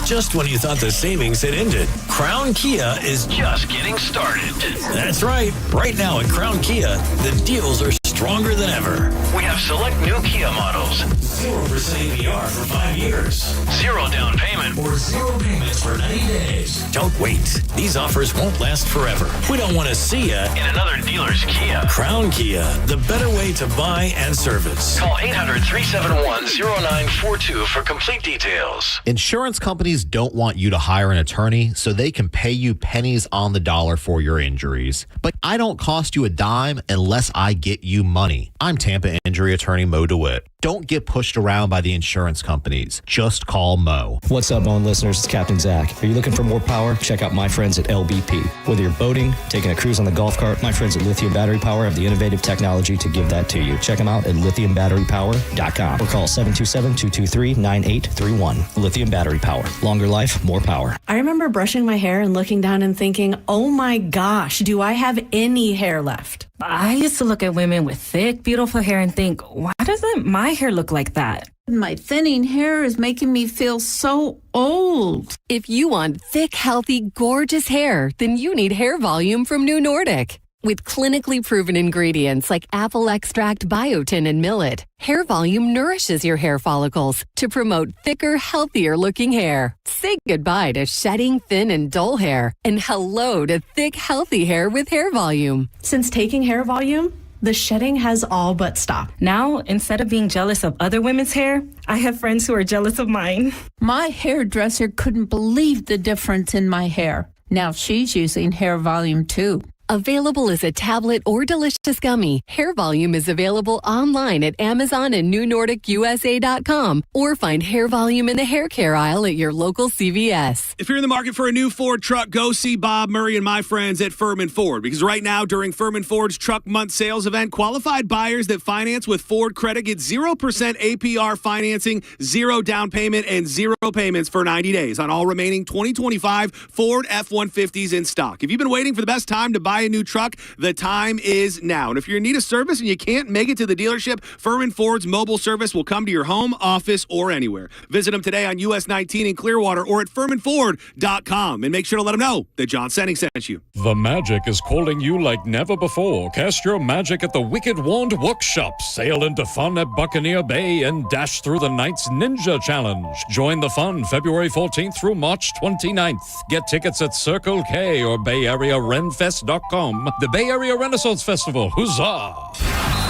Just when you thought the savings had ended, Crown Kia is just getting started. That's right. Right now at Crown Kia, the deals are stronger than ever. We have select new Kia models. 0% APR for 5 years. 0 down payment or 0 payments for 90 days. Don't wait. These offers won't last forever. We don't want to see you in another dealer's Kia. Crown Kia, the better way to buy and service. Call 800-371-0942 for complete details. Insurance companies don't want you to hire an attorney so they can pay you pennies on the dollar for your injuries. But I don't cost you a dime unless I get you money. I'm Tampa injury attorney Mo DeWitt. Don't get pushed around by the insurance companies. Just call Mo. What's up, Bone listeners? It's Captain Zach. Are you looking for more power? Check out my friends at LBP. Whether you're boating, taking a cruise on the golf cart, my friends at Lithium Battery Power have the innovative technology to give that to you. Check them out at lithiumbatterypower.com or call 727-223-9831. Lithium Battery Power. Longer life, more power. I remember brushing my hair and looking down and thinking, oh my gosh, do I have any hair left? I used to look at women with thick, beautiful hair and think, why doesn't my hair look like that? My thinning hair is making me feel so old. If you want thick, healthy, gorgeous hair, then you need Hair Volume from New Nordic. With clinically proven ingredients like apple extract, biotin, and millet, Hair Volume nourishes your hair follicles to promote thicker, healthier looking hair. Say goodbye to shedding, thin, and dull hair, and hello to thick, healthy hair with Hair Volume. Since taking Hair Volume, the shedding has all but stopped. Now, instead of being jealous of other women's hair, I have friends who are jealous of mine. My hairdresser couldn't believe the difference in my hair. Now she's using Hair Volume too. Available as a tablet or delicious gummy, Hair Volume is available online at Amazon and NewNordicUSA.com or find Hair Volume in the hair care aisle at your local CVS. If you're in the market for a new Ford truck, go see Bob Murray and my friends at Furman Ford, because right now during Furman Ford's Truck Month sales event, qualified buyers that finance with Ford Credit get 0% APR financing, 0 down payment, and 0 payments for 90 days on all remaining 2025 Ford F-150s in stock. If you've been waiting for the best time to buy a new truck, the time is now. And if you're in need of service and you can't make it to the dealership, Furman Ford's mobile service will come to your home, office, or anywhere. Visit them today on US 19 in Clearwater or at FurmanFord.com, and make sure to let them know that John Senning sent you. The magic is calling you like never before. Cast your magic at the Wicked Wand Workshop. Sail into fun at Buccaneer Bay and dash through the night's Ninja Challenge. Join the fun February 14th through March 29th. Get tickets at Circle K or BayAreaRenFest.com. The Bay Area Renaissance Festival. Huzzah!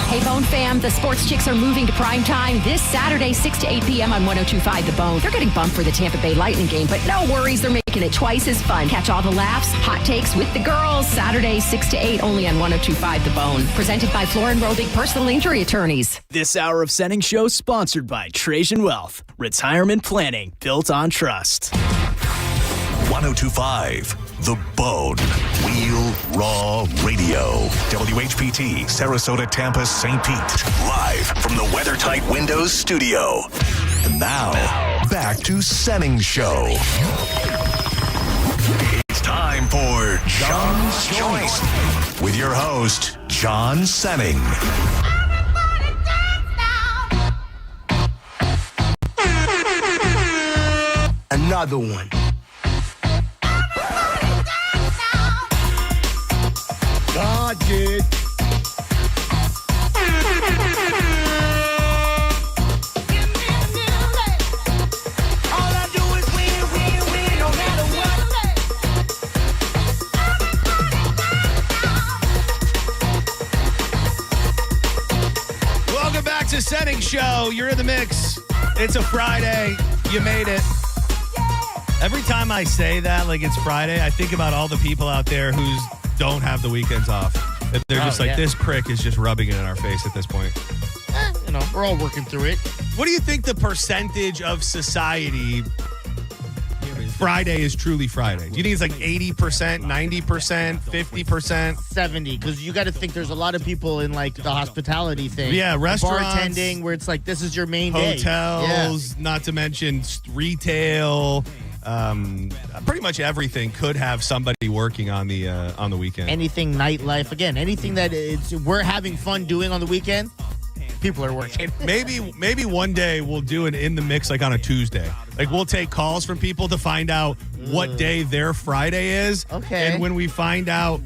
Hey, Bone fam, the Sports Chicks are moving to prime time this Saturday, 6 to 8 p.m. on 102.5 The Bone. They're getting bumped for the Tampa Bay Lightning game, but no worries, they're making it twice as fun. Catch all the laughs, hot takes with the girls, Saturday, 6 to 8, only on 102.5 The Bone. Presented by Floor and Robic Personal Injury Attorneys. This hour of Senning Show sponsored by Trajan Wealth. Retirement planning built on trust. 102.5 The Bone. Real Raw Radio. WHPT, Sarasota, Tampa, St. Pete. Live from the WeatherTight Windows studio. And now, back to Senning Show. It's time for John's Choice with your host, John Senning. Another one. God did. Welcome back to Senning Show. You're in the mix. It's a Friday. You made it. Every time I say that, like it's Friday, I think about all the people out there who don't have the weekends off. They're just like, this prick is just rubbing it in our face at this point. We're all working through it. What do you think the percentage of society Friday is truly Friday? Do you think it's like 80%, 90%, 50%? 70, because you got to think there's a lot of people in like the hospitality thing. Yeah, restaurants. Bartending, where it's like, this is your main day. Hotels, not to mention retail. Pretty much everything could have somebody working on the weekend. Anything nightlife, again, anything that we're having fun doing on the weekend, people are working. Maybe one day we'll do an in the mix like on a Tuesday. Like we'll take calls from people to find out what day their Friday is. Okay. And when we find out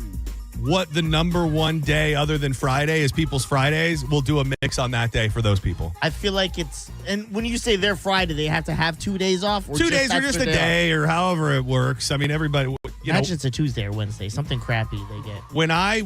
what the number one day other than Friday is people's Fridays, we'll do a mix on that day for those people. I feel like and when you say their Friday, they have to have 2 days off? Or 2 days or just a day or however it works. I mean, everybody, Imagine it's a Tuesday or Wednesday, something crappy they get. When I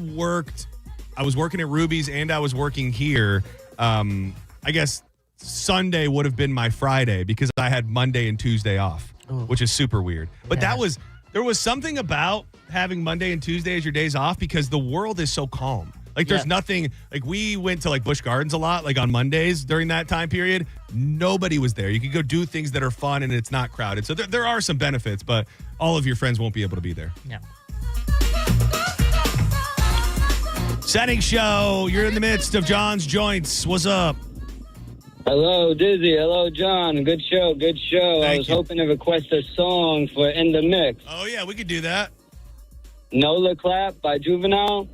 was working at Ruby's and I was working here, I guess Sunday would have been my Friday because I had Monday and Tuesday off, which is super weird. But there was something about having Monday and Tuesday as your days off because the world is so calm. Like there's nothing, like we went to like Busch Gardens a lot, like on Mondays during that time period. Nobody was there. You could go do things that are fun and it's not crowded. So there are some benefits, but all of your friends won't be able to be there. Yeah. Senning Show, you're in the midst of John's Joints. What's up? Hello, Dizzy. Hello, John. Good show. Good show. I was hoping to request a song for In the Mix. Oh, yeah, we could do that. Nola Clap by Juvenile.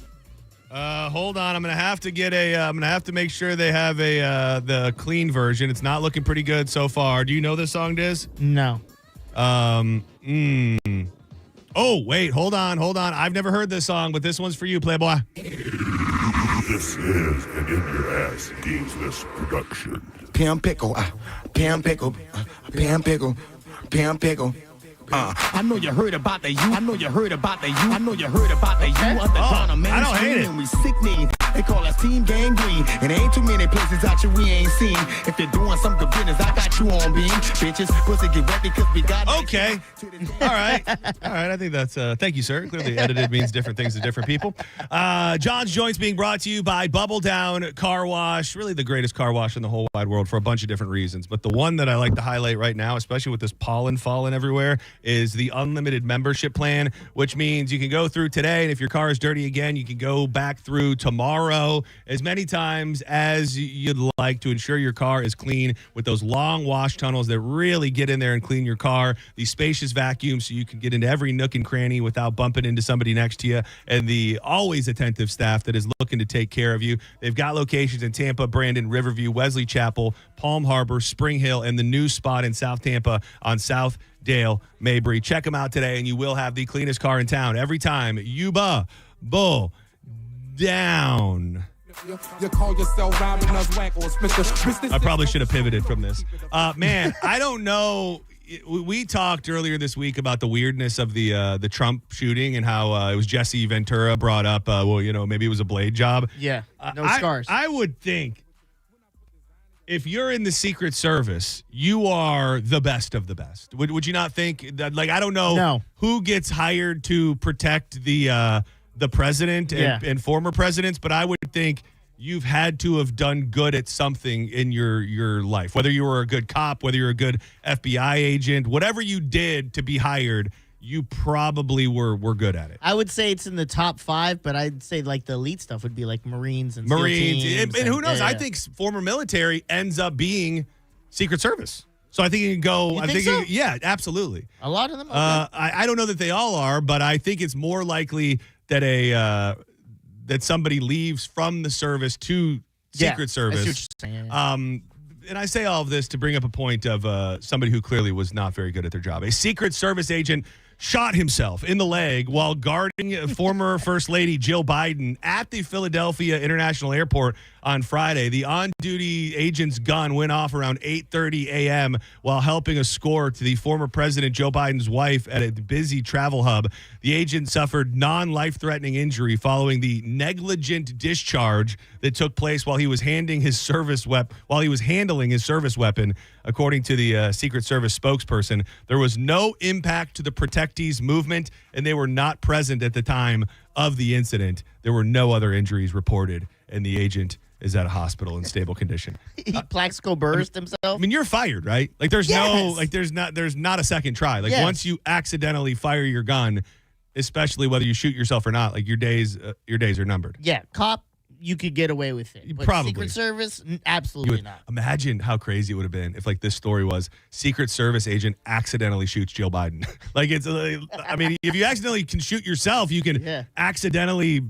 Hold on. I'm going to have to get I'm going to have to make sure they have the clean version. It's not looking pretty good so far. Do you know this song, Diz? No. Oh, wait. Hold on. I've never heard this song, but this one's for you, Playboy. This is an In Your Ass Gamesless production. Pam Pickle, Pam Pickle, Pam Pickle, Pam Pickle. I know you heard about the you. I know you heard about the you. I know you heard about the you. Underground, I don't hate it. And we sickening. They call us Team Gangrene. And there ain't too many places out here we ain't seen. If you're doing some good business, I got you on beam. Bitches, pussy get wet because we got. Okay. All right. I think that's, thank you, sir. Clearly edited means different things to different people. John's Joints being brought to you by Bubble Down Car Wash. Really the greatest car wash in the whole wide world for a bunch of different reasons. But the one that I like to highlight right now, especially with this pollen falling everywhere, is the unlimited membership plan, which means you can go through today, and if your car is dirty again, you can go back through tomorrow as many times as you'd like to ensure your car is clean with those long wash tunnels that really get in there and clean your car, these spacious vacuums so you can get into every nook and cranny without bumping into somebody next to you, and the always attentive staff that is looking to take care of you. They've got locations in Tampa, Brandon, Riverview, Wesley Chapel, Palm Harbor, Spring Hill, and the new spot in South Tampa on South Dale Mabry. Check them out today, and you will have the cleanest car in town every time. Yuba Bull Down. You call yourself rhyming us wackos, Mr. I probably should have pivoted from this. Man, I don't know. We talked earlier this week about the weirdness of the Trump shooting and how it was Jesse Ventura brought up, maybe it was a blade job. Yeah, no scars. I would think if you're in the Secret Service, you are the best of the best. Would you not think that? Like, I don't know who gets hired to protect the president and former presidents, but I would think you've had to have done good at something in your life, whether you were a good cop, whether you're a good FBI agent, whatever you did to be hired, you probably were good at it. I would say it's in the top 5, but I'd say like the elite stuff would be like Marines and SEAL teams and who knows? I think former military ends up being Secret Service. So I think you can go. You think so? Yeah, absolutely. A lot of them. Okay. I don't know that they all are, but I think it's more likely that that somebody leaves from the service to Secret Service. I see what you're saying. And I say all of this to bring up a point of somebody who clearly was not very good at their job. A Secret Service agent shot himself in the leg while guarding former First Lady Jill Biden at the Philadelphia International Airport on Friday. The on-duty agent's gun went off around 8:30 a.m. while helping escort the former President Joe Biden's wife at a busy travel hub. The agent suffered non-life-threatening injury following the negligent discharge that took place while he was handling his service weapon, according to the Secret Service spokesperson. There was no impact to the protectees' movement, and they were not present at the time of the incident. There were no other injuries reported, and the agent is at a hospital in stable condition. He Plaxico burst himself. I mean, you're fired, right? Like, there's there's not a second try. Like, once you accidentally fire your gun, especially whether you shoot yourself or not, like your days are numbered. Yeah, cop, you could get away with it. But probably. Secret Service, absolutely not. Imagine how crazy it would have been if, like, this story was Secret Service agent accidentally shoots Joe Biden. Like, it's, I mean, if you accidentally can shoot yourself, you can accidentally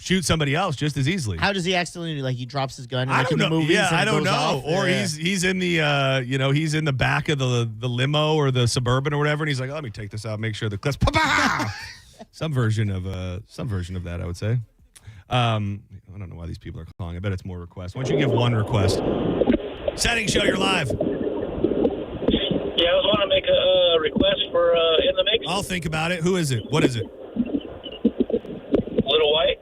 shoot somebody else just as easily. How does he accidentally, like, he drops his gun? I don't know. Movies I don't know. Off? Or he's in the he's in the back of the limo or the Suburban or whatever, and he's like, let me take this out, make sure the clips. Some version of that, I would say. I don't know why these people are calling. I bet it's more requests. Why don't you give one request? Senning Show, you're live. Yeah, I was want to make a request for In the Mix. I'll think about it. Who is it? What is it? Little White.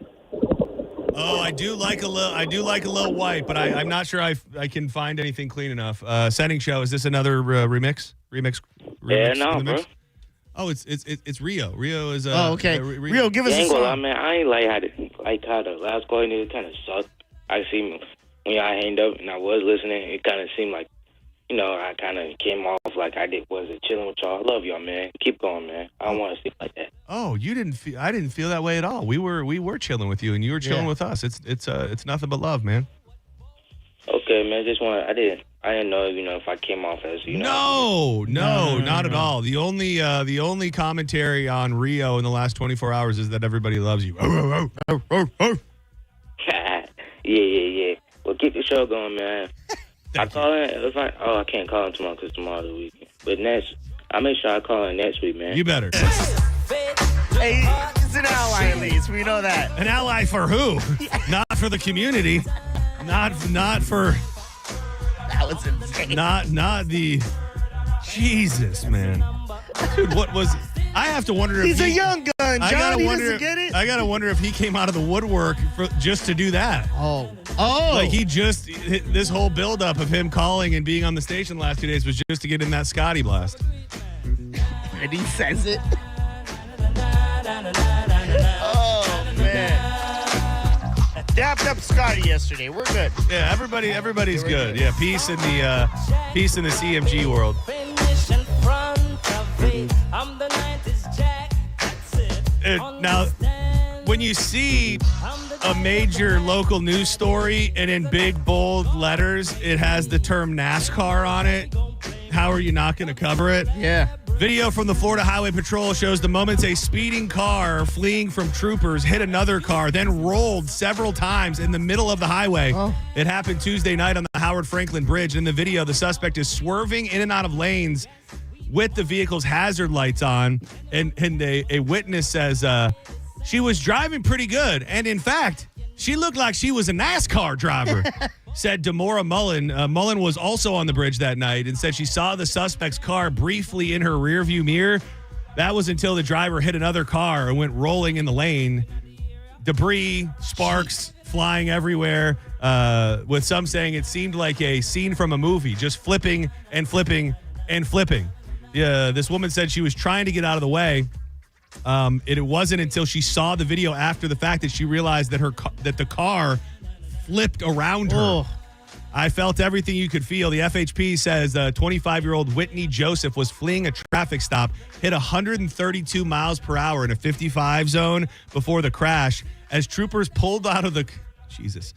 Oh, I do like a little white, but I'm not sure I can find anything clean enough. Senning Show, is this another remix? Yeah, no, bro. Oh, it's Rio. Rio is. Okay. Rio, give us a song. I mean, I ain't how the last call kind of sucked. I see when y'all hanged up and I was listening, it kind of seemed like, I kind of came off like wasn't chilling with y'all. I love y'all, man. Keep going, man. I don't want to see like that. Oh, you didn't feel? I didn't feel that way at all. We were chilling with you, and you were chilling with us. It's nothing but love, man. Okay, man. I didn't know, if I came off as, No, not at all. The only commentary on Rio in the last 24 hours is that everybody loves you. Yeah. Well, keep the show going, man. I call in. I can't call in tomorrow because tomorrow's the weekend. But I'll make sure I call in next week, man. You better. Hey, it's an ally at least. We know that. An ally for who? Not for the community. Not for. That was insane. Not the. Jesus, man. Dude, what was. I have to wonder if he's a young gun, John. He doesn't get it. I gotta wonder if he came out of the woodwork just to do that. Oh, like this whole buildup of him calling and being on the station the last 2 days was just to get in that Scotty blast. And he says it. Oh man, dapped up Scotty yesterday. We're good. Yeah, everybody's good. Yeah, peace in the CMG world. Now, when you see a major local news story and in big, bold letters, it has the term NASCAR on it, how are you not going to cover it? Yeah. Video from the Florida Highway Patrol shows the moments a speeding car fleeing from troopers hit another car, then rolled several times in the middle of the highway. Oh. It happened Tuesday night on the Howard Franklin Bridge. In the video, the suspect is swerving in and out of lanes with the vehicle's hazard lights on, and a witness says she was driving pretty good, and in fact, she looked like she was a NASCAR driver, said Demora Mullen. Mullen was also on the bridge that night and said she saw the suspect's car briefly in her rearview mirror. That was until the driver hit another car and went rolling in the lane. Debris, sparks flying everywhere, with some saying it seemed like a scene from a movie, just flipping and flipping and flipping. This woman said she was trying to get out of the way. It wasn't until she saw the video after the fact that she realized that the car flipped around her. Oh. I felt everything you could feel. The FHP says 25-year-old Whitney Joseph was fleeing a traffic stop, hit 132 miles per hour in a 55 zone before the crash. As troopers pulled out of the... Jesus.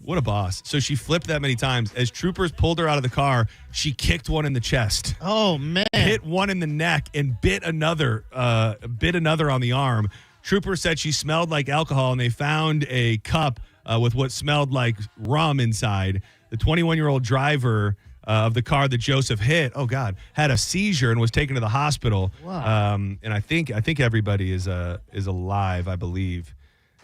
What a boss. So she flipped that many times. As troopers pulled her out of the car, she kicked one in the chest. Oh, man. Hit one in the neck and bit another on the arm. Troopers said she smelled like alcohol, and they found a cup with what smelled like rum inside. The 21-year-old driver of the car that Joseph hit, oh God, had a seizure and was taken to the hospital. Wow. And I think everybody is alive, I believe.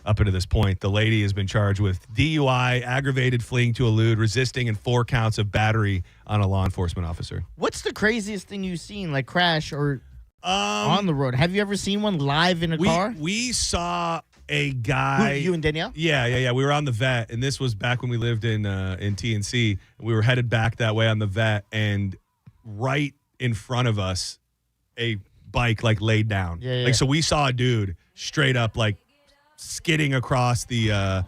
Up until this point, the lady has been charged with DUI, aggravated fleeing to elude, resisting, and 4 counts of battery on a law enforcement officer. What's the craziest thing you've seen, like crash or on the road? Have you ever seen one live in a car? We saw a guy. You and Danielle? Yeah. We were on the vet, and this was back when we lived in TNC. We were headed back that way on the vet, and right in front of us, a bike like laid down. Yeah. Like, so we saw a dude straight up like skidding across the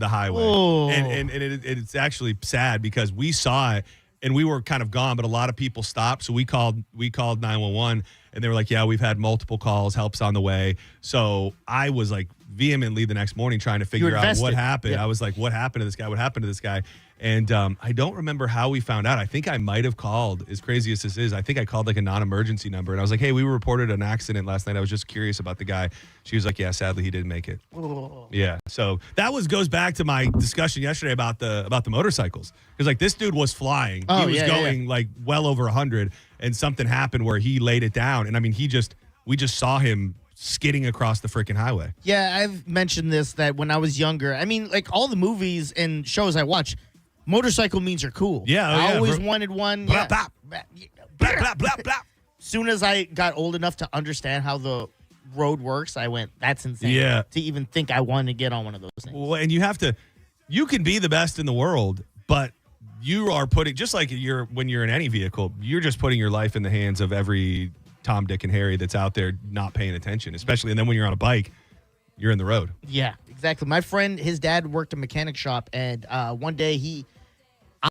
highway. Oh. And it's actually sad because we saw it and we were kind of gone, but a lot of people stopped. So we called 911 and they were like, yeah, we've had multiple calls, help's on the way. So I was like vehemently the next morning trying to figure out what happened. Yeah. I was like, what happened to this guy? What happened to this guy? And I don't remember how we found out. I think I might have called, as crazy as this is, I think I called like a non-emergency number. And I was like, hey, we reported an accident last night. I was just curious about the guy. She was like, yeah, sadly, he didn't make it. Oh. Yeah. So that goes back to my discussion yesterday about the motorcycles. Because like this dude was flying. Oh, he was going like well over 100. And something happened where he laid it down. And I mean, we just saw him skidding across the freaking highway. Yeah, I've mentioned this, that when I was younger, I mean, like all the movies and shows I watch, motorcycle means are cool. Yeah, I always wanted one. Blah, blah, blah, blah, blah. Soon as I got old enough to understand how the road works, I went, that's insane. Yeah. To even think I wanted to get on one of those things. Well, and you can be the best in the world, but you are putting, just like when you're in any vehicle, you're just putting your life in the hands of every Tom, Dick, and Harry that's out there not paying attention, especially. And then when you're on a bike, you're in the road. Yeah, exactly. My friend, his dad worked a mechanic shop, and one day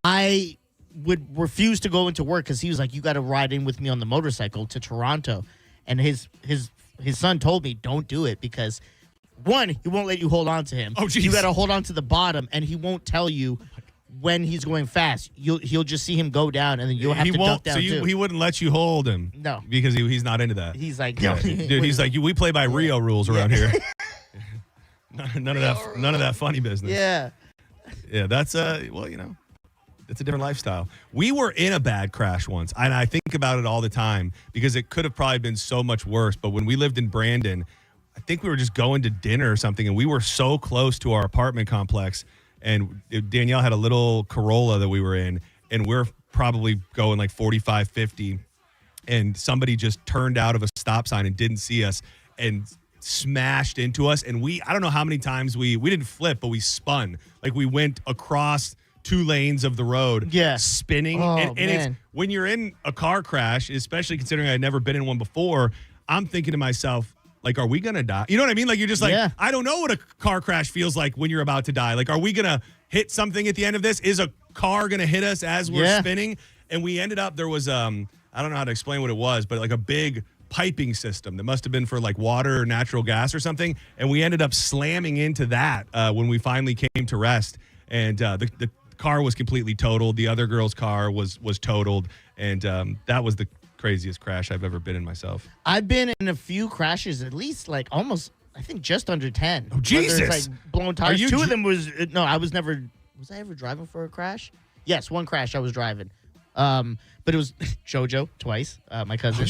I would refuse to go into work because he was like, you got to ride in with me on the motorcycle to Toronto. And his son told me, don't do it because, one, he won't let you hold on to him. Oh, geez. You got to hold on to the bottom, and he won't tell you when he's going fast. He'll just see him go down, and then you'll have to duck down too. He wouldn't let you hold him. No. Because he's not into that. He's like, yeah. no. Dude, he's like, we play by Rio rules around here. None of that funny business. Yeah. Yeah, that's it's a different lifestyle. We were in a bad crash once, and I think about it all the time because it could have probably been so much worse. But when we lived in Brandon, I think we were just going to dinner or something, and we were so close to our apartment complex, and Danielle had a little Corolla that we were in, and we're probably going like 45, 50, and somebody just turned out of a stop sign and didn't see us and smashed into us. And I don't know how many times we didn't flip, but we spun. Like we went across 2 lanes of the road, spinning. And it's, when you're in a car crash, especially considering I had never been in one before, I'm thinking to myself, like, are we going to die? You know what I mean? Like, you're just like, I don't know what a car crash feels like when you're about to die. Like, are we going to hit something at the end of this? Is a car going to hit us as we're spinning? And we ended up, there was, I don't know how to explain what it was, but like a big piping system that must have been for like water or natural gas or something. And we ended up slamming into that when we finally came to rest. And the car was completely totaled. The other girl's car was totaled. And that was the craziest crash I've ever been in myself. I've been in a few crashes, at least like almost, I think just under 10. Oh, Jesus. Like blown tires. 2 of them was, no, I was I ever driving for a crash? Yes, one crash I was driving. But it was JoJo twice, my cousin.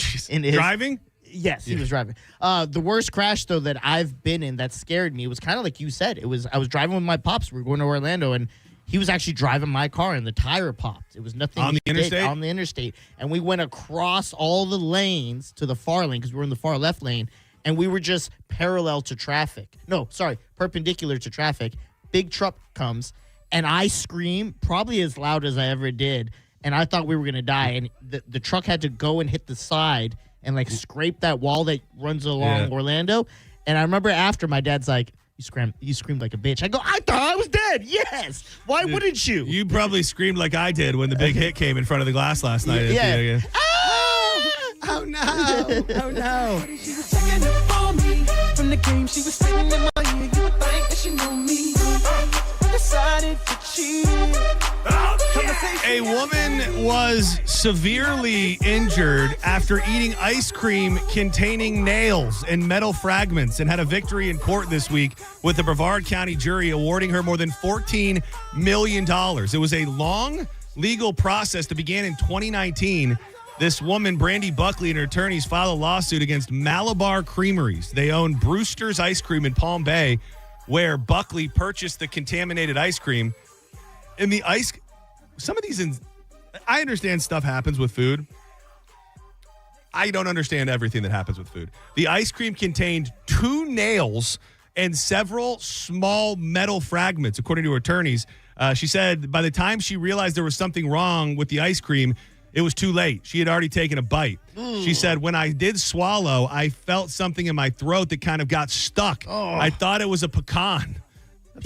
Driving? Yes, he was driving. The worst crash, though, that I've been in that scared me was kind of like you said. I was driving with my pops. We were going to Orlando, and he was actually driving my car, and the tire popped. It was nothing on the interstate? On the interstate. And we went across all the lanes to the far lane because we were in the far left lane, and we were just parallel to traffic. No, sorry, perpendicular to traffic. Big truck comes, and I scream probably as loud as I ever did, and I thought we were going to die. And the truck had to go and hit the side and, like, scrape that wall that runs along Orlando. And I remember after, my dad's like, You screamed like a bitch. I go, I thought I was dead. Yes. Why wouldn't you? You probably screamed like I did when the big hit came in front of the glass last night. Yeah. Oh, no. Oh, no. She was checking up for me. From the game, she was spitting in my ear. You would think that she knew me. I decided to cheat. A woman was severely injured after eating ice cream containing nails and metal fragments and had a victory in court this week with the Brevard County jury awarding her more than $14 million. It was a long legal process that began in 2019. This woman, Brandy Buckley, and her attorneys filed a lawsuit against Malabar Creameries. They own Brewster's Ice Cream in Palm Bay, where Buckley purchased the contaminated ice cream. And some of these, I understand stuff happens with food. I don't understand everything that happens with food. The ice cream contained 2 nails and several small metal fragments, according to her attorneys. She said by the time she realized there was something wrong with the ice cream, it was too late. She had already taken a bite. She said, when I did swallow, I felt something in my throat that kind of got stuck. I thought it was a pecan. A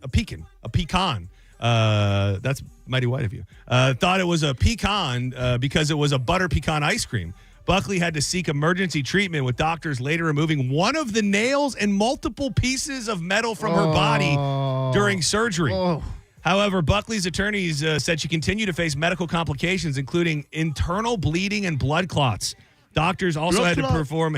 pecan. That's mighty white of you. Thought it was a pecan because it was a butter pecan ice cream. Buckley had to seek emergency treatment, with doctors later removing one of the nails and multiple pieces of metal from her body during surgery. However, Buckley's attorneys said she continued to face medical complications, including internal bleeding and blood clots. Doctors also had to perform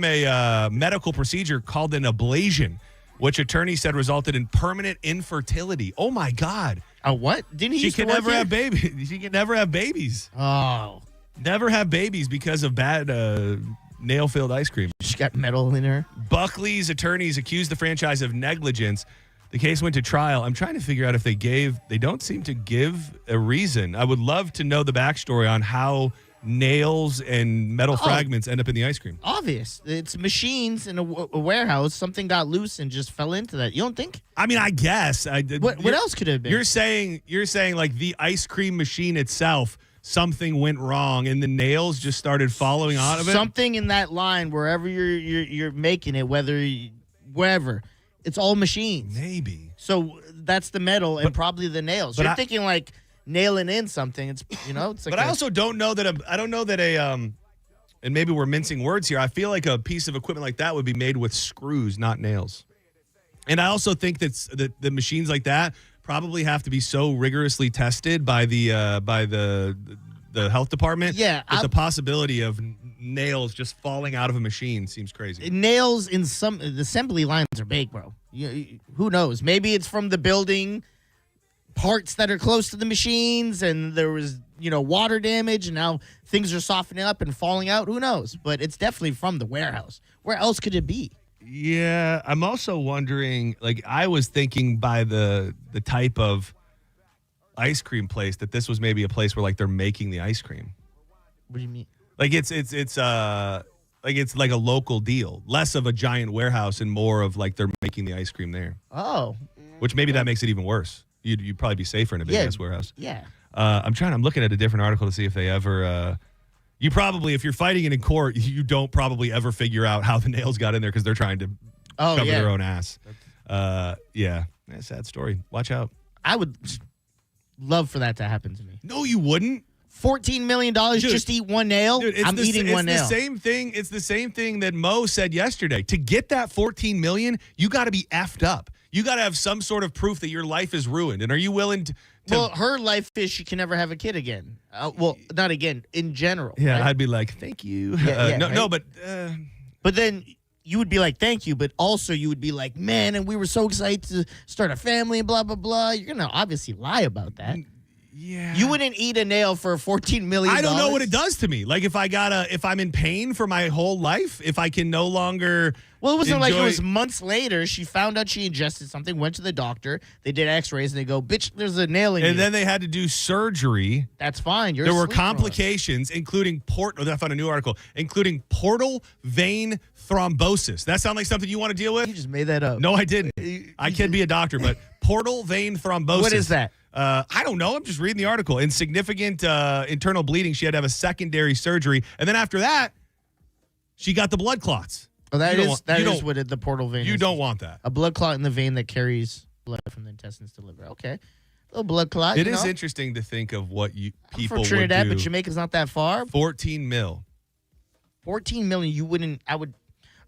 a medical procedure called an ablation, which attorneys said resulted in permanent infertility. Oh my God! A what? Didn't he? She can never have babies. She can never have babies. Oh, never have babies because of bad nail-filled ice cream. She got metal in her. Buckley's attorneys accused the franchise of negligence. The case went to trial. I'm trying to figure out if they don't seem to give a reason. I would love to know the backstory on how nails and metal fragments end up in the ice cream. Obvious. It's machines in a warehouse. Something got loose and just fell into that. You don't think? I mean, I guess. What else could it have been? You're saying like the ice cream machine itself, something went wrong and the nails just started following out of it? Something in that line, wherever you're making it, wherever. It's all machines. Maybe. So that's the metal and probably the nails. You're thinking like nailing in something. It's it's like. But I also don't know that and maybe we're mincing words here. I feel like a piece of equipment like that would be made with screws, not nails. And I also think that the machines like that probably have to be so rigorously tested by the health department. Yeah, the possibility of nails just falling out of a machine seems crazy. Nails in the assembly lines are big, bro. Who knows? Maybe it's from the building parts that are close to the machines, and there was water damage, and now things are softening up and falling out. Who knows? But it's definitely from the warehouse. Where else could it be? Yeah, I'm also wondering. Like, I was thinking by the type of ice cream place that this was maybe a place where like they're making the ice cream. What do you mean? Like it's like a local deal, less of a giant warehouse and more of like they're making the ice cream there. Oh, which maybe that makes it even worse. You'd probably be safer in a big ass warehouse. Yeah. I'm looking at a different article to see if they ever. You probably, if you're fighting it in court, you don't probably ever figure out how the nails got in there because they're trying to cover their own ass. Yeah, sad story. Watch out. I would love for that to happen to me. No, you wouldn't. $14 million just to eat one nail? Dude, I'm eating one nail. It's the same thing that Mo said yesterday. To get that $14 million, you got to be effed up. You got to have some sort of proof that your life is ruined. And are you willing to well, her life is she can never have a kid again. Well, not again, in general. Yeah, right? I'd be like, thank you. No, but then you would be like, thank you, but also you would be like, man, and we were so excited to start a family and blah, blah, blah. You're going to obviously lie about that. Yeah. You wouldn't eat a nail for $14 million. I don't know what it does to me. Like if I'm in pain for my whole life, if I can no longer. Well, it wasn't like it was months later. She found out she ingested something, went to the doctor. They did x-rays and they go, bitch, there's a nail in you. And then they had to do surgery. That's fine. There were complications, including I found a new article, including portal vein thrombosis. That sound like something you want to deal with? You just made that up. No, I didn't. I can be a doctor, but portal vein thrombosis. What is that? I don't know. I'm just reading the article. In significant internal bleeding, she had to have a secondary surgery. And then after that, she got the blood clots. Oh, that is what the portal vein is. You don't want that. A blood clot in the vein that carries blood from the intestines to the liver. Okay. A little blood clot. It is interesting to think of what people from Trinidad, would do. But Jamaica's not that far. 14 mil. 14 million, you wouldn't, I would,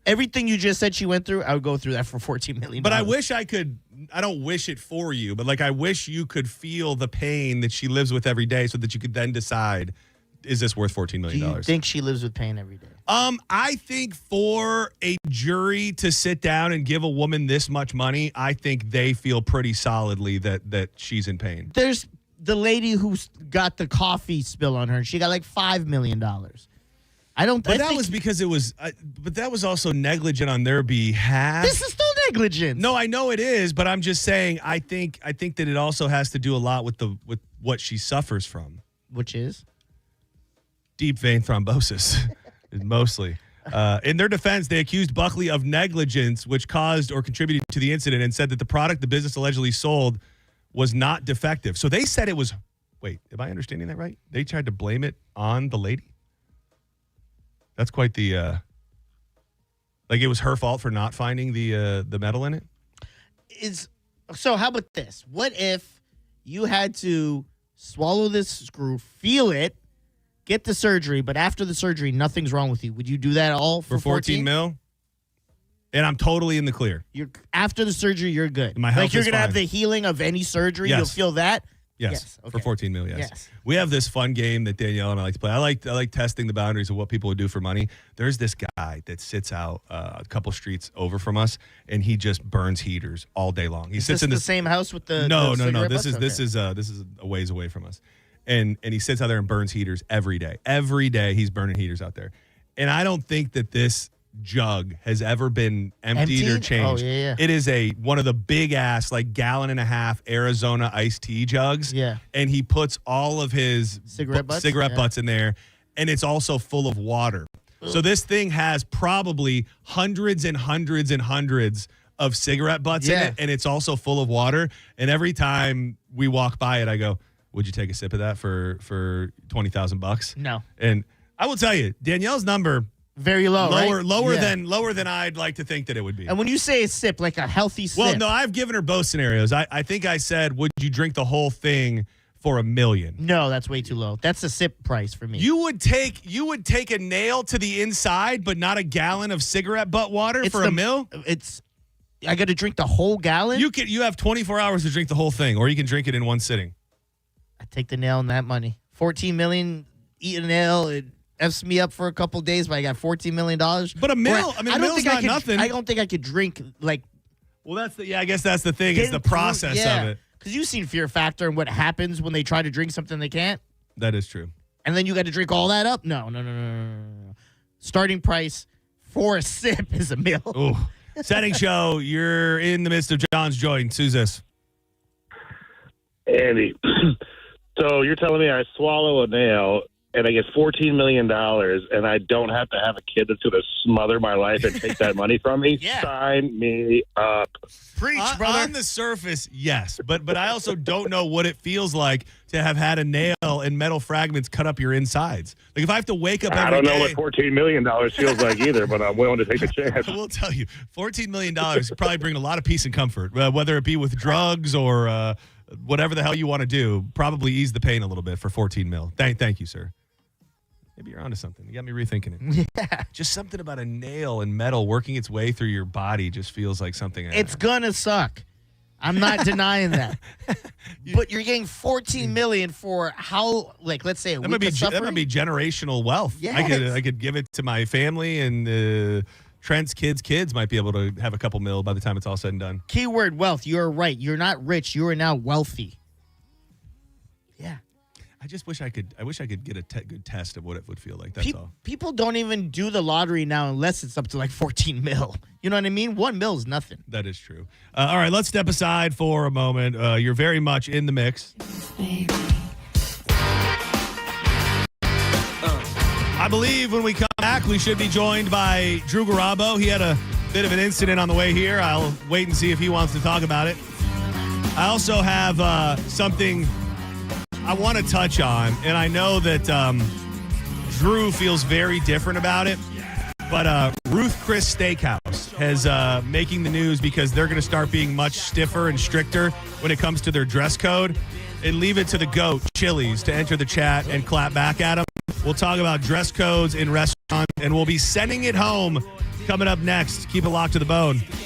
everything you just said she went through, I would go through that for $14 million. But I wish I could, I don't wish it for you, but like I wish you could feel the pain that she lives with every day so that you could then decide, is this worth $14 million? Do you think she lives with pain every day? I think for a jury to sit down and give a woman this much money, I think they feel pretty solidly that she's in pain. There's the lady who got the coffee spill on her, and she got like $5 million. But that was because it was, but that was also negligent on their behalf. This is still negligence. No, I know it is, but I'm just saying, I think that it also has to do a lot with what she suffers from, which is deep vein thrombosis, mostly. In their defense, they accused Buckley of negligence, which caused or contributed to the incident, and said that the product the business allegedly sold was not defective. So they said it was. Wait, am I understanding that right? They tried to blame it on the lady. That's quite the, like it was her fault for not finding the metal in it? So how about this? What if you had to swallow this screw, feel it, get the surgery, but after the surgery, nothing's wrong with you? Would you do that all for 14 mil? And I'm totally in the clear. After the surgery, you're good. My health like you're is going to have fine. the healing of any surgery. Yes. You'll feel that? Yes, okay. For 14 mil, yes. Yes. We have this fun game that Danielle and I like to play. I like testing the boundaries of what people would do for money. There's this guy that sits out a couple streets over from us, and he just burns heaters all day long. He sits in the same house with the no. cigarette This butts? is a ways away from us, and he sits out there and burns heaters every day. Every day he's burning heaters out there, and I don't think that this jug has ever been emptied or changed. Oh, yeah. It is one of the big ass, like 1.5 gallon Arizona iced tea jugs. Yeah. And he puts all of his cigarette butts in there, and it's also full of water. So this thing has probably hundreds and hundreds and hundreds of cigarette butts in it, and it's also full of water. And every time we walk by it, I go, would you take a sip of that for $20,000? No. And I will tell you, Danielle's number very low, lower right? lower than I'd like to think that it would be. And when you say a sip, like a healthy sip. Well, no, I've given her both scenarios. I think I said, would you drink the whole thing for $1 million? No, that's way too low. That's a sip price for me. You would take a nail to the inside, but not a gallon of cigarette butt water for $1 million? I got to drink the whole gallon? You have 24 hours to drink the whole thing, or you can drink it in one sitting. I take the nail and that money. $14 million, eat a nail, it F's me up for a couple days, but I got $14 million. But a mill, a mill's not nothing. I don't think I could drink like. Well, I guess that's the thing. It's the process of it. Because you've seen Fear Factor and what happens when they try to drink something they can't. That is true. And then you got to drink all that up? No. Starting price for a sip is $1 million. Ooh. Senning Show, you're in the midst of John's joint. Who's this? Andy, so you're telling me I swallow a nail and I get $14 million and I don't have to have a kid that's going to smother my life and take that money from me? Yeah. Sign me up. Preach, brother. On the surface, yes. But I also don't know what it feels like to have had a nail and metal fragments cut up your insides. Like if I have to wake up every day. I don't know what $14 million feels like either, but I'm willing to take a chance. I will tell you, $14 million could probably bring a lot of peace and comfort, whether it be with drugs or whatever the hell you want to do. Probably ease the pain a little bit for $14 mil. Thank you, sir. Maybe you're onto something. You got me rethinking it. Yeah. Just something about a nail and metal working its way through your body just feels like something. It's gonna suck. I'm not denying that. But you're getting $14 million for how? Like, let's say a week of suffering? That might be generational wealth. Yes. I could give it to my family, and Trent's kids might be able to have a couple mil by the time it's all said and done. Keyword wealth. You're right. You're not rich. You are now wealthy. Yeah. I just wish I could get a good test of what it would feel like. That's all. People don't even do the lottery now unless it's up to like 14 mil. You know what I mean? 1 mil is nothing. That is true. All right, let's step aside for a moment. You're very much in the mix. I believe when we come back, we should be joined by Drew Garabo. He had a bit of an incident on the way here. I'll wait and see if he wants to talk about it. I also have something I want to touch on, and I know that Drew feels very different about it, but Ruth Chris Steakhouse has making the news because they're going to start being much stiffer and stricter when it comes to their dress code. And leave it to the GOAT, Chili's, to enter the chat and clap back at them. We'll talk about dress codes in restaurants, and we'll be sending it home coming up next. Keep it locked to the bone. But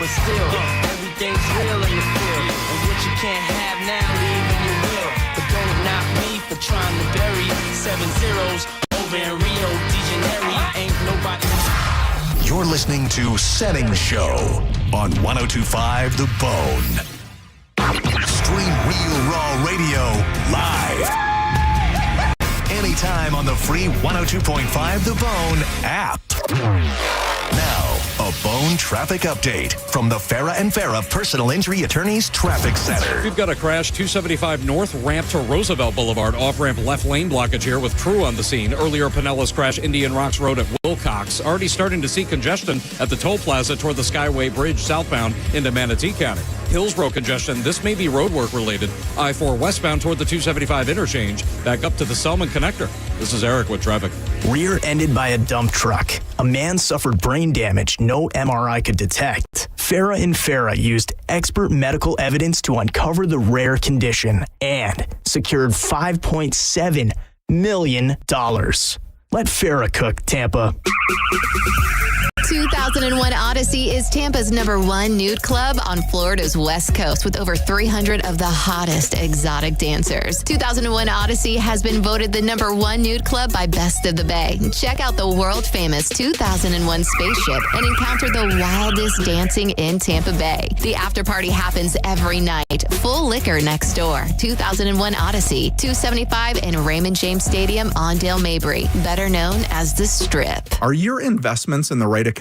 still, everything's real in the field. And what you can't have now, leave in your will. But don't knock me for trying to bury 7 zeros over in Rio de Janeiro. Ain't nobody. You're listening to Senning Show on 102.5 The Bone. Stream Real Raw Radio live. Anytime on the free 102.5 The Bone app. Now, a Bone traffic update from the Farah and Farah Personal Injury Attorneys Traffic Center. We've got a crash 275 North ramp to Roosevelt Boulevard. Off-ramp left lane blockage here with crew on the scene. Earlier, Pinellas crash Indian Rocks Road at Wilcox. Already starting to see congestion at the toll plaza toward the Skyway Bridge southbound into Manatee County. Hillsborough congestion. This may be roadwork related. I-4 westbound toward the 275 interchange. Back up to the Selman connector. This is Eric with traffic. Rear-ended by a dump truck. A man suffered brain damage no MRI could detect. Farah and Farah used expert medical evidence to uncover the rare condition and secured $5.7 million. Let Farah cook, Tampa. 2001 Odyssey is Tampa's #1 nude club on Florida's West Coast with over 300 of the hottest exotic dancers. 2001 Odyssey has been voted the #1 nude club by Best of the Bay. Check out the world-famous 2001 spaceship and encounter the wildest dancing in Tampa Bay. The after party happens every night. Full liquor next door. 2001 Odyssey, 275 in Raymond James Stadium on Dale Mabry, better known as the Strip. Are your investments in the right accounts?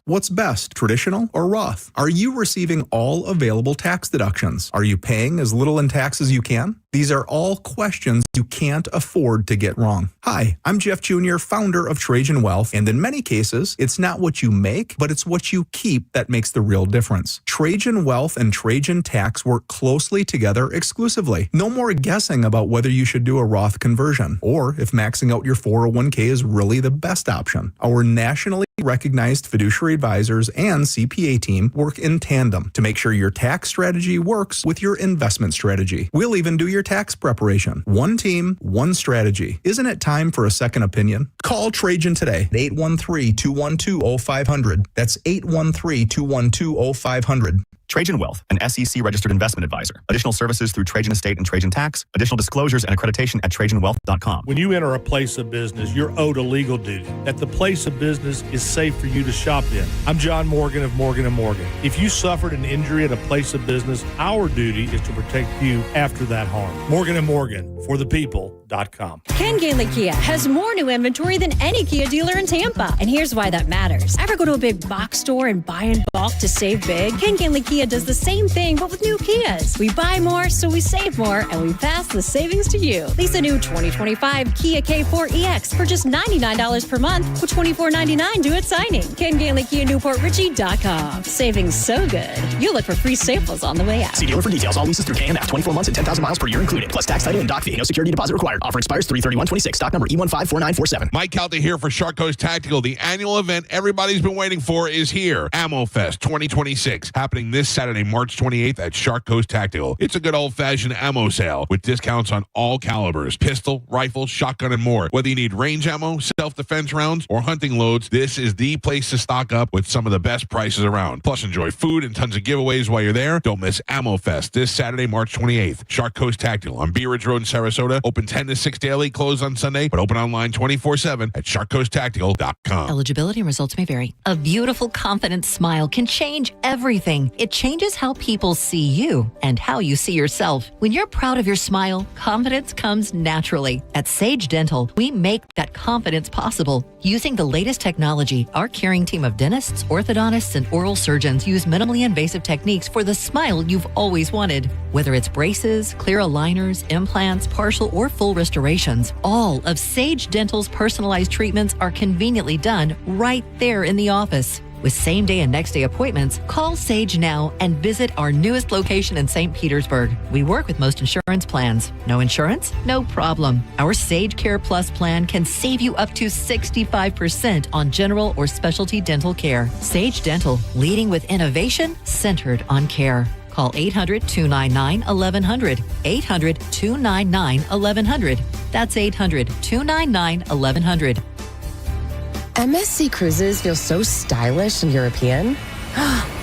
What's best, traditional or Roth? Are you receiving all available tax deductions? Are you paying as little in tax as you can? These are all questions you can't afford to get wrong. Hi, I'm Jeff Jr., founder of Trajan Wealth, and in many cases, it's not what you make, but it's what you keep that makes the real difference. Trajan Wealth and Trajan Tax work closely together exclusively. No more guessing about whether you should do a Roth conversion, or if maxing out your 401k is really the best option. Our nationally recognized fiduciary advisors and CPA team work in tandem to make sure your tax strategy works with your investment strategy. We'll even do your tax preparation. One team, one strategy. Isn't it time for a second opinion? Call Trajan today at 813-212-0500. That's 813-212-0500. Trajan Wealth, an SEC-registered investment advisor. Additional services through Trajan Estate and Trajan Tax. Additional disclosures and accreditation at TrajanWealth.com. When you enter a place of business, you're owed a legal duty that the place of business is safe for you to shop in. I'm John Morgan of Morgan & Morgan. If you suffered an injury at a place of business, our duty is to protect you after that harm. Morgan & Morgan, for the people. Ken Gainley Kia has more new inventory than any Kia dealer in Tampa. And here's why that matters. Ever go to a big box store and buy in bulk to save big? Ken Gainley Kia does the same thing, but with new Kias. We buy more, so we save more, and we pass the savings to you. Lease a new 2025 Kia K4 EX for just $99 per month with $24.99 due at signing. Ken Gainley Kia NewportRichie.com. Savings so good, you'll look for free samples on the way out. See dealer for details. All leases through KNF. 24 months and 10,000 miles per year included. Plus tax, title, and dock fee. No security deposit required. Offer expires 3/31/26. Stock number E154947. Mike Calta here for Shark Coast Tactical. The annual event everybody's been waiting for is here. Ammo Fest 2026, happening this Saturday, March 28th at Shark Coast Tactical. It's a good old-fashioned ammo sale with discounts on all calibers, pistol, rifle, shotgun, and more. Whether you need range ammo, self-defense rounds, or hunting loads, this is the place to stock up with some of the best prices around. Plus, enjoy food and tons of giveaways while you're there. Don't miss Ammo Fest this Saturday, March 28th. Shark Coast Tactical on Bee Ridge Road in Sarasota. Open 10 to 6 daily, closed on Sunday, but open online 24/7 at sharkcoasttactical.com. Eligibility and results may vary. A beautiful, confident smile can change everything. It changes how people see you and how you see yourself. When you're proud of your smile, confidence comes naturally. At Sage Dental, we make that confidence possible. Using the latest technology, our caring team of dentists, orthodontists, and oral surgeons use minimally invasive techniques for the smile you've always wanted. Whether it's braces, clear aligners, implants, partial or full restorations, all of Sage Dental's personalized treatments are conveniently done right there in the office. With same-day and next-day appointments, call Sage now and visit our newest location in St. Petersburg. We work with most insurance plans. No insurance? No problem. Our Sage Care Plus plan can save you up to 65% on general or specialty dental care. Sage Dental, leading with innovation centered on care. Call 800-299-1100. 800-299-1100. That's 800-299-1100. MSC Cruises feel so stylish and European.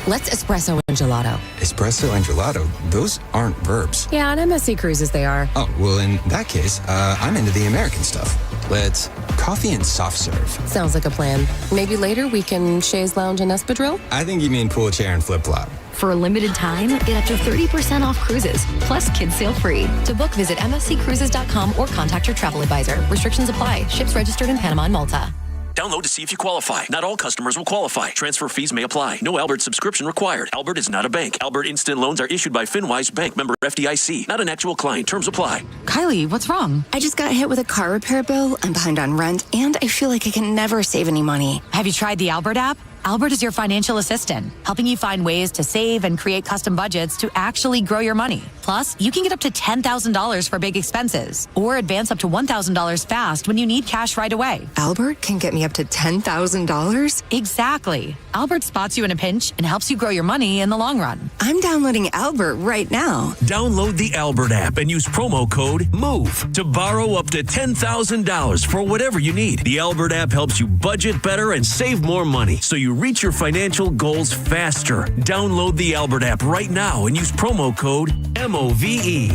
Let's espresso and gelato. Espresso and gelato? Those aren't verbs. Yeah, on MSC Cruises they are. Oh, well, in that case, I'm into the American stuff. Let's coffee and soft serve. Sounds like a plan. Maybe later we can chaise lounge and espadrille? I think you mean pool chair and flip-flop. For a limited time, get up to 30% off cruises, plus kids sail free. To book, visit msccruises.com or contact your travel advisor. Restrictions apply. Ships registered in Panama and Malta. Download to see if you qualify. Not all customers will qualify. Transfer fees may apply. No Albert subscription required. Albert is not a bank. Albert Instant Loans are issued by FinWise Bank, member FDIC. Not an actual client. Terms apply. Kylie, what's wrong? I just got hit with a car repair bill. I'm behind on rent, and I feel like I can never save any money. Have you tried the Albert app? Albert is your financial assistant, helping you find ways to save and create custom budgets to actually grow your money. Plus, you can get up to $10,000 for big expenses or advance up to $1,000 fast when you need cash right away. Albert can get me up to $10,000? Exactly. Albert spots you in a pinch and helps you grow your money in the long run. I'm downloading Albert right now. Download the Albert app and use promo code MOVE to borrow up to $10,000 for whatever you need. The Albert app helps you budget better and save more money so you reach your financial goals faster. Download the Albert app right now and use promo code MOVE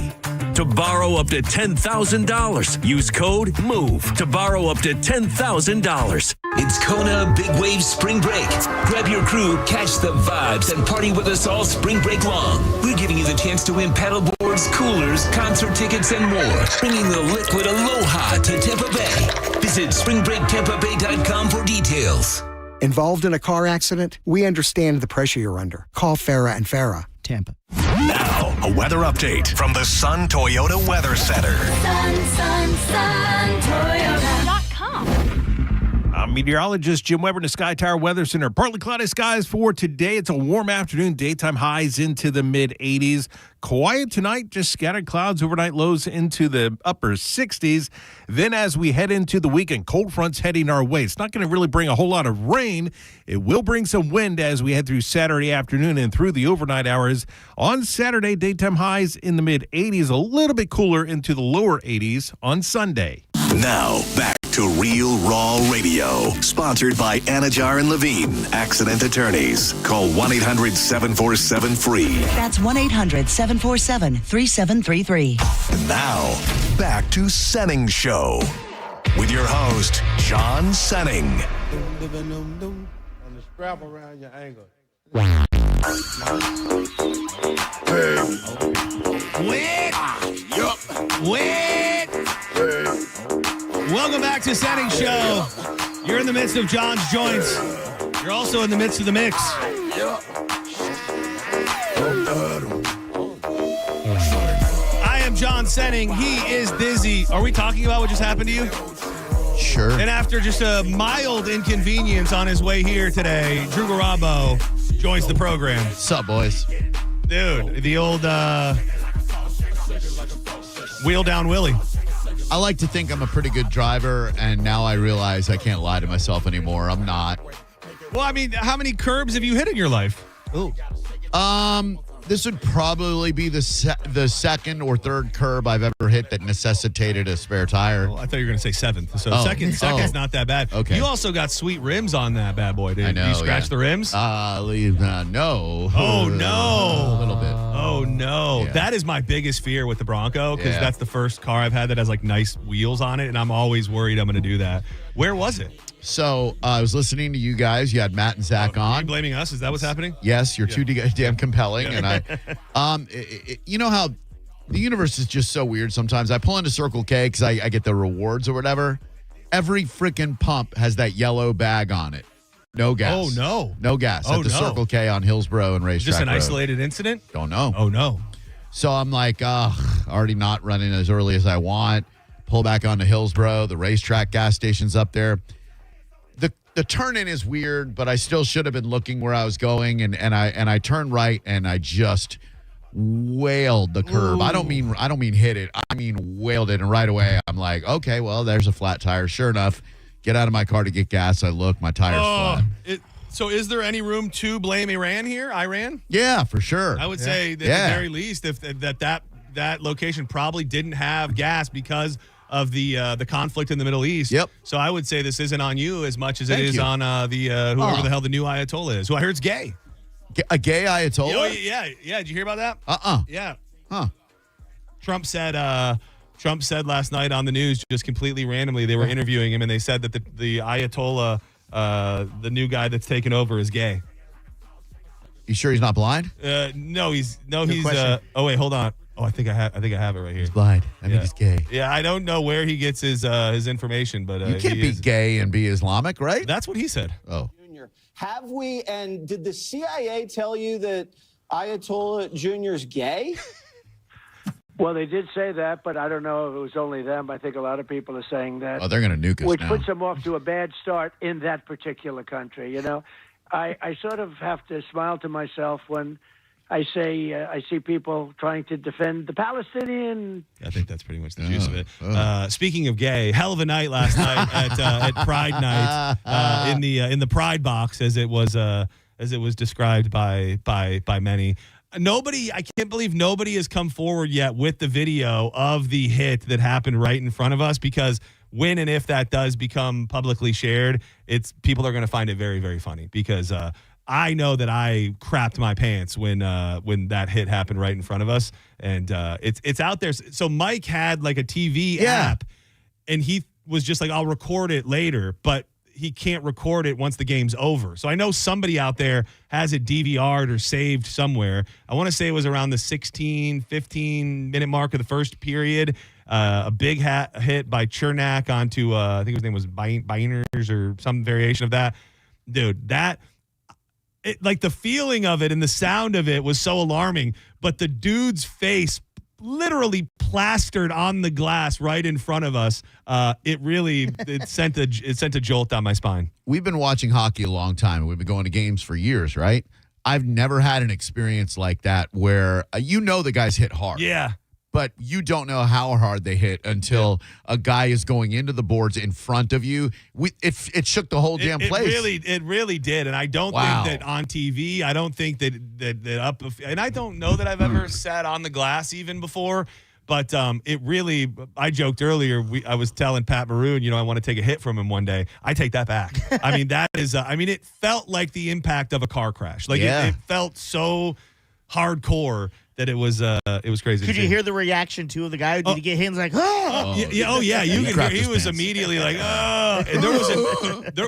to borrow up to $10,000. Use code MOVE to borrow up to $10,000. It's Kona Big Wave Spring Break. Grab your crew, catch the vibes, and party with us all spring break long. We're giving you the chance to win paddleboards, coolers, concert tickets, and more. Bringing the liquid aloha to Tampa Bay. Visit springbreaktampabay.com for details. Involved in a car accident? We understand the pressure you're under. Call Farah and Farah, Tampa. Now, a weather update from the Sun Toyota Weather Center. Sun, Toyota.com. I'm meteorologist Jim Weber in the Sky Tower Weather Center. Partly cloudy skies for today. It's a warm afternoon. Daytime highs into the mid-80s. Quiet tonight, just scattered clouds, overnight lows into the upper 60s. Then as we head into the weekend, cold fronts heading our way. It's not going to really bring a whole lot of rain. It will bring some wind as we head through Saturday afternoon and through the overnight hours. On Saturday, daytime highs in the mid-80s, a little bit cooler into the lower 80s on Sunday. Now, back to Real Raw Radio, sponsored by Anajar and Levine, accident attorneys. Call 1-800-747-FREE. That's 1-800-747-3733. Now, back to Senning Show with your host, John Senning. And the strap around your ankle. Wait! Welcome back to Senning Show. You're in the midst of John's joints. You're also in the midst of the mix. I am John Senning. He is Dizzy. Are we talking about what just happened to you? Sure. And after just a mild inconvenience on his way here today, Drew Garabo joins the program. What's up, boys? Dude, the old wheel down Willie. I like to think I'm a pretty good driver, and now I realize I can't lie to myself anymore. I'm not. Well, I mean, how many curbs have you hit in your life? Ooh. This would probably be the second or third curb I've ever hit that necessitated a spare tire. Well, I thought you were going to say seventh. So second's not that bad. Okay. You also got sweet rims on that bad boy, dude. I know. You scratch the rims? No. Oh, no. A little bit. Oh, no. Yeah. That is my biggest fear with the Bronco because Yeah. that's the first car I've had that has like nice wheels on it, and I'm always worried I'm going to do that. Where was it? So I was listening to you guys. You had Matt and Zach Are on. you blaming us? Is that what's happening? Yes, you're too damn compelling. Yeah. And you know how the universe is just so weird sometimes. I pull into Circle K because I get the rewards or whatever. Every freaking pump has that yellow bag on it. No gas. Oh, no. No gas at the no. Circle K on Hillsborough and Racetrack Just an Road. isolated incident? Don't know. Oh, no. So I'm like, already not running as early as I want. Pull back onto Hillsborough. The racetrack gas station's up there. The turn-in is weird, but I still should have been looking where I was going, and I turned right, and I just wailed the curb. Ooh. I don't mean hit it. I mean wailed it, and right away I'm like, okay, well, there's a flat tire. Sure enough, get out of my car to get gas. I look, my tire's flat. So is there any room to blame Iran? Yeah, for sure. I would say that at the very least, if that location probably didn't have gas because of the conflict in the Middle East. Yep. So I would say this isn't on you as much as it Thank is you. on whoever the hell the new Ayatollah is, who I heard's gay. A gay Ayatollah? Oh, yeah. Did you hear about that? Yeah. Huh. Trump said last night on the news, just completely randomly, they were interviewing him, and they said that the Ayatollah, the new guy that's taken over, is gay. You sure he's not blind? No, he's. Oh wait, hold on. Oh, I think I have it right here. He's blind. I think he's gay. Yeah, I don't know where he gets his information, but You can't be gay and be Islamic, right? That's what he said. Oh. Have we, and did the CIA tell you that Ayatollah Jr.'s gay? Well, they did say that, but I don't know if it was only them. I think a lot of people are saying that. Oh, they're going to nuke us which now. puts them off to a bad start in that particular country. You know, I sort of have to smile to myself when I say I see people trying to defend the Palestinian. I think that's pretty much the juice of it. Speaking of gay, hell of a night last night at Pride Night in the Pride box, as it was described by many. I can't believe nobody has come forward yet with the video of the hit that happened right in front of us, because when and if that does become publicly shared, people are going to find it very, very funny, because I know that I crapped my pants when that hit happened right in front of us, and it's out there. So Mike had like a TV app, and he was just like, I'll record it later, but he can't record it once the game's over. So I know somebody out there has it DVR'd or saved somewhere. I want to say it was around the 16, 15-minute mark of the first period. A big hit by Chernak onto, I think his name was Beiners or some variation of that. Dude, like the feeling of it and the sound of it was so alarming, but the dude's face literally plastered on the glass right in front of us. It sent a jolt down my spine. We've been watching hockey a long time. We've been going to games for years, right? I've never had an experience like that where the guys hit hard. Yeah. But you don't know how hard they hit until a guy is going into the boards in front of you. It shook the whole damn place. It really did. And I don't think that on TV, I don't think that up, and I don't know that I've ever sat on the glass even before, but I joked earlier, I was telling Pat Maroon, I want to take a hit from him one day. I take that back. I mean, it felt like the impact of a car crash. Like it felt so hardcore that it was crazy. Could you hear the reaction too of the guy who did get hit? And was like, oh, yeah. You could hear. He was immediately like, oh. And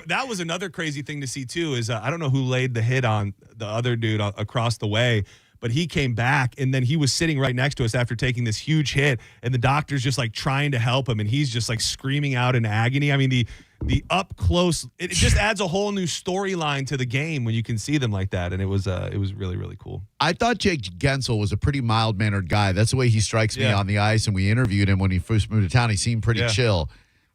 that was another crazy thing to see too. Is I don't know who laid the hit on the other dude across the way, but he came back and then he was sitting right next to us after taking this huge hit, and the doctor's just like trying to help him, and he's just like screaming out in agony. I mean, the up close, it just adds a whole new storyline to the game when you can see them like that, and it was really, really cool. I thought Jake Gensel was a pretty mild-mannered guy. That's the way he strikes me on the ice, and we interviewed him when he first moved to town. He seemed pretty chill.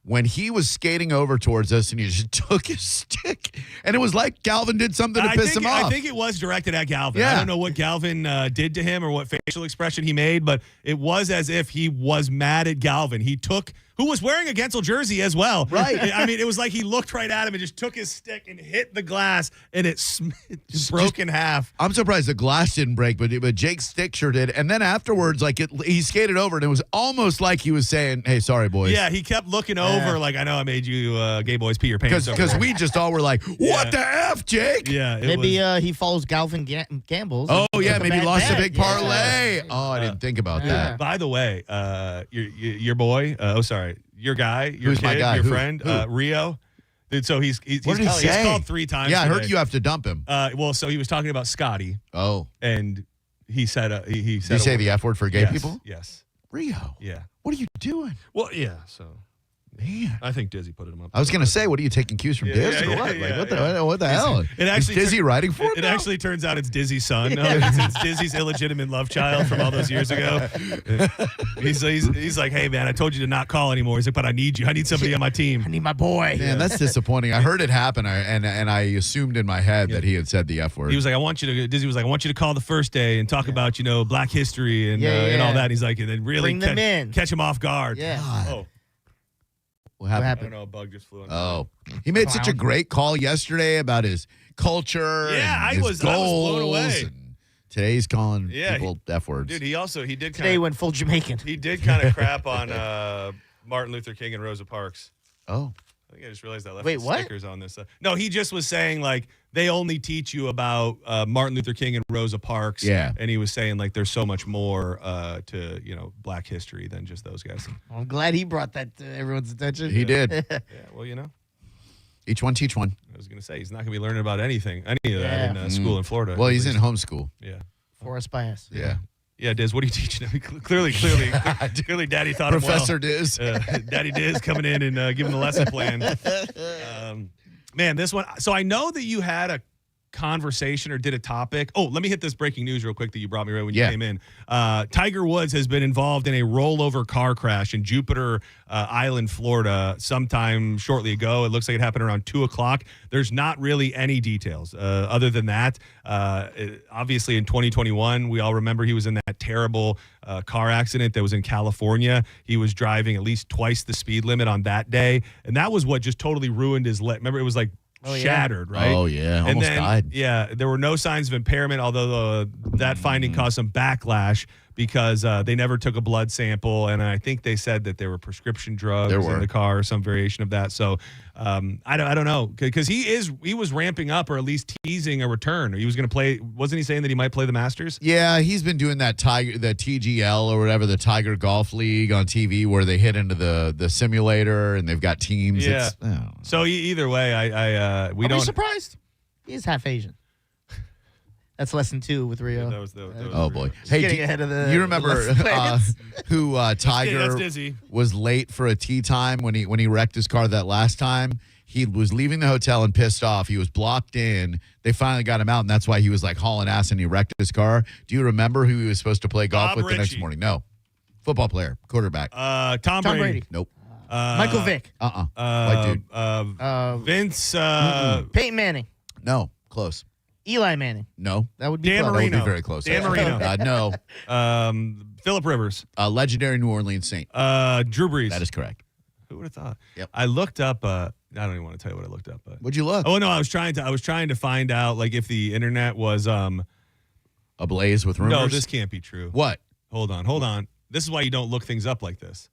When he was skating over towards us and he just took his stick, and it was like Galvin did something to piss him off. I think it was directed at Galvin. Yeah. I don't know what Galvin did to him or what facial expression he made, but it was as if he was mad at Galvin. He took, who was wearing a Gensel jersey as well. Right. I mean, it was like he looked right at him and just took his stick and hit the glass, and it just broke in half. I'm surprised the glass didn't break, but Jake's stick sure did. And then afterwards, he skated over, and it was almost like he was saying, hey, sorry, boys. Yeah, he kept looking over like, I know I made you gay boys pee your pants. Because we just all were like, what the F, Jake? Yeah. Maybe he follows Galvin Campbell's. Oh, yeah, maybe he lost a big parlay. Oh, I didn't think about that. By the way, your boy, your guy, your Who's kid, my guy? your Who? friend, Rio. Dude, so he's What did he say? called 3 times. Yeah, I heard today. you have to dump him. So he was talking about Scotty. Oh. And he said he said Did he say the F word for gay people? Yes. Rio. Yeah. What are you doing? Well, yeah, so. Man. I think Dizzy put him up. I was going to say, what are you taking cues from Diz or what? What the hell? Is Dizzy writing for him It now? actually turns out it's Dizzy's son. No, it's Dizzy's illegitimate love child from all those years ago. He's like, hey, man, I told you to not call anymore. He's like, but I need you. I need somebody on my team. I need my boy. Man, that's disappointing. I heard it happen, and I assumed in my head that he had said the F word. He was like, Dizzy was like, I want you to call the first day and talk about, Black history and all that. He's like, and then really Bring them in. catch him off guard. Yeah. Oh. What happened? I don't know. A bug just flew in. Oh, he made such a great call yesterday about his culture. Yeah, and his I was blown away. And today he's calling people F words. Dude, he did Today went full Jamaican. He did kind of crap on Martin Luther King and Rosa Parks. Oh. I think I just realized I left Wait, the what? stickers on this. No, he just was saying, like, they only teach you about Martin Luther King and Rosa Parks. Yeah. And he was saying, like, there's so much more to, Black history than just those guys. I'm glad he brought that to everyone's attention. He did. Yeah, well, Each one teach one. I was going to say, he's not going to be learning about any of that in school in Florida. Well, he's in homeschool. Yeah. For us by us. Yeah. Yeah, Diz, what are you teaching him? Clearly, Daddy thought Professor him well. Diz. Daddy Diz coming in and giving the lesson plan. Man, this one. So I know that you had a conversation or did a topic. Oh, let me hit this breaking news real quick that you brought me right when you came in. Tiger Woods has been involved in a rollover car crash in Jupiter Island, Florida, sometime shortly ago. It looks like it happened around 2:00. There's not really any details other than that. Obviously, in 2021, we all remember he was in that terrible car accident that was in California. He was driving at least twice the speed limit on that day, and that was what just totally ruined his leg. Remember, it was like shattered, right? Oh, yeah. Almost died. Yeah, there were no signs of impairment, although that finding caused some backlash because they never took a blood sample, and I think they said that there were prescription drugs in the car or some variation of that. So I don't know, because he was ramping up or at least teasing a return. He was going to play. Wasn't he saying that he might play the Masters? Yeah, he's been doing that the TGL or whatever, the Tiger Golf League on TV, where they hit into the simulator and they've got teams. Yeah. So either way, we don't. Are you surprised? He's half Asian. That's lesson 2 with Rio. That was oh boy! Hey, getting ahead of the. You remember who Tiger that's Dizzy. was late for a tee time when he wrecked his car that last time? He was leaving the hotel and pissed off. He was blocked in. They finally got him out, and that's why he was like hauling ass and he wrecked his car. Do you remember who he was supposed to play golf with the next morning? No, football player, quarterback. Tom Brady. Nope. Michael Vick. White dude. Vince. Peyton Manning. No, close. Eli Manning. No. That would be Dan close. That would Marino. be very close. Dan Marino. No. Phillip Rivers. Legendary New Orleans Saint. Drew Brees. That is correct. Who would have thought? Yep. I looked up. I don't even want to tell you what I looked up. But What'd you look? oh no, I was trying to find out like if the internet was ablaze with rumors. No, this can't be true. What? Hold on. This is why you don't look things up like this.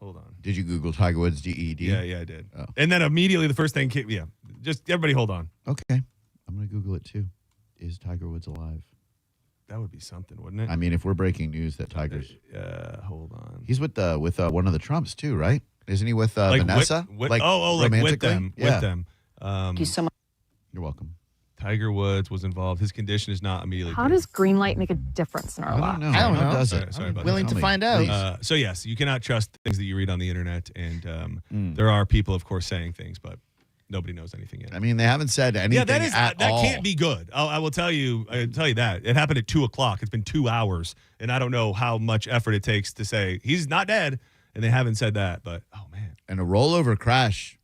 Hold on. Did you Google Tiger Woods DED? Yeah, I did. Oh. And then immediately the first thing came. Yeah, just everybody hold on. Okay. I'm gonna Google it too. Is Tiger Woods alive? That would be something, wouldn't it? I mean, if we're breaking news that Tiger's, hold on. He's with one of the Trumps too, right? Isn't he with Vanessa? With them. Yeah. With them. Thank you so much. You're welcome. Tiger Woods was involved. His condition is not immediately. How does green light make a difference in our lives? I don't know. How does it? Sorry about Willing that. to find out. So yes, you cannot trust things that you read on the internet, and there are people, of course, saying things, but nobody knows anything yet. I mean, they haven't said anything. That all. can't be good. I will tell you. I tell you that it happened at 2:00. It's been 2 hours, and I don't know how much effort it takes to say he's not dead, and they haven't said that. But oh man, And a rollover crash.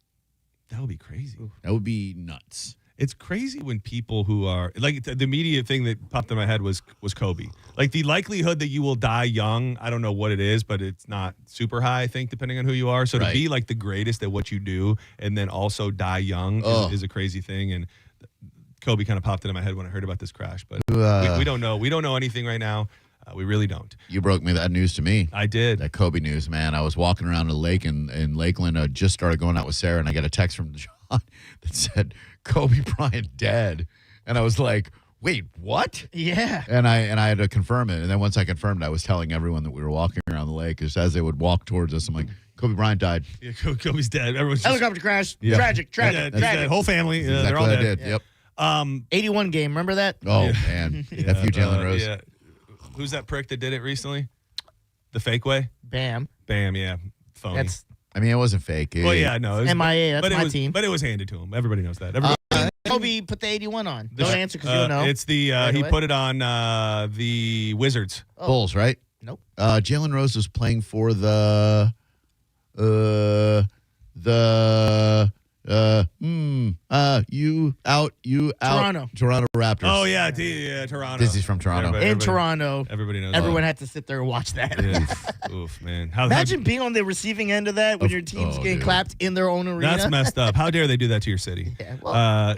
that would be crazy. That would be nuts. It's crazy when people who are like the immediate thing that popped in my head was Kobe. Like the likelihood that you will die young, I don't know what it is, but it's not super high, I think, depending on who you are. So to be like the greatest at what you do and then also die young is a crazy thing. And Kobe kind of popped into my head when I heard about this crash. But we don't know. We don't know anything right now. We really don't. You broke me that news to me. I did. That Kobe news, man. I was walking around the lake in Lakeland. I just started going out with Sarah, and I got a text from John that said, Kobe Bryant dead. And I was like, wait, what? Yeah. And I had to confirm it. And then once I confirmed it, I was telling everyone that we were walking around the lake. Just as they would walk towards us, I'm like, Kobe Bryant died. Yeah, Kobe's dead. Everyone's Helicopter crash. Yeah. Tragic. Dead. Whole family. That's they're all exactly dead. what I did. Yep. 81 game. Remember that? Oh, man. F.U. Jalen Rose. Yeah. Who's that prick that did it recently? The fake way? Bam. Yeah. Phony. I mean, it wasn't fake. Well, yeah, no. It was, MIA, that's my team. But it was handed to him. Everybody knows that. Kobe put the 81 on. Don't answer because you'll know. It's the he put it on the Wizards. Bulls, right? Nope. Jalen Rose was playing for the you out Toronto Raptors. Oh yeah, Toronto. Dizzy's from Toronto. In Toronto. Everybody knows. Everyone had to sit there and watch that. Yeah. Oof, man. Imagine being on the receiving end of that when your team's getting clapped in their own arena. That's messed up. How dare they do that to your city? Yeah, well,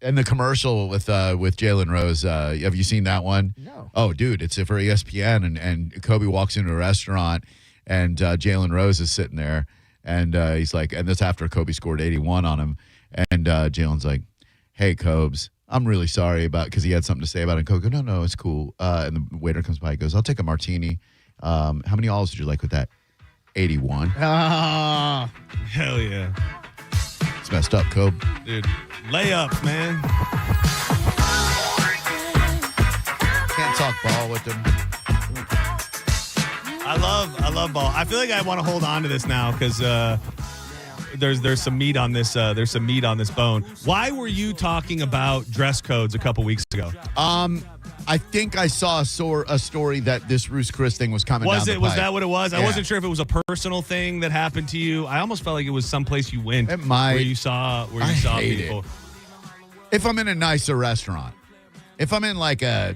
and the commercial with Jalen Rose, have you seen that one? No. Oh, dude, it's for ESPN, and Kobe walks into a restaurant, and Jalen Rose is sitting there, and he's like, and this after Kobe scored 81 on him, and Jalen's like, hey, Cobes, I'm really sorry because he had something to say about it. And Kobe goes, no, it's cool. And the waiter comes by, he goes, I'll take a martini. How many olives did you like with that? 81. Ah, hell yeah. It's messed up, Kobe. Dude, layups, man. Can't talk ball with them. I love ball. I feel like I want to hold on to this now because there's some meat on this. There's some meat on this bone. Why were you talking about dress codes a couple weeks ago? I think I saw a story that this Ruth Chris thing was coming. Was down it? the Was pipe. that what it was? Yeah. I wasn't sure if it was a personal thing that happened to you. I almost felt like it was someplace you went where you saw hate people. It. If I'm in a nicer restaurant, if I'm in like a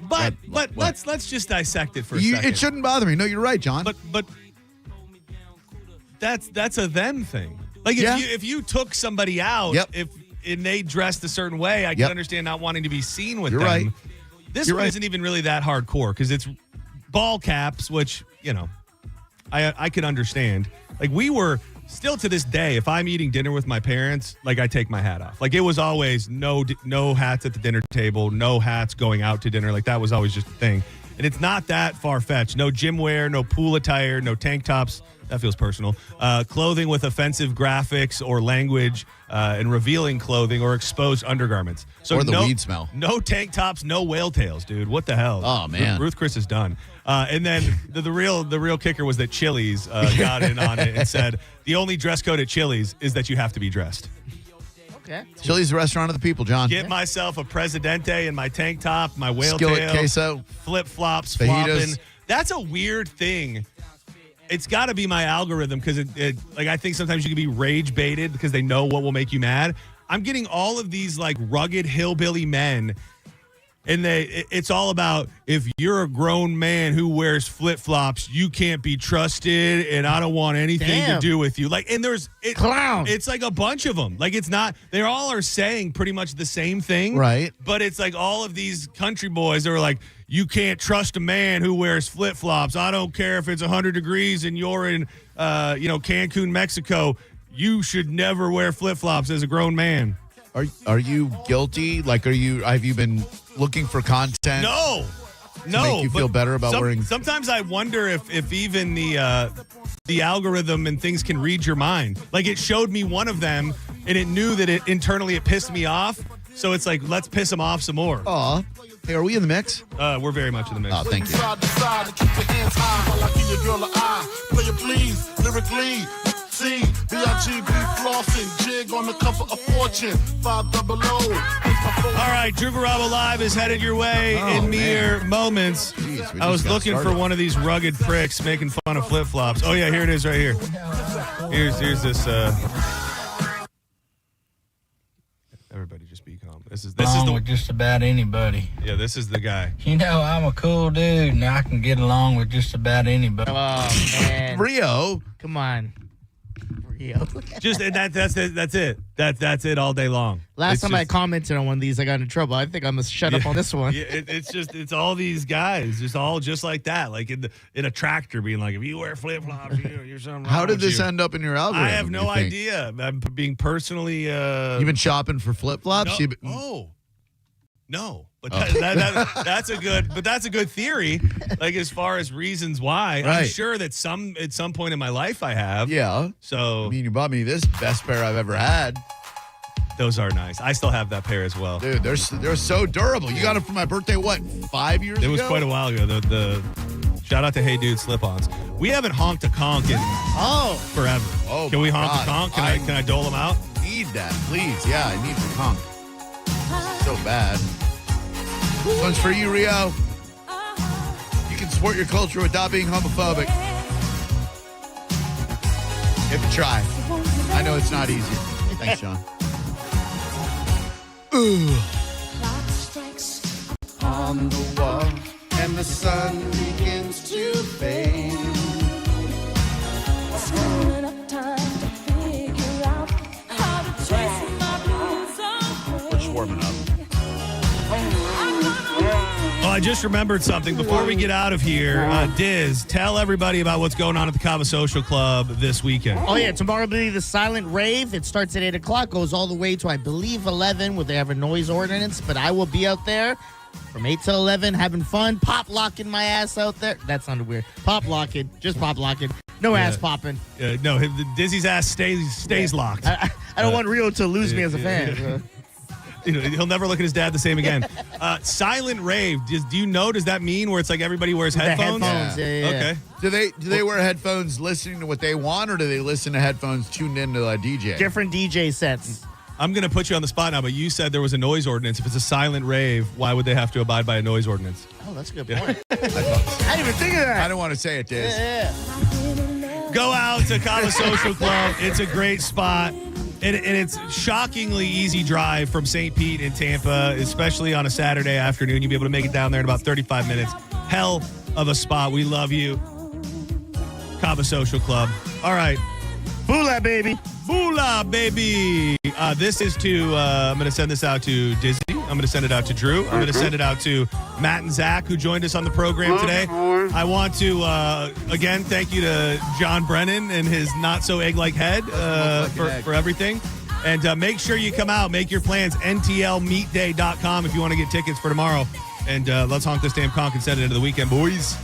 But let's just dissect it for a second. It shouldn't bother me. No, you're right, John. But that's a them thing. Like if you took somebody out, and they dressed a certain way, I can understand not wanting to be seen with them. Right. This one isn't even really that hardcore because it's ball caps, which I could understand. Like we were still to this day, if I'm eating dinner with my parents, like I take my hat off. Like it was always no hats at the dinner table, no hats going out to dinner. Like that was always just a thing. And it's not that far-fetched. No gym wear, no pool attire, no tank tops. That feels personal. Clothing with offensive graphics or language and revealing clothing or exposed undergarments. So or the weed smell. No tank tops, no whale tails, dude. What the hell? Oh, man. Ruth Chris is done. And then the real kicker was that Chili's got in on it and said the only dress code at Chili's is that you have to be dressed. Okay. Chili's the restaurant of the people, John. Get myself a Presidente in my tank top, my whale Skillet tail, queso, flip-flops, fajitas. flopping. That's a weird thing. It's got to be my algorithm because it I think sometimes you can be rage baited because they know what will make you mad. I'm getting all of these like rugged hillbilly men, and it's all about if you're a grown man who wears flip-flops, you can't be trusted, and I don't want anything to do with you. Like, and clown. It's like a bunch of them. Like, it's not. They all are saying pretty much the same thing, right? But it's like all of these country boys that are like, you can't trust a man who wears flip-flops. I don't care if it's 100 degrees and you're in, Cancun, Mexico. You should never wear flip-flops as a grown man. Are you guilty? Like, have you been looking for content? No. To make you feel better about wearing. Sometimes I wonder if even the algorithm and things can read your mind. Like, it showed me one of them, and it knew that it internally pissed me off. So it's like, let's piss them off some more. Aw. Hey, are we in the mix? We're very much in the mix. Oh, thank you. Side to side and keep your hands high while I give your girl an eye. Play it please, lyrically. C, B-I-G-B, flossing, jig on the cover of Fortune, 500. All right, Drew Garabo Live is headed your way in mere moments. Jeez, I was looking for one of these rugged pricks making fun of flip-flops. Oh, yeah, here it is right here. Here's this. Everybody just be calm. This is with just about anybody. Yeah, this is the guy. You know, I'm a cool dude, and I can get along with just about anybody. Oh, man. Rio. Come on. Rio. Just that's it. That's it all day long. Last time I commented on one of these, I got in trouble. I think I must shut up on this one. Yeah, it's all these guys, just all just like that, like in a tractor, being like, if you wear flip flops, you're something wrong. How did with this you. end up in your algorithm? I have no idea. I'm being personally. You've been shopping for flip flops. No, but that's a good theory. Like, as far as reasons why, Right. I'm sure that at some point in my life I have. Yeah. So I mean, you bought me this best pair I've ever had. Those are nice. I still have that pair as well. Dude, they're so durable. You got them for my birthday, what, 5 years ago? It was quite a while ago. The shout out to Hey Dude slip-ons. We haven't honked a conk in forever. Oh, can we my honk God. a conk? Can I dole them out? Need that, please. Yeah, I need the conk. So bad. This one's for you, Rio. You can support your culture without being homophobic. If you try. I know it's not easy. Thanks, Sean. Ooh. Clock strikes on the wall, and the sun begins to fade. Still enough time to figure out how to chase my blues away. We're just warming up. Oh, I just remembered something. Before we get out of here, Diz, tell everybody about what's going on at the Cava Social Club this weekend. Oh, yeah. Tomorrow will be the Silent Rave. It starts at 8 o'clock, goes all the way to, I believe, 11, where they have a noise ordinance. But I will be out there from 8 till 11 having fun, pop locking my ass out there. That sounded weird. Pop locking. Just pop locking. No ass popping. No, Dizzy's ass stays locked. I don't want Rio to lose me as a fan. He'll never look at his dad the same again. Silent rave. Do you know? Does that mean where it's like everybody wears headphones? Yeah. Okay. Do they wear headphones listening to what they want, or do they listen to headphones tuned into a DJ? Different DJ sets. I'm going to put you on the spot now, but you said there was a noise ordinance. If it's a silent rave, why would they have to abide by a noise ordinance? Oh, that's a good point. I didn't even think of that. I don't want to say it, Diz. Yeah. Go out to Cava Social Club. It's a great spot. And it's shockingly easy drive from St. Pete in Tampa, especially on a Saturday afternoon. You'll be able to make it down there in about 35 minutes. Hell of a spot. We love you. Cava Social Club. All right. Boola, baby. Boola, baby. This is I'm going to send this out to Dizzy. I'm going to send it out to Drew. I'm going to send it out to Matt and Zach, who joined us on the program today. I want to, again, thank you to John Brennan and his not-so-egg-like head for everything. And make sure you come out. Make your plans. NTLmeetday.com if you want to get tickets for tomorrow. And let's honk this damn conch and send it into the weekend, boys.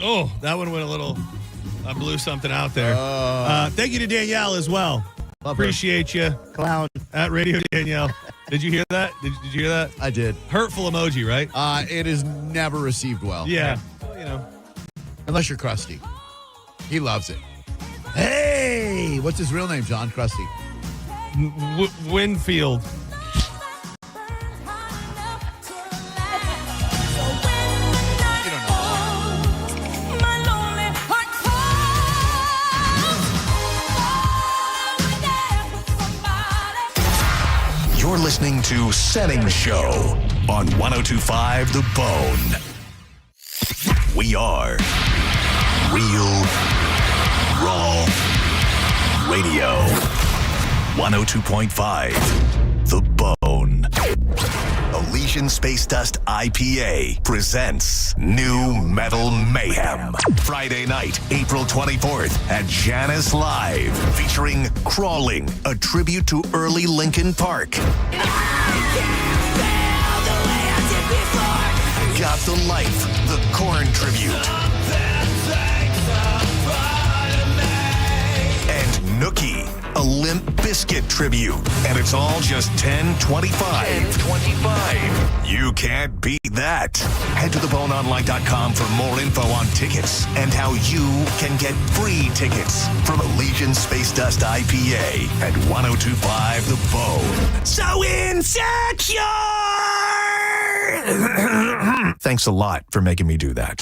Oh, that one went a little. I blew something out there. Thank you to Danielle as well. Appreciate you. Clown. At Radio Danielle. Did you hear that? Did you hear that? I did. Hurtful emoji, right? It is never received well. Yeah. Well, you know. Unless you're Krusty. He loves it. Hey! What's his real name, John? Krusty. Winfield. You're listening to Senning Show on 102.5 The Bone. We are Real Raw Radio. 102.5 The Bone. Elysian Space Dust IPA presents New Metal Mayhem. Friday night, April 24th at Janus Live, featuring Crawling, a tribute to early Linkin Park. Got the Life, the Korn tribute. And Nookie, a Limp Bizkit tribute. And it's all just $10.25. $10.25. You can't beat that. Head to theboneonline.com for more info on tickets and how you can get free tickets from Elysian Space Dust IPA at 102.5 The Bone. So insecure! Thanks a lot for making me do that.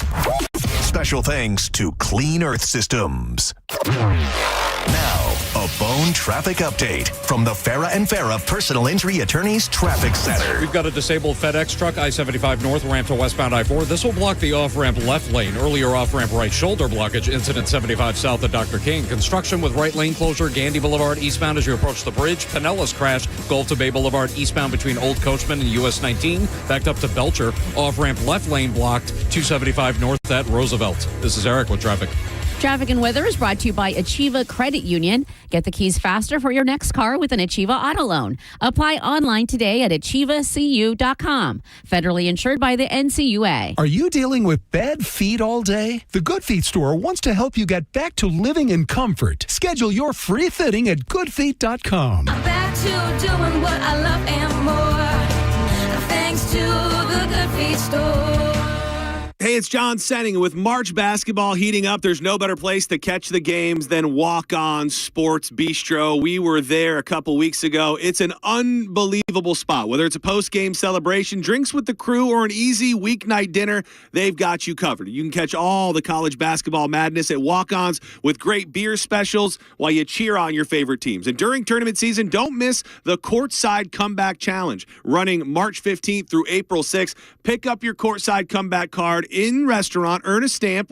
Special thanks to Clean Earth Systems. Now, a Bone traffic update from the Farah and Farah Personal Injury Attorneys Traffic Center. We've got a disabled FedEx truck, I-75 north, ramp to westbound I-4. This will block the off-ramp left lane. Earlier off-ramp right shoulder blockage. Incident 75 south of Dr. King. Construction with right lane closure, Gandy Boulevard eastbound as you approach the bridge. Pinellas crash, Gulf to Bay Boulevard eastbound between Old Coachman and US 19. Backed up to Belcher. Off-ramp left lane blocked, 275 north at Roosevelt. This is Eric with traffic. Traffic and weather is brought to you by Achieva Credit Union. Get the keys faster for your next car with an Achieva auto loan. Apply online today at achievacu.com. Federally insured by the NCUA. Are you dealing with bad feet all day? The Good Feet store wants to help you get back to living in comfort. Schedule your free fitting at goodfeet.com. I'm back to doing what I love and more. Thanks to the Good Feet store. Hey, it's John Senning. With March basketball heating up, there's no better place to catch the games than Walk On Sports Bistro. We were there a couple weeks ago. It's an unbelievable spot. Whether it's a post-game celebration, drinks with the crew, or an easy weeknight dinner, they've got you covered. You can catch all the college basketball madness at Walk On's with great beer specials while you cheer on your favorite teams. And during tournament season, don't miss the Courtside Comeback Challenge, running March 15th through April 6th. Pick up your Courtside Comeback card in restaurant, earn a stamp with